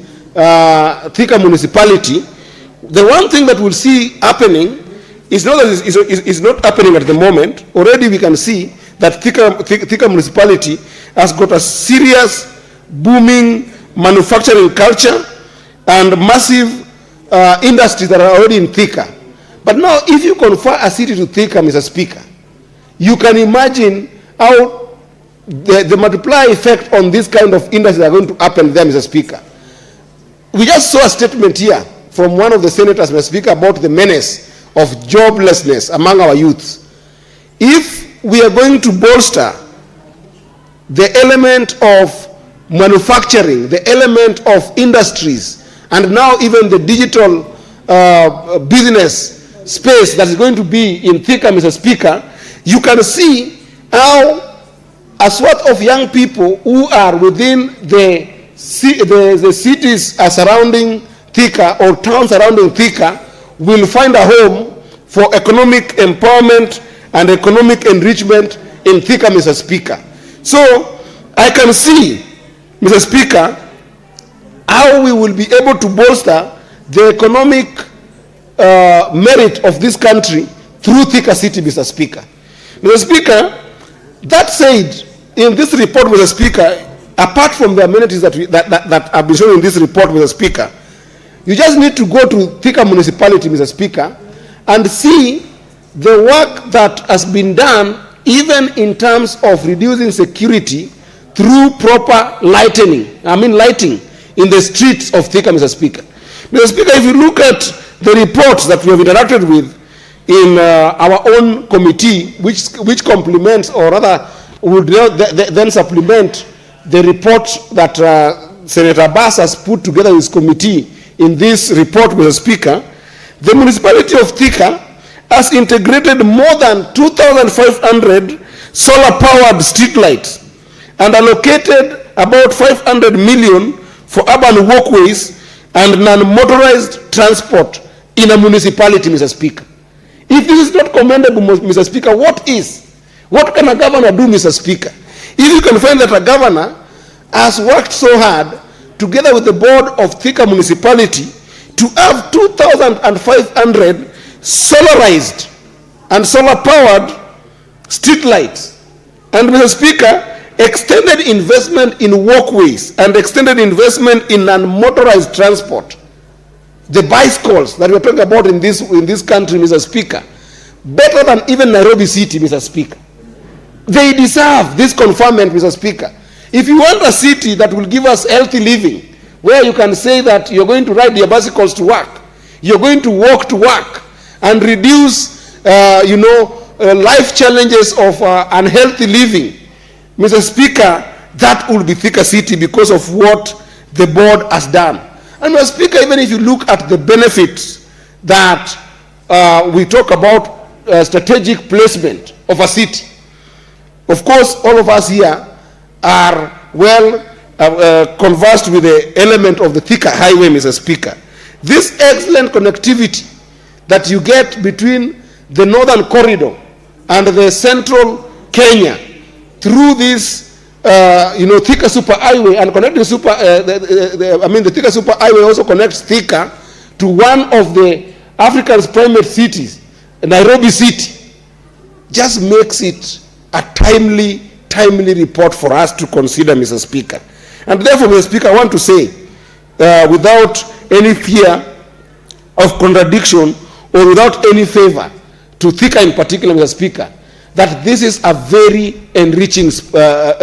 Thika municipality, the one thing that we'll see happening is not that is not happening at the moment. Already we can see that Thika municipality has got a serious booming manufacturing culture and massive industries that are already in Thika. But now, if you confer a city to Thika, Mr. Speaker, you can imagine how the multiplier effect on this kind of industries are going to happen there, Mr. Speaker. We just saw a statement here from one of the senators, Mr. Speaker, about the menace of joblessness among our youths. If we are going to bolster the element of manufacturing, the element of industries, and now even the digital business space that is going to be in Thika, Mr. Speaker, you can see how a swath of young people who are within the the cities surrounding Thika or towns surrounding Thika will find a home for economic empowerment and economic enrichment in Thika, Mr. Speaker. So I can see, Mr. Speaker, how we will be able to bolster the economic merit of this country through Thika City, Mr. Speaker. Mr. Speaker, that said, in this report, Mr. Speaker, apart from the amenities that have been shown in this report, Mr. Speaker, you just need to go to Thika municipality, Mr. Speaker, and see the work that has been done even in terms of reducing security through proper lighting in the streets of Thika, Mr. Speaker. Mr. Speaker, if you look at the reports that we have interacted with in our own committee, which complements or rather would then supplement the report that Senator Bass has put together with his committee in this report, Mr. Speaker, the municipality of Thika has integrated more than 2,500 solar-powered streetlights and allocated about 500 million for urban walkways and non-motorized transport in a municipality, Mr. Speaker. If this is not commendable, Mr. Speaker, what is? What can a governor do, Mr. Speaker? If you can find that a governor has worked so hard together with the board of Thika municipality to have 2,500 solarized and solar-powered street lights, and Mr. Speaker, extended investment in walkways and extended investment in non-motorized transport, the bicycles that we're talking about in this country, Mr. Speaker, better than even Nairobi City, Mr. Speaker. They deserve this conferment, Mr. Speaker. If you want a city that will give us healthy living, where you can say that you're going to ride your bicycles to work, you're going to walk to work, and reduce, life challenges of unhealthy living, Mr. Speaker, that will be Thika City because of what the board has done. And Mr. Speaker, even if you look at the benefits that we talk about strategic placement of a city, of course, all of us here are well conversed with the element of the Thika Highway, Mr. Speaker. This excellent connectivity that you get between the northern corridor and the central Kenya through this, Thika Super Highway, and connecting the Thika Super Highway also connects Thika to one of the Africa's primate cities, Nairobi City, just makes it a timely report for us to consider, Mr. Speaker. And therefore, Mr. Speaker, I want to say, without any fear of contradiction or without any favor to Thika in particular, Mr. Speaker, that this is a very enriching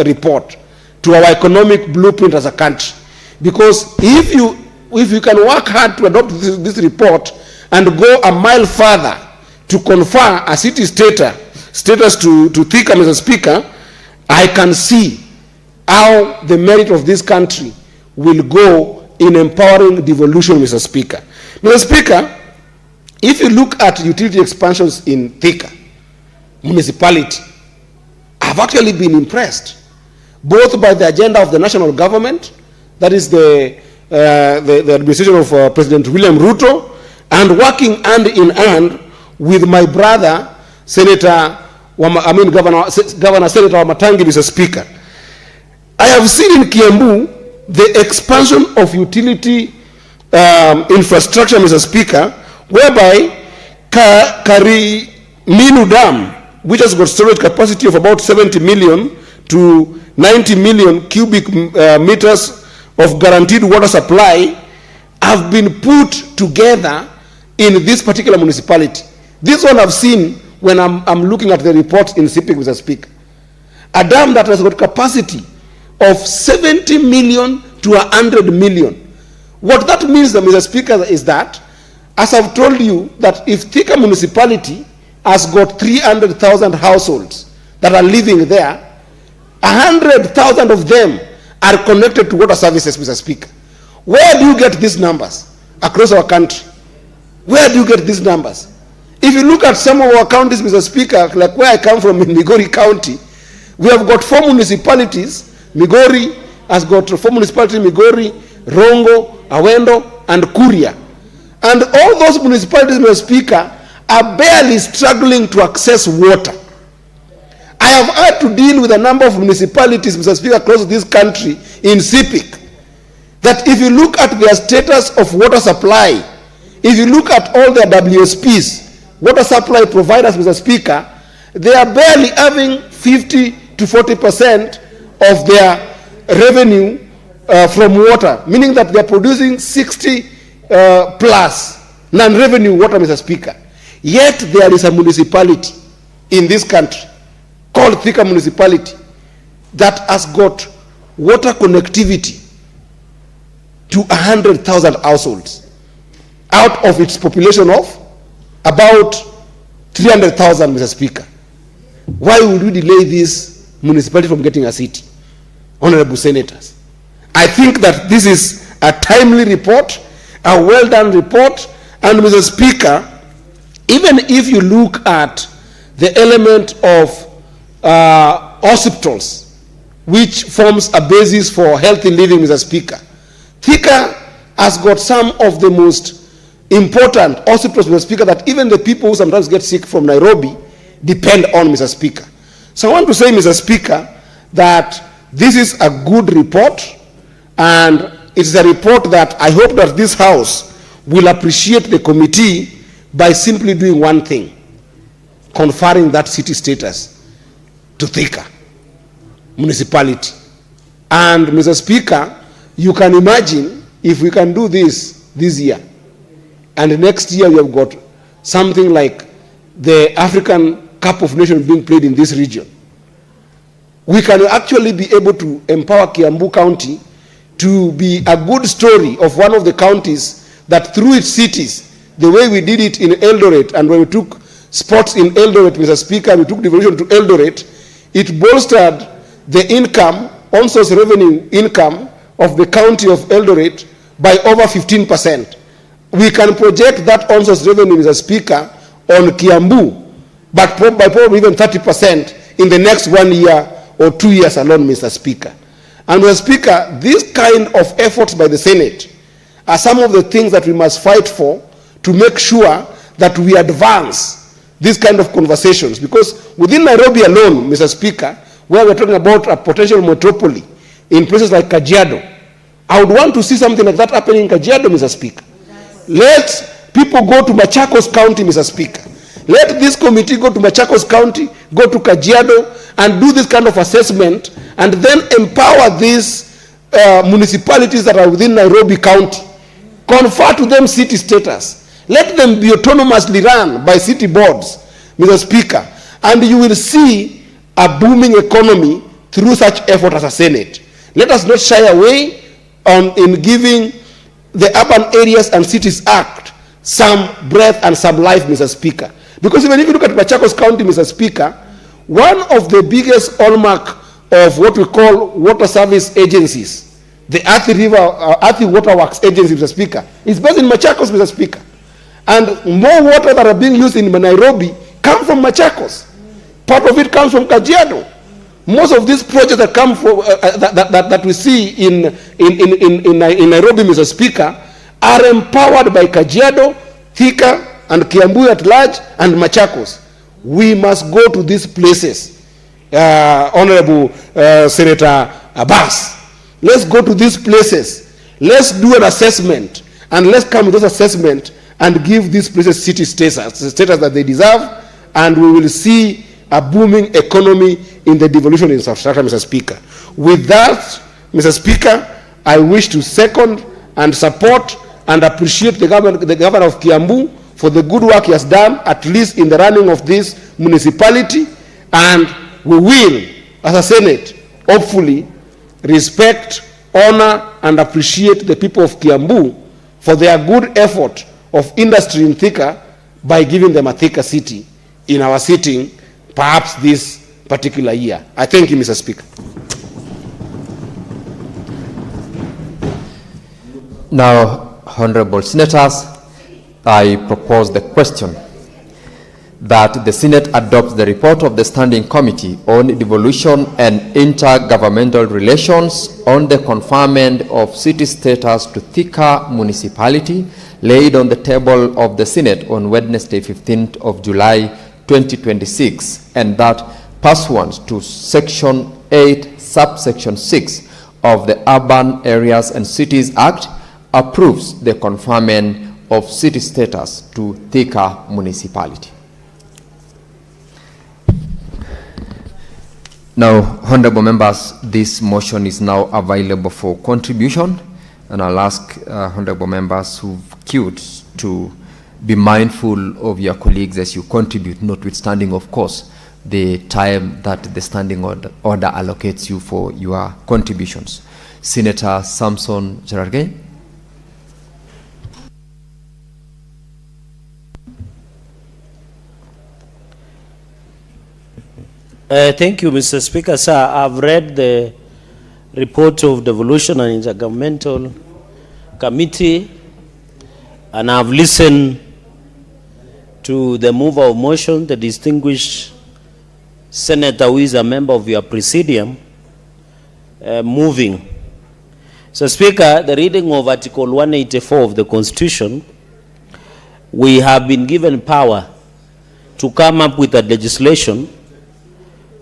report to our economic blueprint as a country. Because if you can work hard to adopt this report and go a mile further to confer a city status to Thika, Mr. Speaker, I can see how the merit of this country will go in empowering devolution, Mr. Speaker. Mr. Speaker, if you look at utility expansions in Thika municipality, I've actually been impressed both by the agenda of the national government, that is the administration of President William Ruto, and working hand in hand with my brother, Governor Senator Wamatangi, Mr. Speaker. I have seen in Kiambu the expansion of utility infrastructure, Mr. Speaker, whereby Kariminu Dam, which has got storage capacity of about 70 million to 90 million cubic meters of guaranteed water supply, have been put together in this particular municipality. This one I've seen when I'm looking at the report in CPIC, Mr. Speaker. A dam that has got capacity of 70 million to 100 million. What that means, Mr. Speaker, is that, as I've told you, that if Thika municipality has got 300,000 households that are living there, 100,000 of them are connected to water services, Mr. Speaker. Where do you get these numbers across our country? Where do you get these numbers? If you look at some of our counties, Mr. Speaker, like where I come from in Migori County, we have got 4 municipalities, Migori, has got 4 municipalities, Migori, Rongo, Awendo, and Kuria. And all those municipalities, Mr. Speaker, are barely struggling to access water. I have had to deal with a number of municipalities, Mr. Speaker, across this country in CPIC, that if you look at their status of water supply, if you look at all their WSPs, water supply providers, Mr. Speaker, they are barely having 50 to 40% of their revenue from water, meaning that they are producing 60 plus non-revenue water, Mr. Speaker. Yet there is a municipality in this country called Thika Municipality that has got water connectivity to 100,000 households out of its population of about 300,000, Mr. Speaker. Why would we delay this municipality from getting a city? Honorable Senators, I think that this is a timely report, a well-done report, and Mr. Speaker, even if you look at the element of hospitals, which forms a basis for healthy living, Mr. Speaker, Thika has got some of the most important hospitals, Mr. Speaker, that even the people who sometimes get sick from Nairobi depend on, Mr. Speaker. So I want to say, Mr. Speaker, that this is a good report, and it's a report that I hope that this House will appreciate the committee by simply doing one thing: conferring that city status to Thika municipality. And Mr. Speaker, you can imagine if we can do this year, and next year we have got something like the African Cup of Nations being played in this region, we can actually be able to empower Kiambu County to be a good story of one of the counties that through its cities, the way we did it in Eldoret, and when we took sports in Eldoret, Mr. Speaker, we took devolution to Eldoret, it bolstered the income, on-source revenue income of the county of Eldoret by over 15%. We can project that on-source revenue, Mr. Speaker, on Kiambu, but by probably even 30% in the next 1 year or 2 years alone, Mr. Speaker. And Mr. Speaker, this kind of efforts by the Senate are some of the things that we must fight for to make sure that we advance these kind of conversations. Because within Nairobi alone, Mr. Speaker, where we're talking about a potential metropoly in places like Kajiado, I would want to see something like that happening in Kajiado, Mr. Speaker. Let people go to Machakos County, Mr. Speaker. Let this committee go to Machakos County, go to Kajiado, and do this kind of assessment, and then empower these municipalities that are within Nairobi County. Confer to them city status. Let them be autonomously run by city boards, Mr. Speaker. And you will see a booming economy through such effort as a Senate. Let us not shy away in giving the Urban Areas and Cities Act some breath and some life, Mr. Speaker. Because even if you look at Machakos County, Mr. Speaker, one of the biggest hallmark of what we call water service agencies, the Athi Waterworks Agency, Mr. Speaker, is based in Machakos, Mr. Speaker. And more water that are being used in Nairobi come from Machakos. Part of it comes from Kajiado. Most of these projects that come from that we see in Nairobi, Mr. Speaker, are empowered by Kajiado, Thika, and Kiambu at large, and Machakos. We must go to these places, Honorable Senator Abbas. Let's go to these places. Let's do an assessment, and let's come with this assessment and give these places city status that they deserve, and we will see a booming economy in the devolution infrastructure, Mr. Speaker. With that, Mr. Speaker, I wish to second and support and appreciate the governor of Kiambu for the good work he has done, at least in the running of this municipality, and we will, as a Senate, hopefully respect, honor, and appreciate the people of Kiambu for their good effort of industry in Thika by giving them a Thika city in our sitting, perhaps this particular year. I thank you, Mr. Speaker. Now, honorable senators, I propose the question that the Senate adopts the report of the Standing Committee on Devolution and Intergovernmental Relations on the conferment of city status to Thika municipality, laid on the table of the Senate on Wednesday, 15th of July, 2026, and that pursuant to Section 8, Subsection 6 of the Urban Areas and Cities Act, approves the conferment of city status to Thika municipality. Now, honorable members, this motion is now available for contribution, and I'll ask honorable members who've queued to be mindful of your colleagues as you contribute, notwithstanding, of course, the time that the standing order allocates you for your contributions. Senator Samson Cherargei. Thank you, Mr. Speaker. Sir, I've read the report of Devolution and Intergovernmental Committee, and I've listened to the mover of motion, the distinguished senator who is a member of your presidium, moving. So, Speaker, the reading of Article 184 of the Constitution, we have been given power to come up with a legislation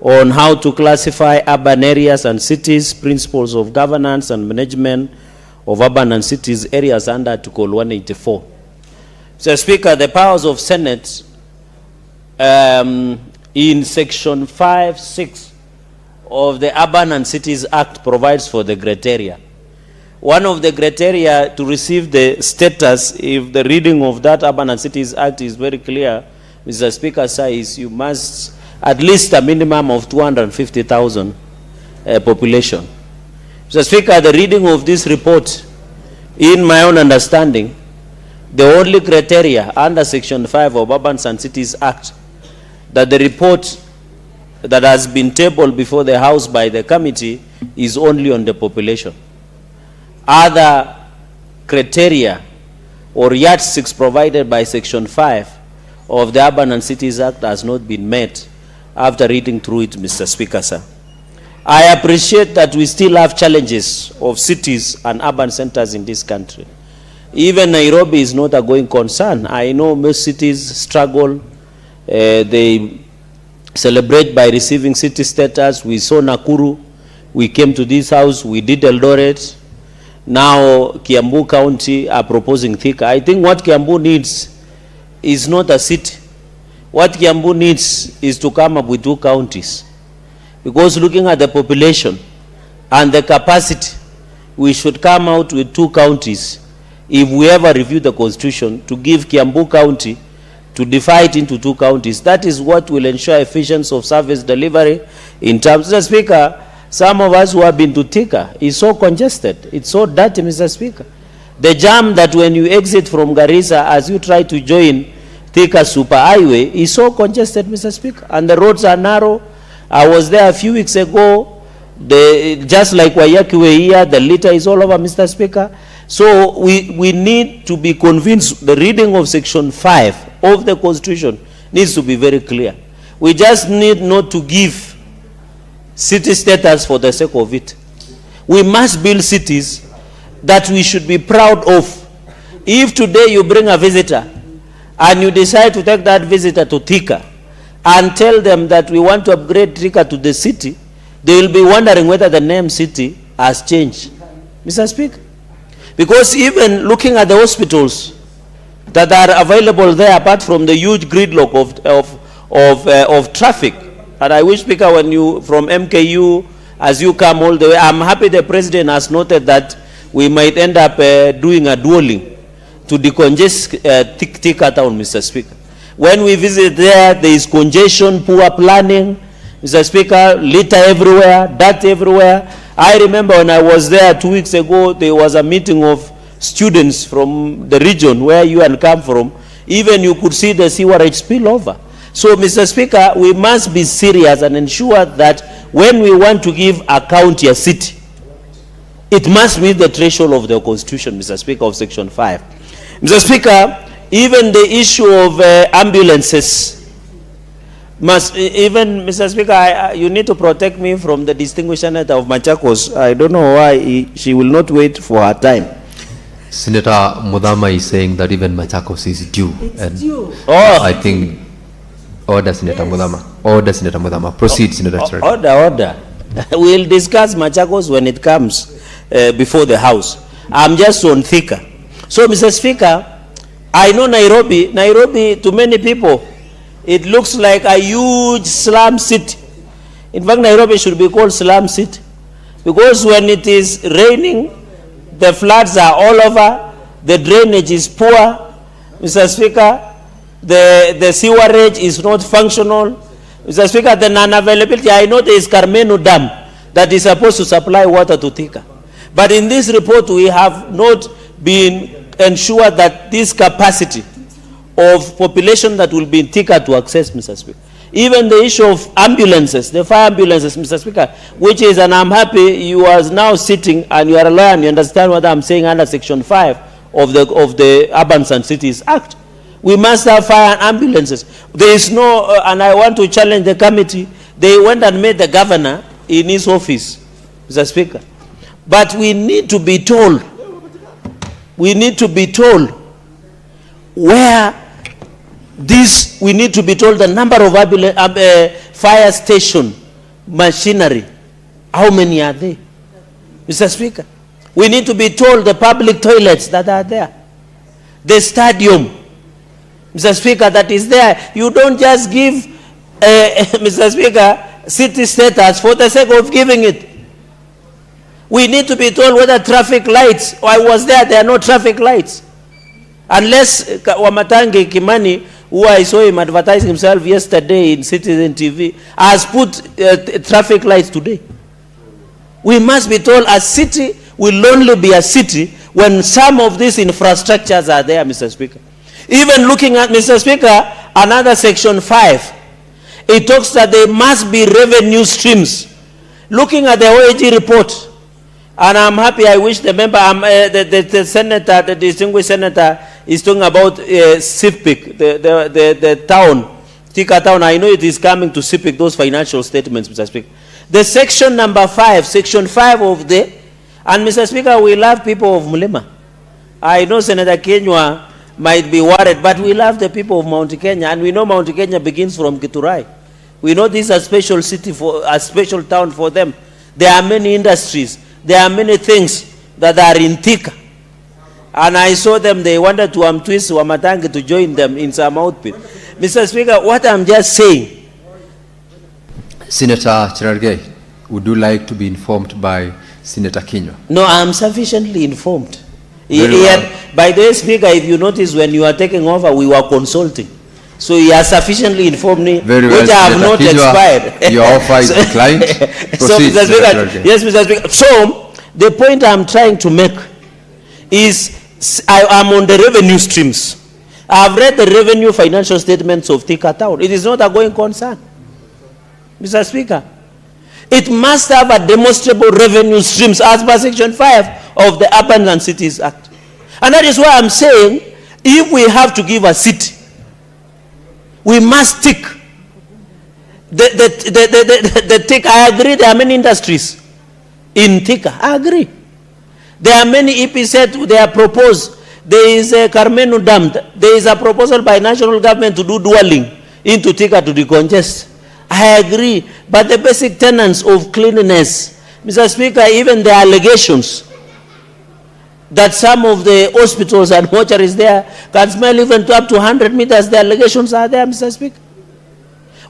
on how to classify urban areas and cities, principles of governance and management of urban and cities areas under Article 184. So, Speaker, the powers of Senate in Section 5(6) of the Urban and Cities Act provides for the criteria. One of the criteria to receive the status, if the reading of that Urban and Cities Act is very clear, Mr. Speaker, sir, is you must at least a minimum of 250,000 population. Mr. Speaker, the reading of this report, in my own understanding, the only criteria under Section 5 of Urban and Cities Act that the report that has been tabled before the House by the committee is only on the population. Other criteria or yardsticks provided by Section 5 of the Urban and Cities Act has not been met after reading through it, Mr. Speaker, sir. I appreciate that we still have challenges of cities and urban centers in this country. Even Nairobi is not a going concern. I know most cities struggle. They celebrate by receiving city status. We saw Nakuru. We came to this house. We did Eldoret. Now Kiambu County are proposing Thika. I think what Kiambu needs is not a city. What Kiambu needs is to come up with 2 counties. Because looking at the population and the capacity, we should come out with 2 counties if we ever review the Constitution, to give Kiambu County, to divide into 2 counties. That is what will ensure efficiency of service delivery in terms. Mr. Speaker, some of us who have been to Thika, is so congested. It's so dirty, Mr. Speaker. The jam that when you exit from Garissa, as you try to join Thika Super Highway, is so congested, Mr. Speaker. And the roads are narrow. I was there a few weeks ago. Just like Wayakiwe here, the litter is all over, Mr. Speaker. So we need to be convinced the reading of Section 5 of the Constitution needs to be very clear. We just need not to give city status for the sake of it. We must build cities that we should be proud of. If today you bring a visitor and you decide to take that visitor to Thika and tell them that we want to upgrade Thika to the city, they will be wondering whether the name city has changed, Mr. Speaker. Because even looking at the hospitals that are available there, apart from the huge gridlock of traffic, and I wish, Speaker, when you from MKU, as you come all the way, I'm happy the President has noted that we might end up doing a dueling to decongest Thika town, Mr. Speaker. When we visit there is congestion, poor planning, Mr. Speaker, litter everywhere, dirt everywhere. I remember when I was there 2 weeks ago, there was a meeting of students from the region where you and come from. Even you could see the sewerage spill over. So, Mr. Speaker, we must be serious and ensure that when we want to give a county a city, it must meet the threshold of the Constitution, Mr. Speaker, of Section 5. Mr. Speaker, even the issue of ambulances Even, Mr. Speaker, you need to protect me from the distinguished senator of Machakos. I don't know why she will not wait for her time. Senator Mudama is saying that even Machakos is due. It's due. I think, order Senator Mudama. Order Senator Mudama. Proceed, Senator Cherargei. Order. We'll discuss Machakos when it comes before the House. I'm just on Thika. So, Mr. Speaker, I know Nairobi, to many people, it looks like a huge slum city. In fact, Nairobi should be called slum city. Because when it is raining, the floods are all over, the drainage is poor. Mr. Speaker, the sewerage is not functional. Mr. Speaker, the non-availability, I know there is Carmenu Dam that is supposed to supply water to Thika. But in this report, we have not been ensured that this capacity of population that will be in Thika to access, Mr. Speaker. Even the issue of ambulances, the fire ambulances, Mr. Speaker, which is, and I'm happy you are now sitting and you are a lawyer and you understand what I'm saying under Section 5 of the Urban and Cities Act. We must have fire and ambulances. There is no, and I want to challenge the committee, they went and made the governor in his office, Mr. Speaker. But we need to be told, where this, we need to be told the number of fire station machinery, how many are they, Mr. Speaker? We need to be told the public toilets that are there, the stadium, Mr. Speaker, that is there. You don't just give, Mr. Speaker, city status for the sake of giving it. We need to be told whether traffic lights, I was there are no traffic lights. Unless Wamatangi Kimani, who I saw him advertising himself yesterday in Citizen TV, has put traffic lights today. We must be told a city will only be a city when some of these infrastructures are there, Mr. Speaker. Even looking at, Mr. Speaker, another Section 5, it talks that there must be revenue streams. Looking at the OAG report, and I'm happy, I wish the member, the senator, the distinguished senator, is talking about CIPIC, the town, Thika town. I know it is coming to CIPIC, those financial statements, Mr. Speaker. The section number 5, Section 5 of the, and Mr. Speaker, we love people of Mulima. I know Senator Kenywa might be worried, but we love the people of Mount Kenya, and we know Mount Kenya begins from Githurai. We know this is a special city, for a special town for them. There are many industries. There are many things that are in Thika. And I saw them, they wanted to twist Wamatangi to join them in some outfit. Mr. Speaker, what I'm just saying. Senator Cherargei, would you like to be informed by Senator Kenywa? No, I'm sufficiently informed. Well. By the way, Speaker, if you notice, when you are taking over, we were consulting. So he has sufficiently informed me, very well, which I have not expired. Your offer is declined. So, Mr. Speaker, yes, Mr. Speaker. So, the point I'm trying to make is, I am on the revenue streams. I have read the revenue financial statements of Thika Town. It is not a going concern, Mr. Speaker. It must have a demonstrable revenue streams as per Section 5 of the Urban and Cities Act. And that is why I'm saying, if we have to give a city, we must tick. The tick, I agree, there are many industries in Thika. I agree. There are many EPZ, they are proposed. There is a Carmenu Dam. There is a proposal by national government to do dwelling into Thika to decongest. I agree. But the basic tenets of cleanliness, Mr. Speaker, even the allegations that some of the hospitals and mortuaries there can smell even to up to 100 meters, the allegations are there, Mr. Speaker.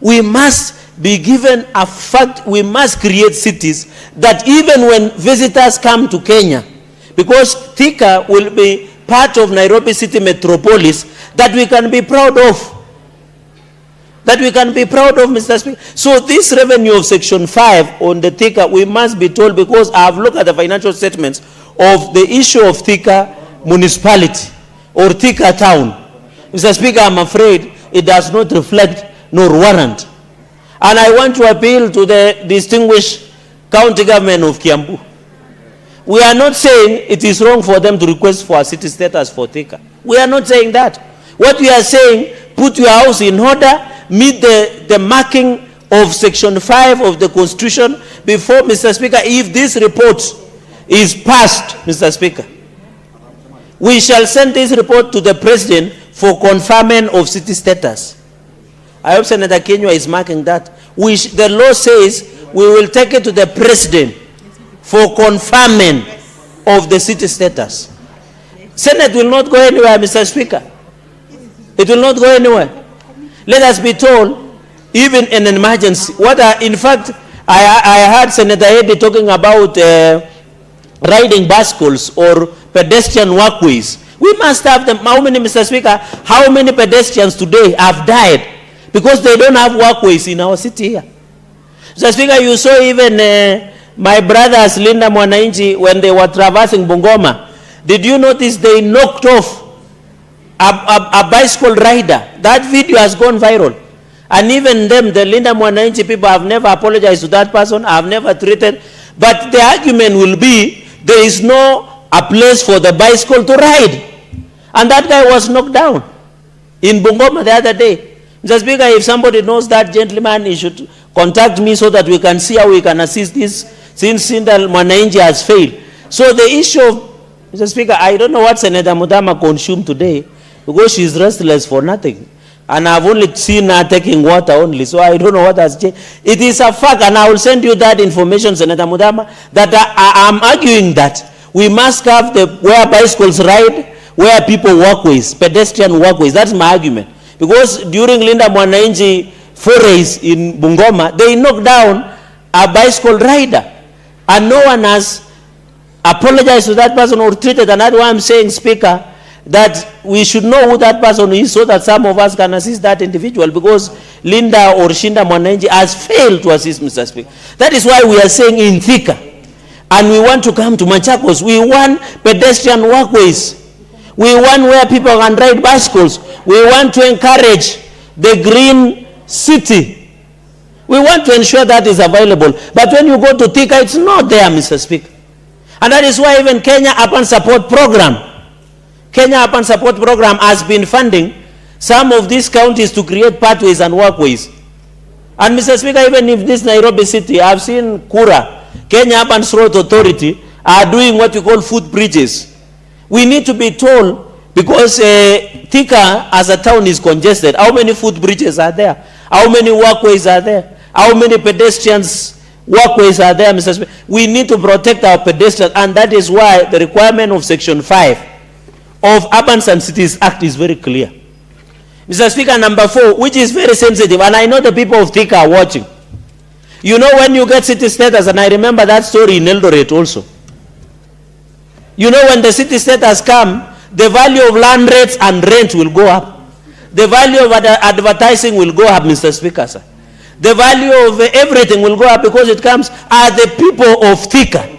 We must be given a fact, we must create cities that even when visitors come to Kenya, because Thika will be part of Nairobi City Metropolis, that we can be proud of. That we can be proud of, Mr. Speaker. So this revenue of Section 5 on the Thika, we must be told, because I have looked at the financial statements of the issue of Thika municipality or Thika town. Mr. Speaker, I'm afraid it does not reflect nor warrant. And I want to appeal to the distinguished county government of Kiambu. We are not saying it is wrong for them to request for a city status for Thika. We are not saying that. What we are saying, put your house in order, meet the marking of Section 5 of the Constitution before, Mr. Speaker, if this report is passed, Mr. Speaker, we shall send this report to the President for conferment of city status. I hope Senator Kenywa is marking that. The law says we will take it to the President for conferment of the city status. Senate will not go anywhere, Mr. Speaker. It will not go anywhere. Let us be told, even in an emergency, in fact, I heard Senator Eddy talking about riding bicycles or pedestrian walkways. We must have them. How many, Mr. Speaker, how many pedestrians today have died because they don't have walkways in our city here? Mr. Speaker, you saw even my brothers, Linda Mwananchi, when they were traversing Bungoma. Did you notice they knocked off a bicycle rider? That video has gone viral. And even them, the Linda Mwananchi people, have never apologized to that person, have never treated. But the argument will be, there is a place for the bicycle to ride. And that guy was knocked down in Bungoma the other day. Mr. Speaker, if somebody knows that gentleman, he should contact me so that we can see how we can assist this, since Linda Mwananchi has failed. So the issue of, Mr. Speaker, I don't know what Senator Mudama consumed today, because she's restless for nothing. And I've only seen her taking water only, so I don't know what has changed. It is a fact, and I will send you that information, Senator Mudama, that I am arguing that we must have where bicycles ride, where people walkways, pedestrian walkways. That's my argument. Because during Linda Mwananchi forays in Bungoma, they knocked down a bicycle rider, and no one has apologized to that person or treated. And that's why I'm saying, Speaker, that we should know who that person is so that some of us can assist that individual, because Linda or Shinda Mwananchi has failed to assist, Mr. Speaker. That is why we are saying in Thika, and we want to come to Machakos, we want pedestrian walkways. We want where people can ride bicycles. We want to encourage the green city. We want to ensure that is available. But when you go to Thika, it's not there, Mr. Speaker. And that is why even Kenya Urban Support Program, Kenya Urban Support Program has been funding some of these counties to create pathways and walkways. And Mr. Speaker, even if this Nairobi city, I've seen Kura, Kenya Urban Road Authority, are doing what you call footbridges. We need to be told, because Thika as a town is congested, how many footbridges are there? How many walkways are there? How many pedestrians walkways are there, Mr. Speaker? We need to protect our pedestrians, and that is why the requirement of Section 5 of Urban and Cities Act is very clear. Mr. Speaker, number 4, which is very sensitive, and I know the people of Thika are watching. You know, when you get city status, and I remember that story in Eldoret also. You know, when the city status come, the value of land rates and rent will go up. The value of advertising will go up, Mr. Speaker, sir. The value of everything will go up, because it comes, are the people of Thika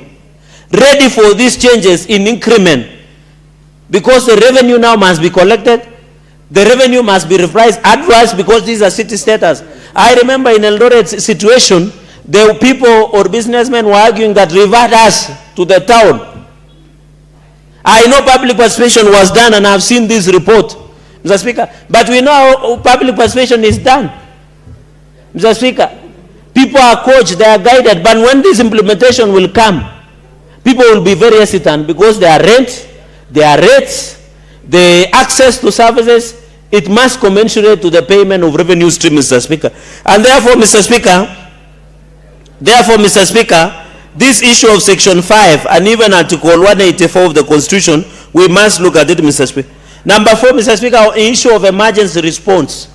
ready for these changes in increment? Because the revenue now must be collected. The revenue must be repriced adverse, because these are city status. I remember in Eldoret's situation, the people or businessmen were arguing that revert us to the town. I know public participation was done, and I've seen this report, Mr. Speaker. But we know how public participation is done, Mr. Speaker. People are coached, they are guided, but when this implementation will come, people will be very hesitant, because their rent, their rates, the access to services, it must commensurate to the payment of revenue stream, Mr. Speaker. And therefore, Mr. Speaker, this issue of Section 5 and even Article 184 of the Constitution, we must look at it, Mr. Speaker. Number 4, Mr. Speaker, issue of emergency response.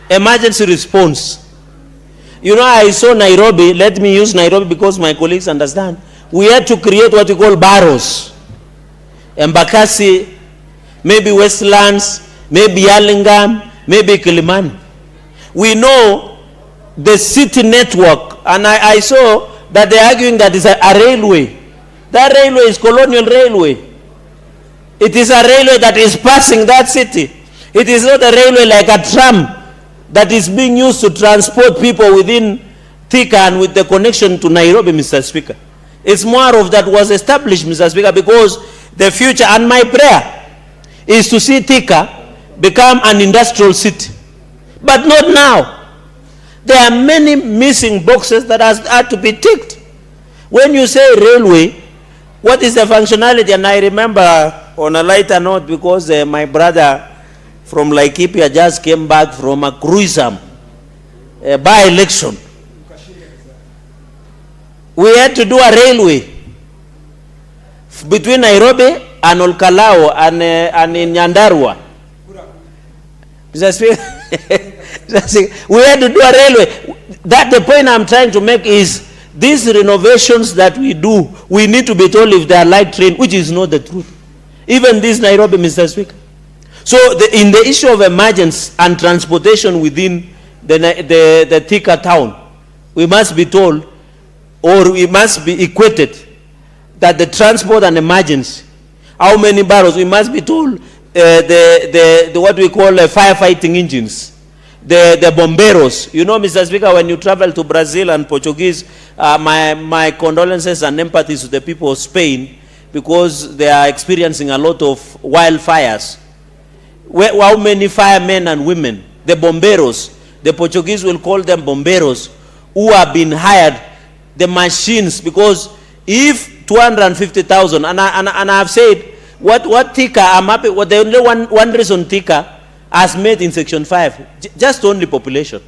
Emergency response. You know, I saw Nairobi, let me use Nairobi because my colleagues understand. We had to create what we call barrows. Embakasi, maybe Westlands, maybe Yalingam, maybe Kilimani. We know the city network, and I saw that they're arguing that it's a railway. That railway is Colonial Railway. It is a railway that is passing that city. It is not a railway like a tram that is being used to transport people within Thika and with the connection to Nairobi, Mr. Speaker. It's more of that was established, Mr. Speaker, because the future, and my prayer is to see Thika become an industrial city. But not now. There are many missing boxes that are to be ticked. When you say railway, what is the functionality? And I remember, on a lighter note, because my brother from Laikipia just came back from a cruise by-election. We had to do a railway between Nairobi and Olkalao and in Nyandarua. Mr. Speaker, we had to do a railway. That the point I'm trying to make is, these renovations that we do, we need to be told if they are light train, which is not the truth. Even this Nairobi, Mr. Speaker. So in the issue of emergency and transportation within the Thika town, we must be told, or we must be equated, that the transport and emergency, how many barrels, we must be told the what we call firefighting engines, the bomberos. You know, Mr. Speaker, when you travel to Brazil and Portuguese, my condolences and empathy to the people of Spain, because they are experiencing a lot of wildfires. How many firemen and women, the bomberos, the Portuguese will call them bomberos, who have been hired, the machines, because if 250,000, and I have said, what Thika, I'm happy, what the only one reason Thika has made in Section 5, just only population.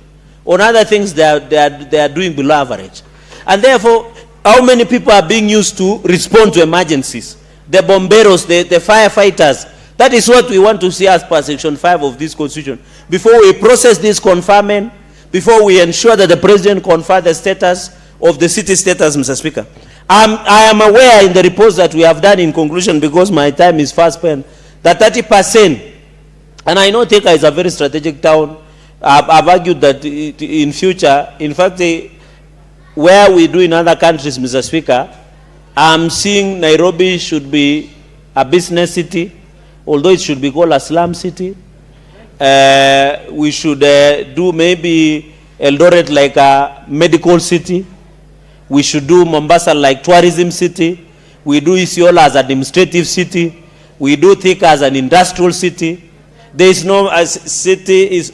On other things, they are doing below average. And therefore, how many people are being used to respond to emergencies? The bomberos, the firefighters. That is what we want to see as per Section 5 of this Constitution. Before we process this conferment, before we ensure that the President confer the status of the city status, Mr. Speaker. I am aware in the reports that we have done in conclusion, because my time is fast spent, that 30%, and I know Thika is a very strategic town. I've argued that in future, in fact, where we do in other countries, Mr. Speaker, I'm seeing Nairobi should be a business city, although it should be called a slum city. We should do maybe Eldoret like a medical city. We should do Mombasa like tourism city. We do Isiolo as administrative city. We do Thika as an industrial city. There is no city is.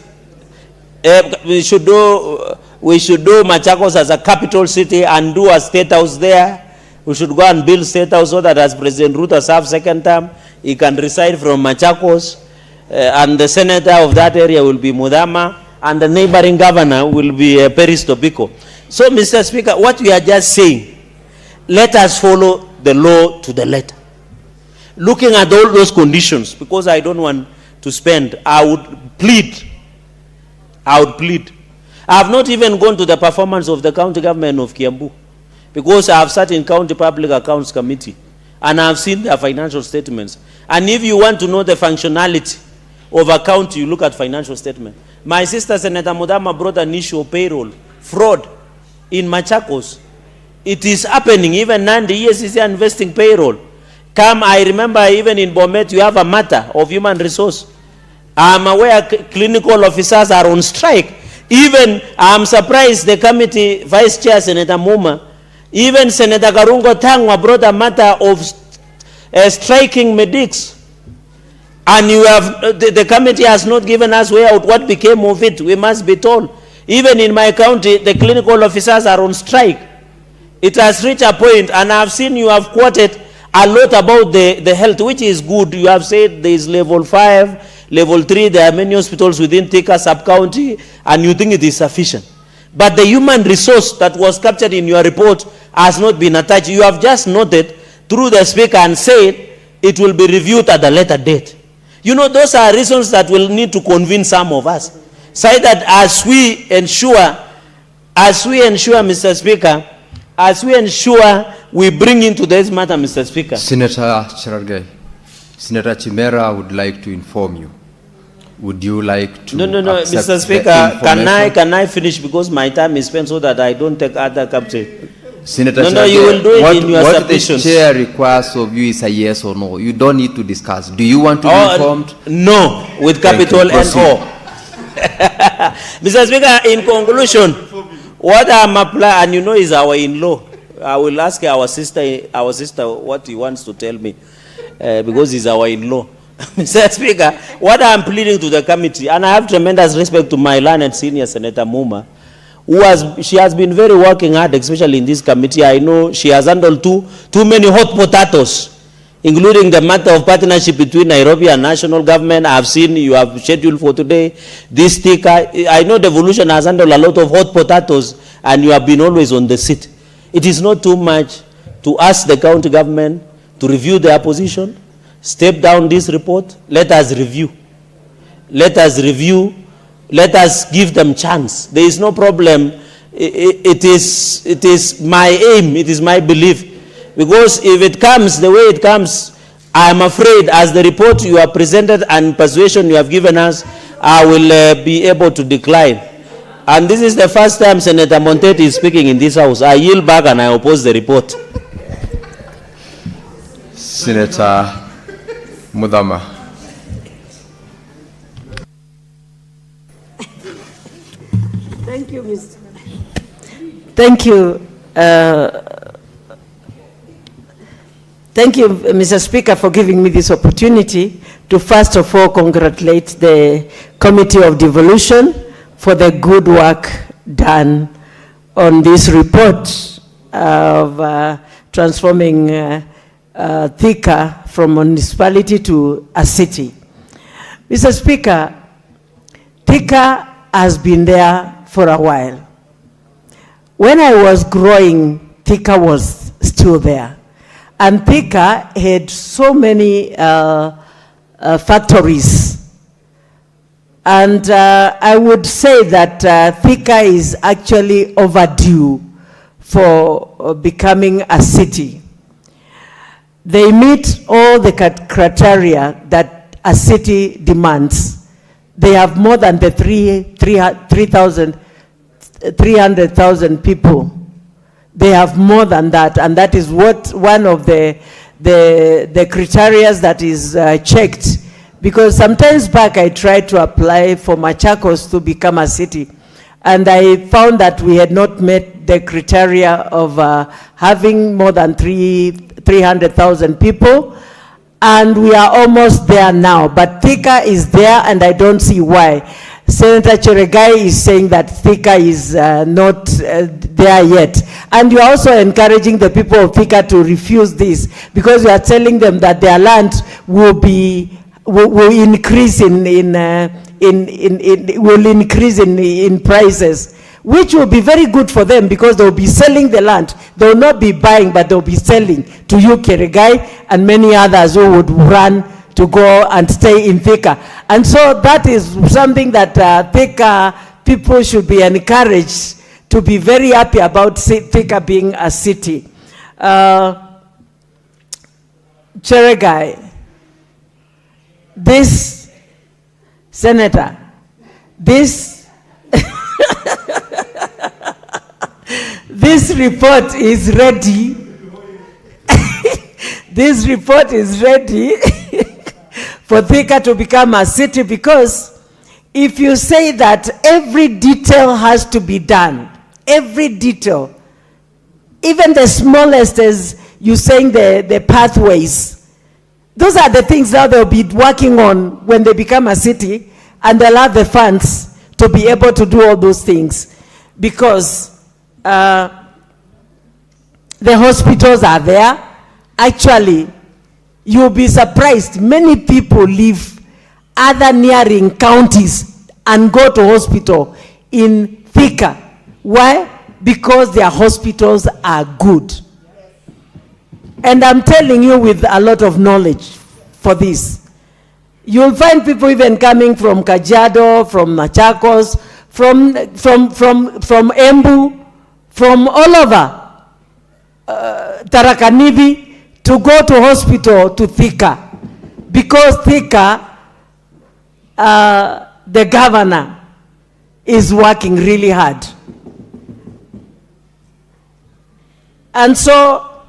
We should do Machakos as a capital city and do a state house there. We should go and build state house so that as President Ruto serves second term, he can reside from Machakos, and the senator of that area will be Mudama, and the neighboring governor will be Peris Tobiko. So, Mr. Speaker, what we are just saying, let us follow the law to the letter. Looking at all those conditions, because I don't want to spend, I would plead. I have not even gone to the performance of the county government of Kiambu, because I have sat in County Public Accounts Committee, and I have seen their financial statements. And if you want to know the functionality of a county, you look at financial statement. My sister, Senator Mudama, brought an issue of payroll, fraud in Machakos. It is happening. Even Nandi, ESCC are investing payroll. I remember even in Bomet, you have a matter of human resource. I'm aware clinical officers are on strike. Even, I'm surprised the committee vice chair, Senator Muma, even Senator Garungo Tangwa brought a matter of striking medics. And you have, the committee has not given us way out what became of it. We must be told. Even in my county, the clinical officers are on strike. It has reached a point, and I've seen you have quoted a lot about the health, which is good. You have said there is level 5, level 3, there are many hospitals within Thika sub-county, and you think it is sufficient. But the human resource that was captured in your report has not been attached. You have just noted through the speaker and said it will be reviewed at a later date. You know, those are reasons that will need to convince some of us. Say that as we ensure, Mr. Speaker, as we ensure we bring into this matter, Mr. Speaker. Senator Cherargei, Senator Chimera would like to inform you. Would you like to? No, Mr. Speaker, can I finish, because my time is spent, so that I don't take other captain. Senator you will do it in your submissions. What the chair requires of you is a yes or no. You don't need to discuss. Do you want to be informed? No, with capital N-O. Mr. Speaker, in conclusion, what I'm applying, and you know, is our in-law. I will ask our sister what he wants to tell me, because he's our in-law. Mr. Speaker, what I'm pleading to the committee, and I have tremendous respect to my learned senior Senator Muma, she has been very working hard, especially in this committee. I know she has handled too many hot potatoes, including the matter of partnership between Nairobi and national government. I have seen you have scheduled for today this sticker. I know devolution has handled a lot of hot potatoes, and you have been always on the seat. It is not too much to ask the county government to review their position, step down this report, let us review. Let us review. Let us give them chance. There is no problem. It is my aim, it is my belief. Because if it comes the way it comes, I am afraid as the report you have presented and persuasion you have given us, I will be able to decline. And this is the first time Senator Monteti is speaking in this house. I yield back and I oppose the report. Senator Mudama. Thank you, Mr. Thank you. Thank you, Mr. Speaker, for giving me this opportunity to first of all congratulate the Committee of Devolution for the good work done on this report of transforming Thika from municipality to a city. Mr. Speaker, Thika has been there for a while. When I was growing, Thika was still there. And Thika had so many factories. And I would say that Thika is actually overdue for becoming a city. They meet all the criteria that a city demands. They have more than the 300,000 people. They have more than that, and that is what one of the criteria that is checked. Because sometimes back I tried to apply for Machakos to become a city, and I found that we had not met the criteria of having more than 300,000 people, and we are almost there now. But Thika is there, and I don't see why. Senator Cheregai is saying that Thika is not there yet. And you are also encouraging the people of Thika to refuse this, because you are telling them that their land will increase in prices, which will be very good for them, because they will be selling the land. They will not be buying, but they will be selling to you, Cheregai, and many others who would run to go and stay in Thika. And so that is something that Thika people should be encouraged to be very happy about Thika being a city. Cheregai, this senator, this this report is ready. This report is ready for Thika to become a city, because if you say that every detail has to be done, every detail, even the smallest, as you saying the pathways, those are the things that they'll be working on when they become a city, and they'll have the funds to be able to do all those things, because the hospitals are there. Actually, you'll be surprised, many people leave other nearing counties and go to hospital in Thika. Why? Because their hospitals are good. And I'm telling you with a lot of knowledge for this. You'll find people even coming from Kajiado, from Machakos, from Embu, from all over, Tharaka Nithi, to go to hospital to Thika, because Thika, the governor is working really hard. And so,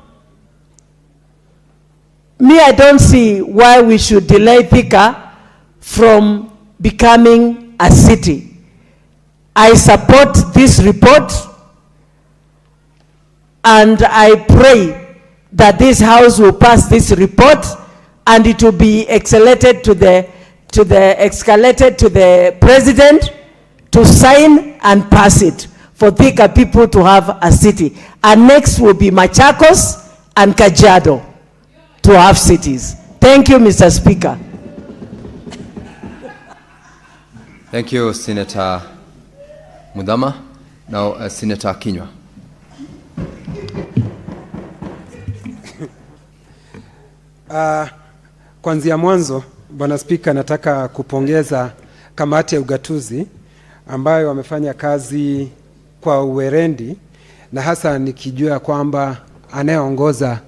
me, I don't see why we should delay Thika from becoming a city. I support this report, and I pray that this House will pass this report and it will be escalated to the president to sign and pass it for Thika people to have a city. And next will be Machakos and Kajiado to have cities. Thank you, Mr. Speaker. Thank you, Senator Mudama. Now, Senator Kinyua. Kuanzia mwanzo, Bwana Spika, nataka kupongeza kamati ya ugatuzi ambayo wamefanya kazi kwa uwerendi, na hasa nikijua kwamba anayeongoza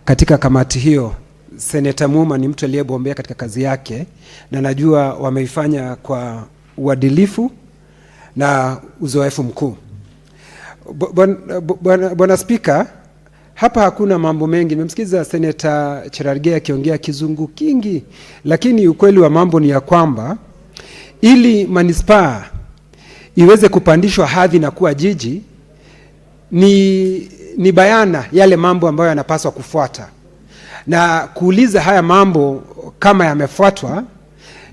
katika kamati hiyo Senator Muma ni mtu aliyebombea katika kazi yake, na najua wameifanya kwa uadilifu na uzoefu mkuu. Bwana Spika, hapa hakuna mambo mengi. Nimemsikiza Senator Cherargei akiongea kizungu kingi, lakini ukweli wa mambo ni ya kwamba ili manispaa iweze kupandishwa hadhi na kuwa jiji, ni bayana yale mambo ambayo yanapaswa kufuata. Na kuuliza haya mambo kama yamefuatwa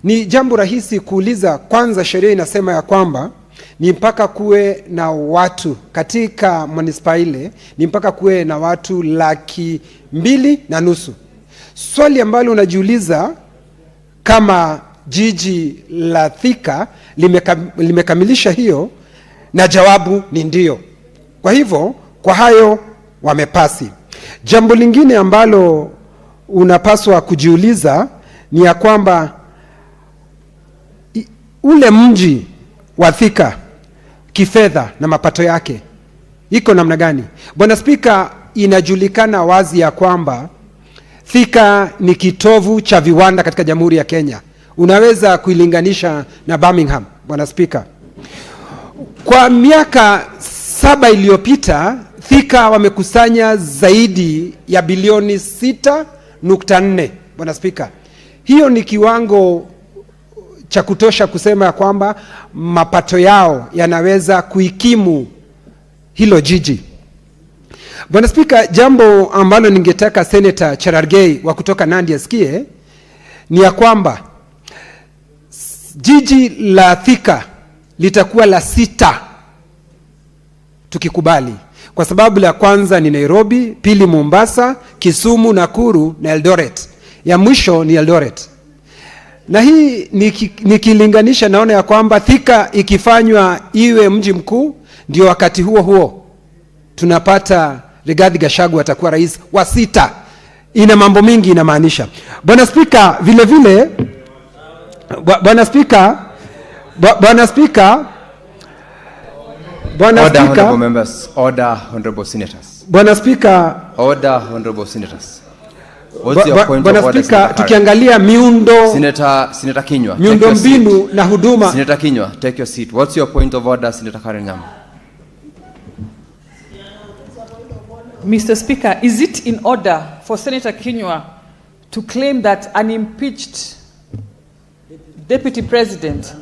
ni jambo rahisi kuuliza. Kwanza, sheria inasema ya kwamba ni mpaka kuwe na watu katika manispaa ile, ni mpaka kuwe na watu 2.5 million. Swali ambalo unajiuliza kama jiji la Thika limekamilisha hiyo, na jawabu ni ndio. Kwa hivyo, kwa hayo wamepasi. Jambo lingine ambalo unapaswa kujiuliza ni ya kwamba ule mji wa Thika kifedha na mapato yake iko namna gani? Bwana Spika, inajulikana wazi ya kwamba Thika ni kitovu cha viwanda katika Jamhuri ya Kenya. Unaweza kuilinganisha na Birmingham, Bwana Spika. Kwa miaka 7 iliyopita, Thika wamekusanya zaidi ya bilioni 6.4, Bwana Spika. Hiyo ni kiwango cha kutosha kusema kwamba mapato yao yanaweza kuikimu hilo jiji. Bwana Spika, jambo ambalo ningetaka Senator Cherargei wa kutoka Nandi asikie ni ya kwamba jiji la Thika litakuwa la 6 tukikubali. Kwa sababu la kwanza ni Nairobi, pili Mombasa, Kisumu, Nakuru na Eldoret. Ya mwisho ni Eldoret. Na hii nikilinganisha naona ya kwamba Thika ikifanywa iwe mji mkuu, ndio wakati huo tunapata Rigathi Gachagua atakuwa rais wa 6. Ina mambo mingi inamaanisha. Bwana Spika, vile vile Bwana Spika Order, honorable members. Order, honorable senators. Bwana Spika, order, honorable senators. What's your point Bwana of order, Spika, Senator tukiangalia miundo Senator Kinyua, miundo mbinu na huduma. Senator Kinyua, take your seat. What's your point of order, Senator Karen Nyama? Mr. Speaker, is it in order for Senator Kinyua to claim that an impeached deputy president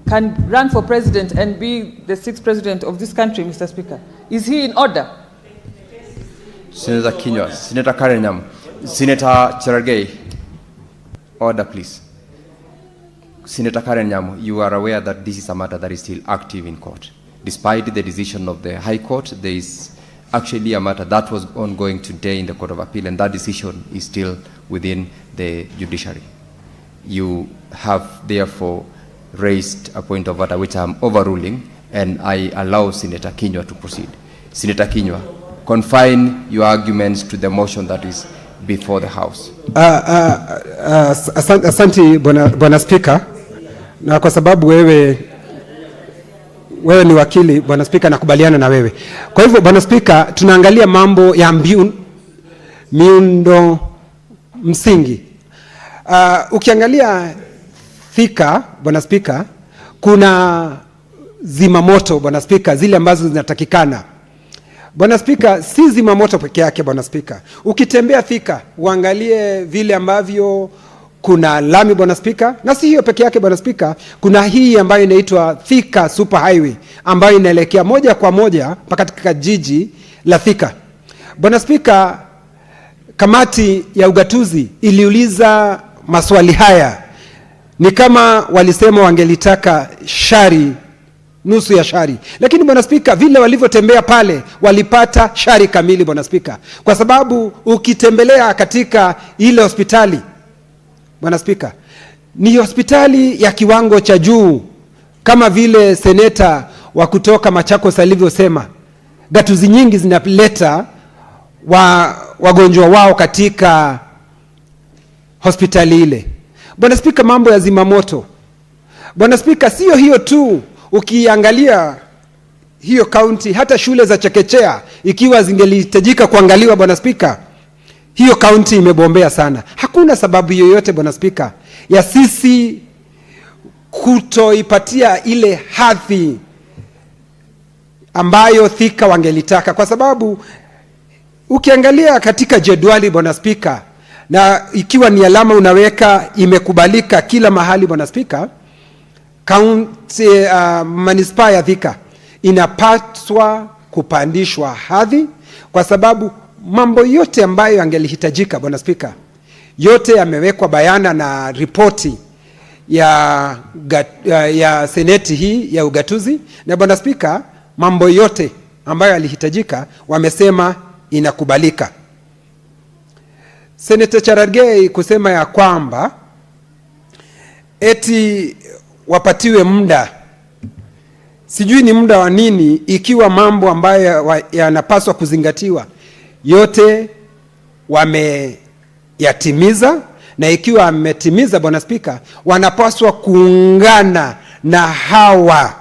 can run for president and be the 6th president of this country, Mr. Speaker? Is he in order? Senator Kinyua, Senator Karen Nyama, Senator Cherargei, order please. Senator Karen Nyama, you are aware that this is a matter that is still active in court. Despite the decision of the High Court, there is actually a matter that was ongoing today in the Court of Appeal, and that decision is still within the judiciary. You have therefore raised a point of order which I am overruling, and I allow Senator Kinyua to proceed. Senator Kinyua, confine your arguments to the motion that is before the House. Asante Bwana Spika, na kwa sababu wewe ni wakili, Bwana Spika, nakubaliana na wewe. Kwa hivyo Bwana Spika, tunaangalia mambo ya miundo msingi. Ukiangalia Thika, Bwana Spika, kuna zimamoto, Bwana Spika, zile ambazo zinatakikana. Bwana Spika, si zimamoto peke yake, Bwana Spika. Ukitembea Thika, uangalie vile ambavyo kuna lami, Bwana Spika, na si hiyo peke yake, Bwana Spika. Kuna hii ambayo inaitwa Thika Super Highway ambayo inaelekea moja kwa moja mpaka katika jiji la Thika. Bwana Spika, kamati ya ugatuzi iliuliza maswali haya, ni kama walisema wangelitaka shari, nusu ya shari. Lakini Bwana Spika, vile walivyotembea pale walipata shari kamili Bwana Spika, kwa sababu ukitembelea katika ile hospitali Bwana Spika, ni hospitali ya kiwango cha juu, kama vile seneta wa kutoka Machakos alivyosema. Gatuzi nyingi zinaleta wagonjwa wao katika hospitali ile. Bwana Spika, mambo ya zimamoto Bwana Spika, sio hiyo tu. Ukiangalia hiyo kaunti, hata shule za chekechea ikiwa zingelihitajika kuangaliwa Bwana Spika, hiyo kaunti imebombea sana. Hakuna sababu yoyote Bwana Spika ya sisi kutoipatia ile hadhi ambayo Thika wangelitaka, kwa sababu ukiangalia katika jedwali Bwana Spika, na ikiwa ni alama unaweka imekubalika kila mahali Bwana Spika, kaunti manispaa ya Thika inapaswa kupandishwa hadhi, kwa sababu mambo yote ambayo yangelihitajika Bwana Spika, yote yamewekwa bayana na ripoti ya seneti hii ya ugatuzi. Na Bwana Spika, mambo yote ambayo yalihitajika wamesema inakubalika. Senator Cherargei kusema ya kwamba eti wapatiwe muda, sijui ni muda wa nini, ikiwa mambo ambayo yanapaswa kuzingatiwa yote wameyatimiza, na ikiwa wametimiza Bwana Spika, wanapaswa kuungana na hawa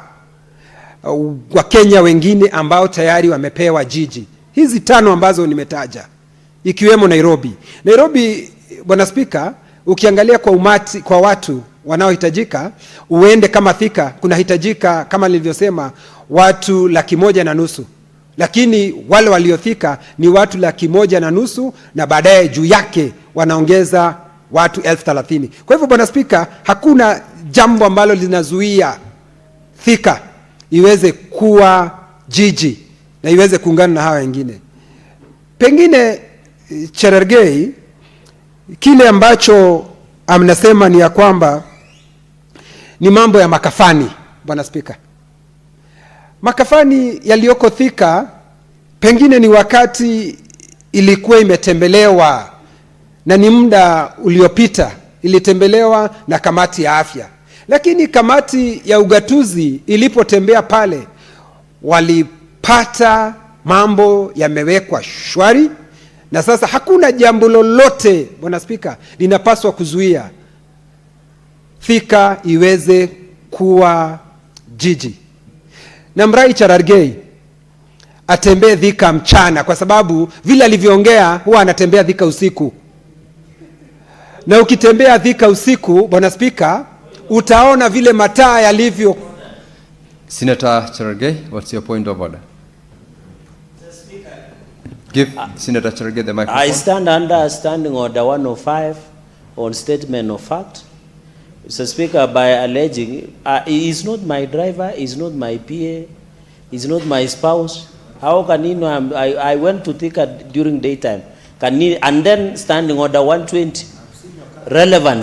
Wakenya wengine ambao tayari wamepewa jiji hizi 5 ambazo nimetaja, ikiwemo Nairobi. Nairobi Bwana Spika, ukiangalia kwa umati, kwa watu wanaohitajika, uende kama Thika kunahitajika kama nilivyosema watu 150,000, lakini wale waliothika ni watu 150,000, na baadaye juu yake wanaongeza watu 30,000. Kwa hivyo Bwana Spika, hakuna jambo ambalo linazuia Thika iweze kuwa jiji na iweze kuungana na hawa wengine. Pengine Cherargei, kile ambacho amnasema ni ya kwamba ni mambo ya makafani Bwana Spika. Makafani yaliyoko Thika pengine ni wakati ilikuwa imetembelewa, na ni muda uliopita ilitembelewa na kamati ya afya, lakini kamati ya ugatuzi ilipotembea pale walipata mambo yamewekwa shwari, na sasa hakuna jambo lolote Bwana Spika linapaswa kuzuia Thika iweze kuwa jiji. Na mrai Cherargei atembee Thika mchana, kwa sababu vile alivyoongea huwa anatembea Thika usiku, na ukitembea Thika usiku Bwana Spika utaona vile mataa yalivyo. Senator Cherargei, what's your point of order? Give Senator Cherargei the microphone. I stand under Standing Order 105 on statement of fact. Mr. Speaker, by alleging he is not my driver, he is not my PA, he is not my spouse. How can he know I went to Thika during daytime? Can he, and then Standing Order 120 relevance